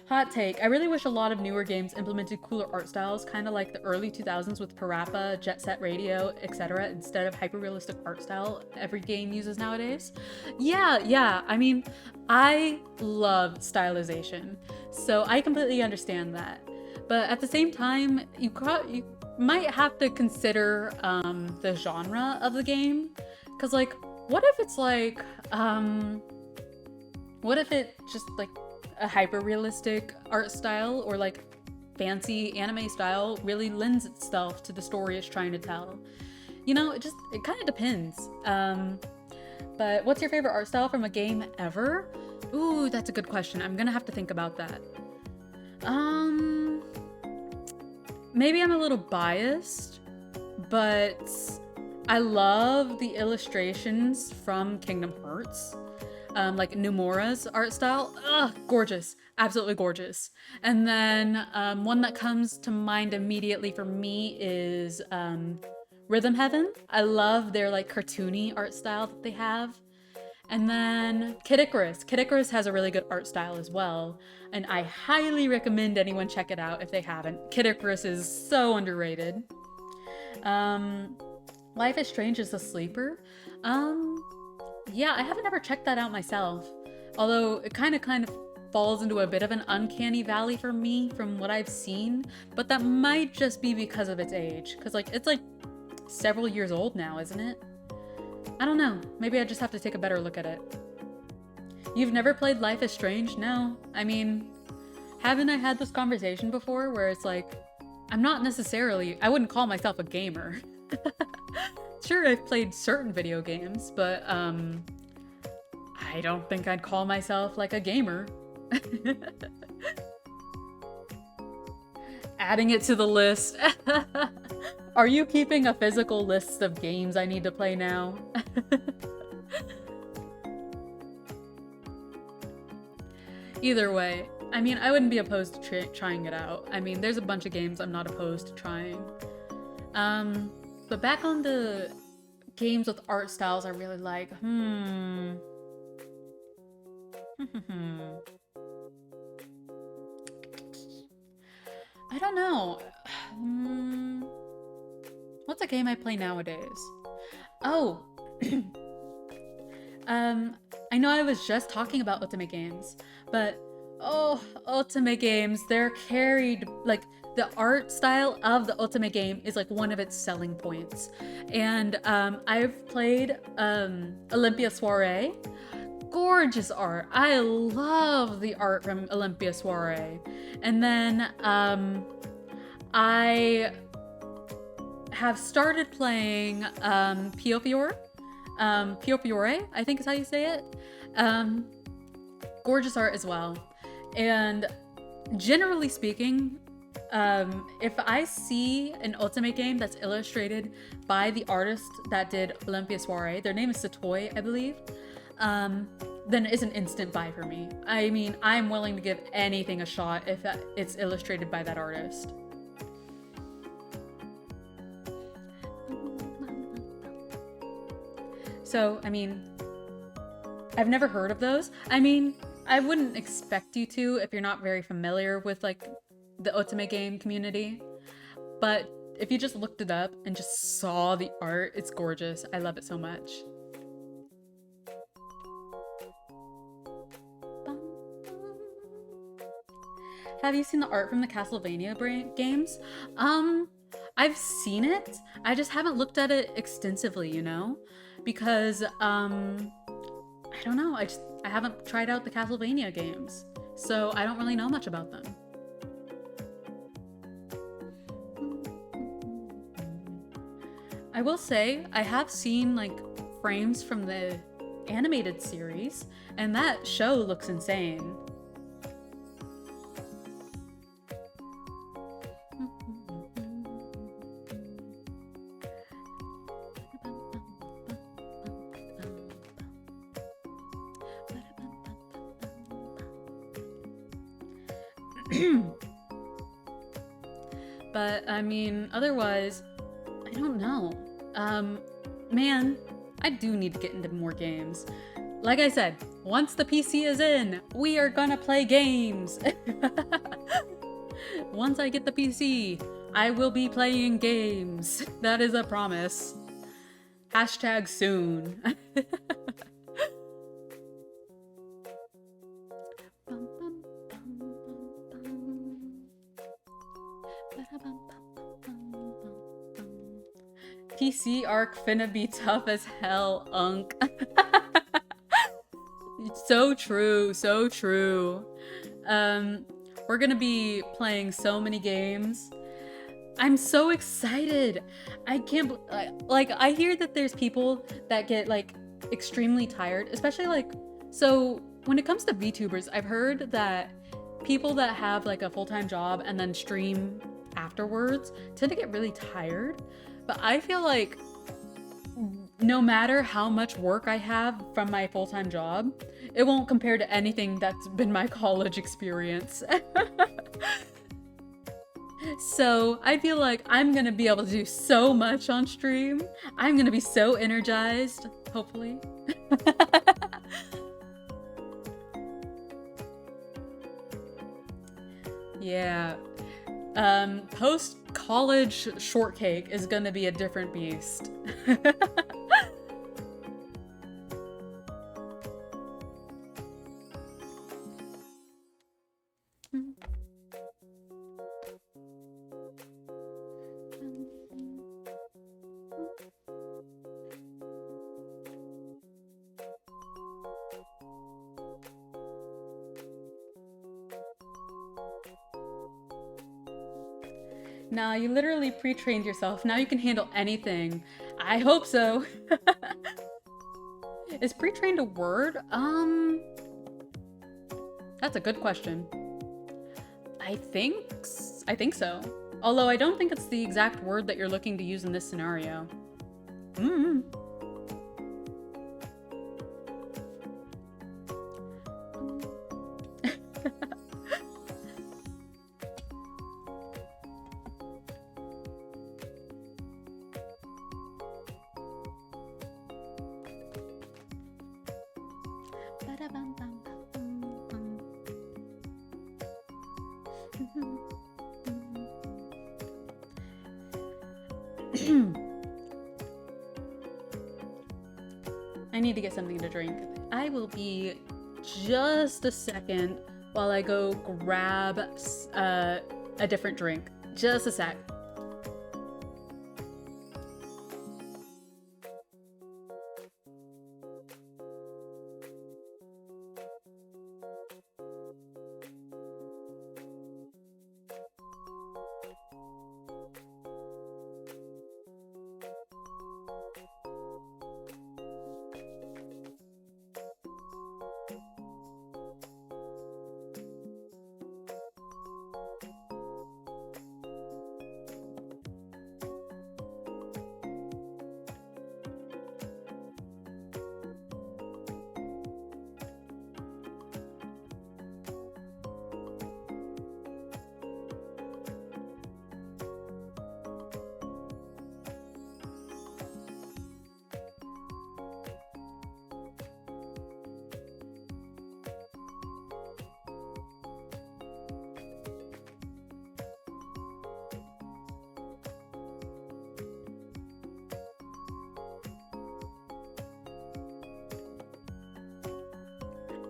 Hot take, I really wish a lot of newer games implemented cooler art styles, kind of like the early 2000s with Parappa, Jet Set Radio, etc., instead of hyper-realistic art style every game uses nowadays. Yeah, I mean, I love stylization, so I completely understand that. But at the same time, you might have to consider the genre of the game, because like, what if it's like, what if it just like a hyper-realistic art style or like fancy anime style really lends itself to the story it's trying to tell? You know, it kind of depends. But what's your favorite art style from a game ever? Ooh, that's a good question. I'm gonna have to think about that. Maybe I'm a little biased, but I love the illustrations from Kingdom Hearts. Like Nomura's art style. Ugh, gorgeous. Absolutely gorgeous. And then one that comes to mind immediately for me is Rhythm Heaven. I love their like cartoony art style that they have. And then Kid Icarus. Kid Icarus has a really good art style as well, and I highly recommend anyone check it out if they haven't. Kid Icarus is so underrated. Life is Strange is a sleeper. Yeah, I haven't ever checked that out myself, although it kind of falls into a bit of an uncanny valley for me from what I've seen, but that might just be because of its age, because like it's like several years old now, isn't it? I don't know, maybe I just have to take a better look at it. You've never played Life is Strange? No. I mean, haven't I had this conversation before where it's like, I wouldn't call myself a gamer. Sure, I've played certain video games, but I don't think I'd call myself like a gamer. Adding it to the list. Are you keeping a physical list of games I need to play now? Either way, I mean, I wouldn't be opposed to trying it out. I mean, there's a bunch of games I'm not opposed to trying. But back on the games with art styles I really like, I don't know. What's a game I play nowadays? Oh, I know I was just talking about otame games, but oh, otame games, they're carried, like, the art style of the otame game is like one of its selling points. And I've played Olympia Soiree. Gorgeous art. I love the art from Olympia Soiree. And then I have started playing Pio Fiore. Pio Fiore, I think is how you say it. Gorgeous art as well. And generally speaking, if I see an otame game that's illustrated by the artist that did Olympia Soiree, their name is Satoi, I believe, then it's an instant buy for me. I mean, I'm willing to give anything a shot if it's illustrated by that artist. So, I mean, I've never heard of those. I mean, I wouldn't expect you to if you're not very familiar with, like, the otame game community. But if you just looked it up and just saw the art, it's gorgeous. I love it so much. Have you seen the art from the Castlevania games? I've seen it. I just haven't looked at it extensively, you know? Because, I don't know. I haven't tried out the Castlevania games. so I don't really know much about them. I will say I have seen like frames from the animated series, and that show looks insane. But I mean, otherwise, I don't know. Man, I do need to get into more games. Like I said, once the PC is in, we are gonna play games. Once I get the PC, I will be playing games. That is a promise. Hashtag soon. PC arc finna be tough as hell, Unk. So true, so true. We're gonna be playing so many games. I'm so excited. I can't, like, I hear that there's people that get, like, extremely tired, especially, like, so when it comes to VTubers, I've heard that people that have, like, a full-time job and then stream afterwards tend to get really tired. But I feel like no matter how much work I have from my full-time job, it won't compare to anything that's been my college experience. So I feel like I'm gonna be able to do so much on stream. I'm gonna be so energized, hopefully. Yeah. Post-college shortcake is gonna be a different beast. Nah, you literally pre-trained yourself. Now you can handle anything. I hope so. Is pre-trained a word? That's a good question. I think so. Although I don't think it's the exact word that you're looking to use in this scenario. I need to get something to drink. I will be just a second while I go grab a different drink. Just a sec.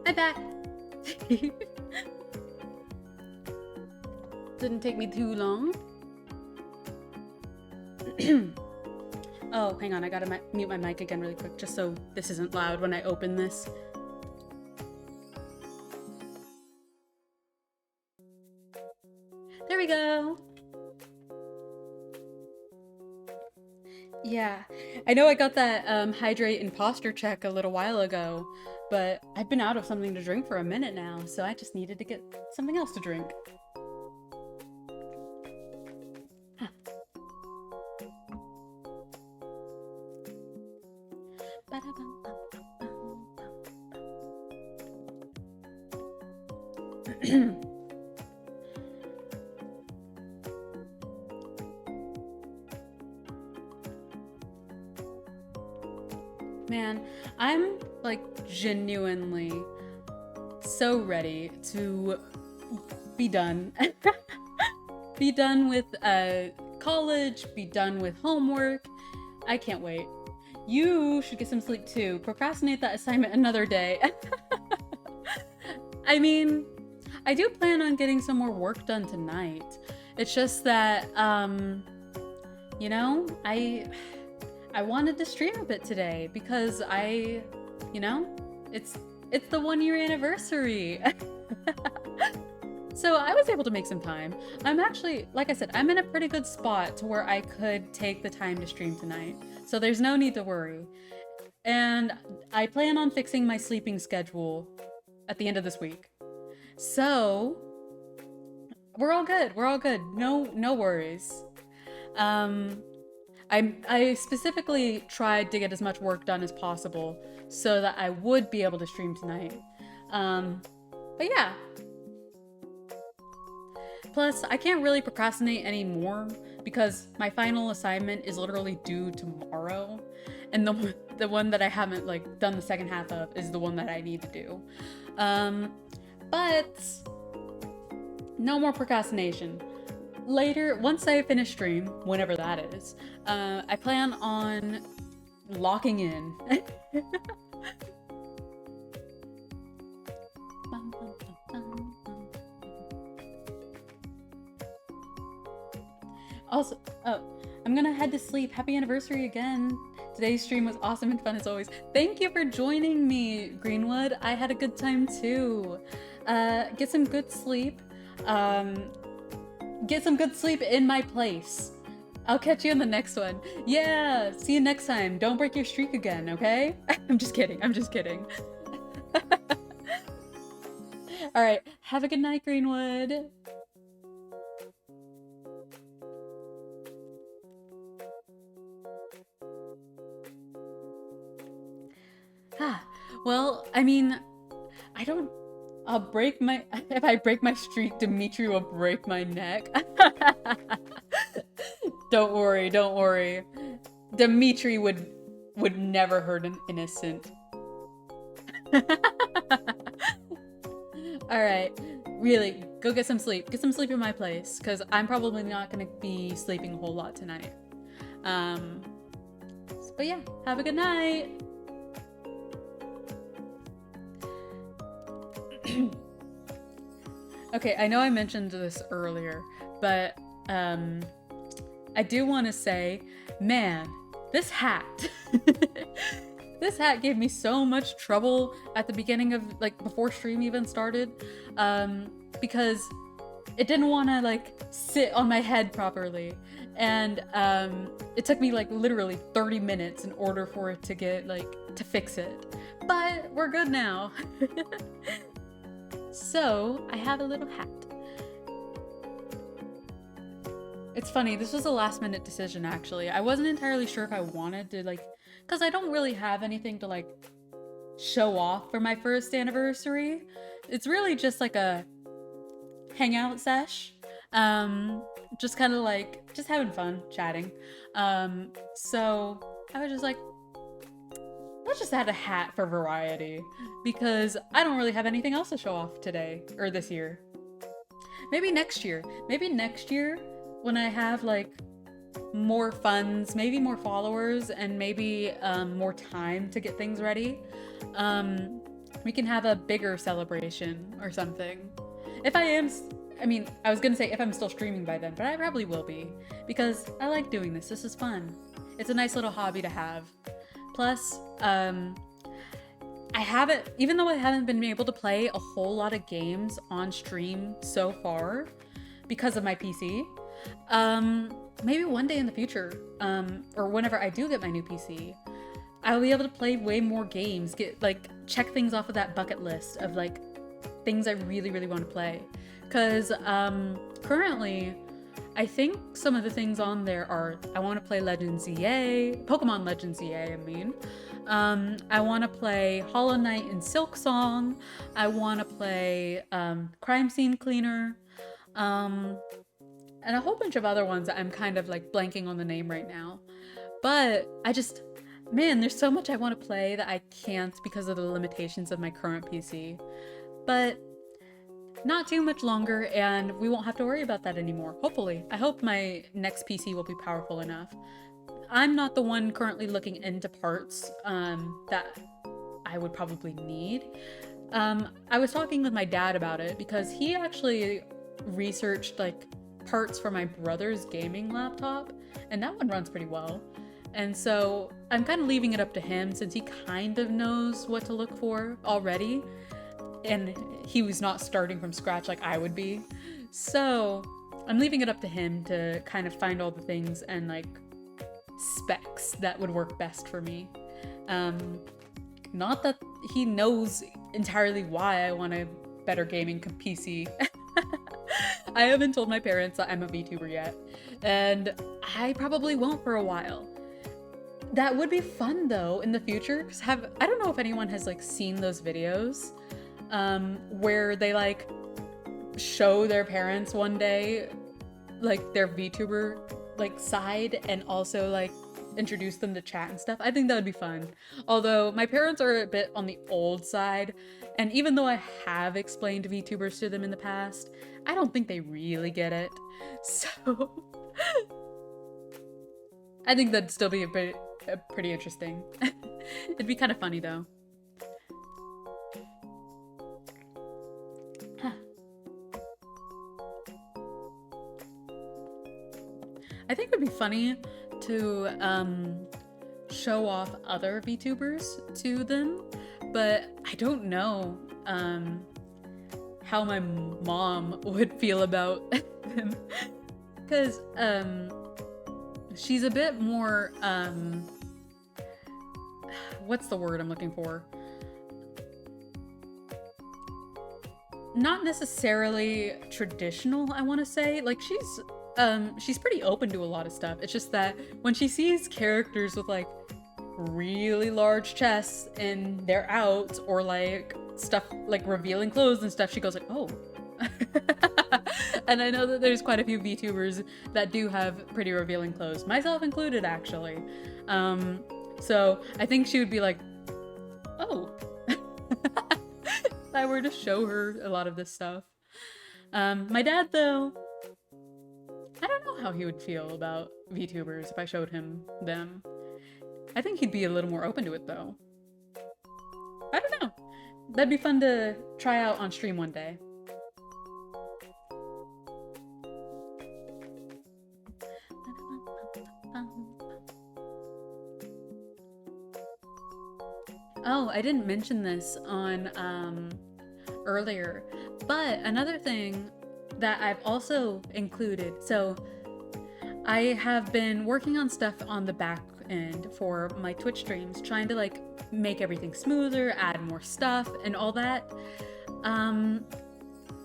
I'm back. Didn't take me too long. Oh, hang on, I gotta mute my mic again really quick, just so this isn't loud when I open this. There we go. Yeah, I know I got that hydrate and posture check a little while ago, but I've been out of something to drink for a minute now, so I just needed to get something else to drink. Huh. Man, I'm like genuinely so ready to be done. Be done with college, be done with homework. I can't wait. You should get some sleep too. Procrastinate that assignment another day. I mean, I do plan on getting some more work done tonight. It's just that, you know, I wanted to stream a bit today because you know, it's the 1 year anniversary. So I was able to make some time. I'm actually, like I said, I'm in a pretty good spot to where I could take the time to stream tonight. So there's no need to worry. And I plan on fixing my sleeping schedule at the end of this week. So we're all good. We're all good. No worries. I specifically tried to get as much work done as possible so that I would be able to stream tonight. But yeah. Plus, I can't really procrastinate anymore because my final assignment is literally due tomorrow. And the one that I haven't like done the second half of is the one that I need to do. But no more procrastination. Later, once I finish stream, whenever that is, I plan on locking in. Also, oh, I'm gonna head to sleep. Happy anniversary again. Today's stream was awesome and fun as always. Thank you for joining me, Greenwood. I had a good time too. Get some good sleep. Get some good sleep in my place. I'll catch you in the next one. Yeah, see you next time. Don't break your streak again, okay? I'm just kidding. I'm just kidding. All right, have a good night, Greenwood. Well, I mean, I'll break my, if I break my streak, Dimitri will break my neck. Don't worry, don't worry. Dimitri would never hurt an innocent. Alright, really, go get some sleep. Get some sleep in my place, because I'm probably not going to be sleeping a whole lot tonight. But yeah, have a good night! Okay, I know I mentioned this earlier, but I do want to say, man, this hat. This hat gave me so much trouble at the beginning of, like, before stream even started, because it didn't want to, like, sit on my head properly, and it took me, like, literally 30 minutes in order for it to get, like, to fix it. But we're good now. So, I have a little hat. It's funny, this was a last minute decision actually. I wasn't entirely sure if I wanted to, like, because I don't really have anything to, like, show off for my first anniversary. It's really just like a hangout sesh. Just kind of like, just having fun, chatting. So I was just like, let's just add a hat for variety, because I don't really have anything else to show off today, or this year. Maybe next year. Maybe next year, when I have, like, more funds, maybe more followers, and maybe more time to get things ready, we can have a bigger celebration or something. If I am, I mean, I was gonna say if I'm still streaming by then, but I probably will be, because I like doing this. This is fun. It's a nice little hobby to have. Plus, I haven't, even though I haven't been able to play a whole lot of games on stream so far, because of my PC. Maybe one day in the future, or whenever I do get my new PC, I'll be able to play way more games, get like check things off of that bucket list of like things I really, really want to play. Because currently, I think some of the things on there are I want to play Legends EA, Pokemon Legends EA, I mean. I want to play Hollow Knight and Silksong. I want to play Crime Scene Cleaner. And a whole bunch of other ones that I'm kind of like blanking on the name right now. But man, there's so much I want to play that I can't because of the limitations of my current PC. But not too much longer, and we won't have to worry about that anymore. Hopefully. I hope my next PC will be powerful enough. I'm not the one currently looking into parts that I would probably need. I was talking with my dad about it because he actually researched like parts for my brother's gaming laptop, and that one runs pretty well. And so I'm kind of leaving it up to him since he kind of knows what to look for already. And he was not starting from scratch like I would be. So I'm leaving it up to him to kind of find all the things and like specs that would work best for me. Not that he knows entirely why I want a better gaming PC. I haven't told my parents that I'm a VTuber yet, and I probably won't for a while. That would be fun though in the future, because I don't know if anyone has like seen those videos where they like show their parents one day like their VTuber like side and also like introduce them to chat and stuff. I think that would be fun. Although my parents are a bit on the old side, and even though I have explained VTubers to them in the past, I don't think they really get it. So I think that'd still be pretty interesting. It'd be kind of funny though. I think it would be funny to show off other VTubers to them, but I don't know how my mom would feel about them, because she's a bit more what's the word I'm looking for? Not necessarily traditional, I want to say. Like she's pretty open to a lot of stuff. It's just that when she sees characters with like really large chests and they're out, or like stuff like revealing clothes and stuff, she goes like, oh. And I know that there's quite a few VTubers that do have pretty revealing clothes, myself included actually. So I think she would be like, oh. If I were to show her a lot of this stuff. My dad though, I don't know how he would feel about VTubers if I showed him them. I think he'd be a little more open to it though. I don't know. That'd be fun to try out on stream one day. Oh, I didn't mention this on earlier, but another thing that I've also included, so I have been working on stuff on the back end for my Twitch streams, trying to like make everything smoother, add more stuff and all that.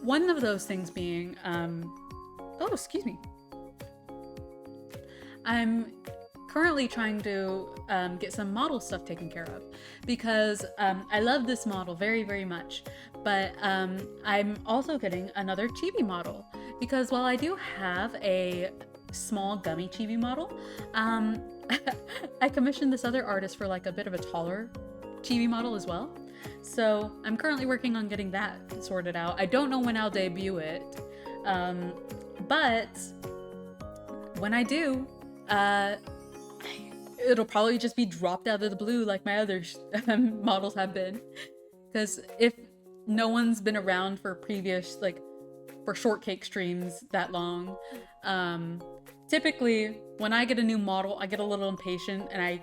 One of those things being, oh, excuse me. I'm currently trying to get some model stuff taken care of because I love this model very, very much. But I'm also getting another chibi model because while I do have a small gummy chibi model, I commissioned this other artist for like a bit of a taller chibi model as well. So I'm currently working on getting that sorted out. I don't know when I'll debut it, but when I do, it'll probably just be dropped out of the blue like my other models have been. Because if no one's been around for previous, like, for shortcake streams that long, typically when I get a new model, I get a little impatient and I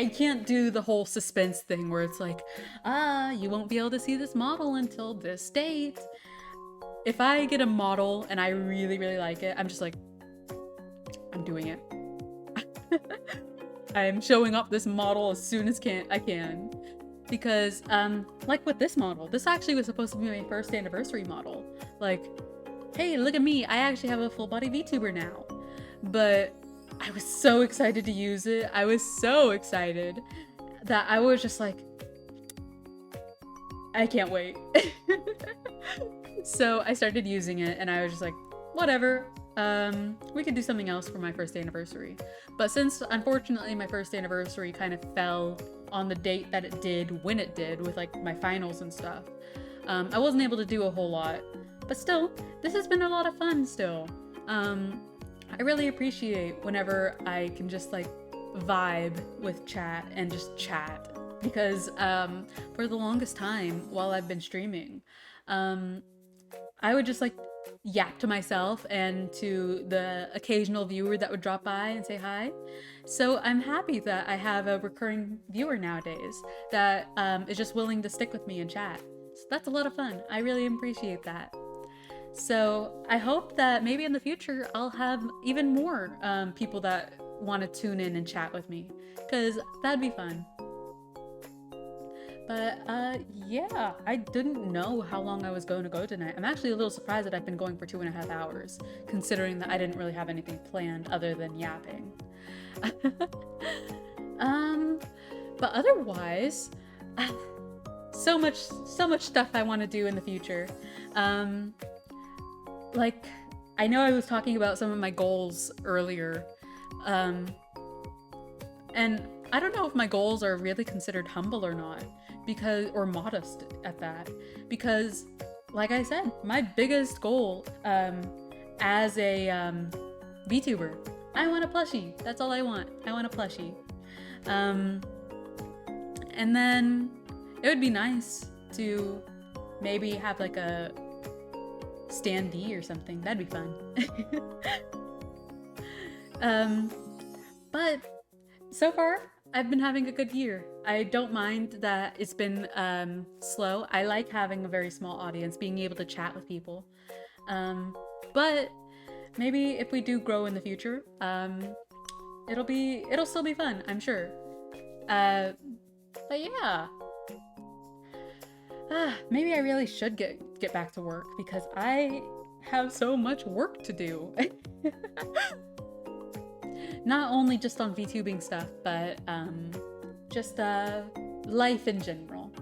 can't do the whole suspense thing where it's like, you won't be able to see this model until this date. if I get a model and I really, really like it, I'm just like, I'm doing it. I'm showing up this model as soon as I can. Because, like with this model, this actually was supposed to be my first anniversary model. Like, hey, look at me, I actually have a full body VTuber now. But I was so excited to use it. I was so excited that I was just like, I can't wait. So I started using it and I was just like, whatever, we could do something else for my first anniversary. But since unfortunately my first anniversary kind of fell on the date that it did when it did with like my finals and stuff, I wasn't able to do a whole lot. But still, this has been a lot of fun still. I really appreciate whenever I can just like vibe with chat and just chat, because for the longest time while I've been streaming, I would just like yap to myself and to the occasional viewer that would drop by and say hi. So I'm happy that I have a recurring viewer nowadays that is just willing to stick with me and chat. So that's a lot of fun. I really appreciate that. So I hope that maybe in the future I'll have even more people that want to tune in and chat with me, because that'd be fun. But yeah, I didn't know how long I was going to go tonight. I'm actually a little surprised that I've been going for 2.5 hours, considering that I didn't really have anything planned other than yapping. But otherwise, so much stuff I want to do in the future. Like, I know I was talking about some of my goals earlier, and I don't know if my goals are really considered humble or not, or modest at that, because like I said, my biggest goal as a VTuber, I want a plushie. That's all I want. I want a plushie. And then it would be nice to maybe have like a standee or something. That'd be fun. But so far, I've been having a good year. I don't mind that it's been slow. I like having a very small audience, being able to chat with people. But maybe if we do grow in the future, it'll still be fun, I'm sure. But yeah. Maybe I really should get back to work, because I have so much work to do. Not only just on VTubing stuff, but just life in general.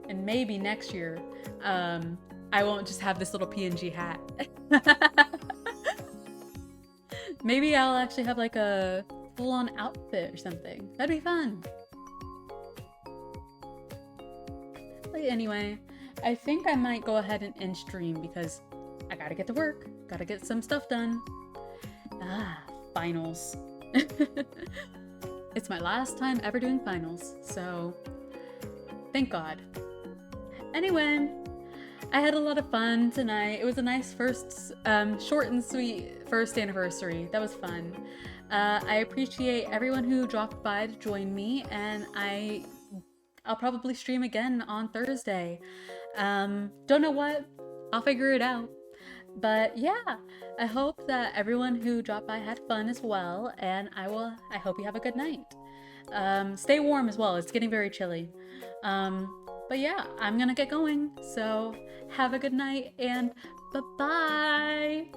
And maybe next year, I won't just have this little PNG hat. Maybe I'll actually have like a full-on outfit or something. That'd be fun. But anyway, I think I might go ahead and end stream because I gotta get to work. Gotta get some stuff done. Finals. It's my last time ever doing finals, so thank God. Anyway, I had a lot of fun tonight. It was a nice first, short and sweet first anniversary. That was fun. I appreciate everyone who dropped by to join me, and I'll probably stream again on Thursday. Don't know what, I'll figure it out. But yeah, I hope that everyone who dropped by had fun as well, and I hope you have a good night. Stay warm as well, it's getting very chilly. But yeah, I'm gonna get going, so have a good night and bye-bye!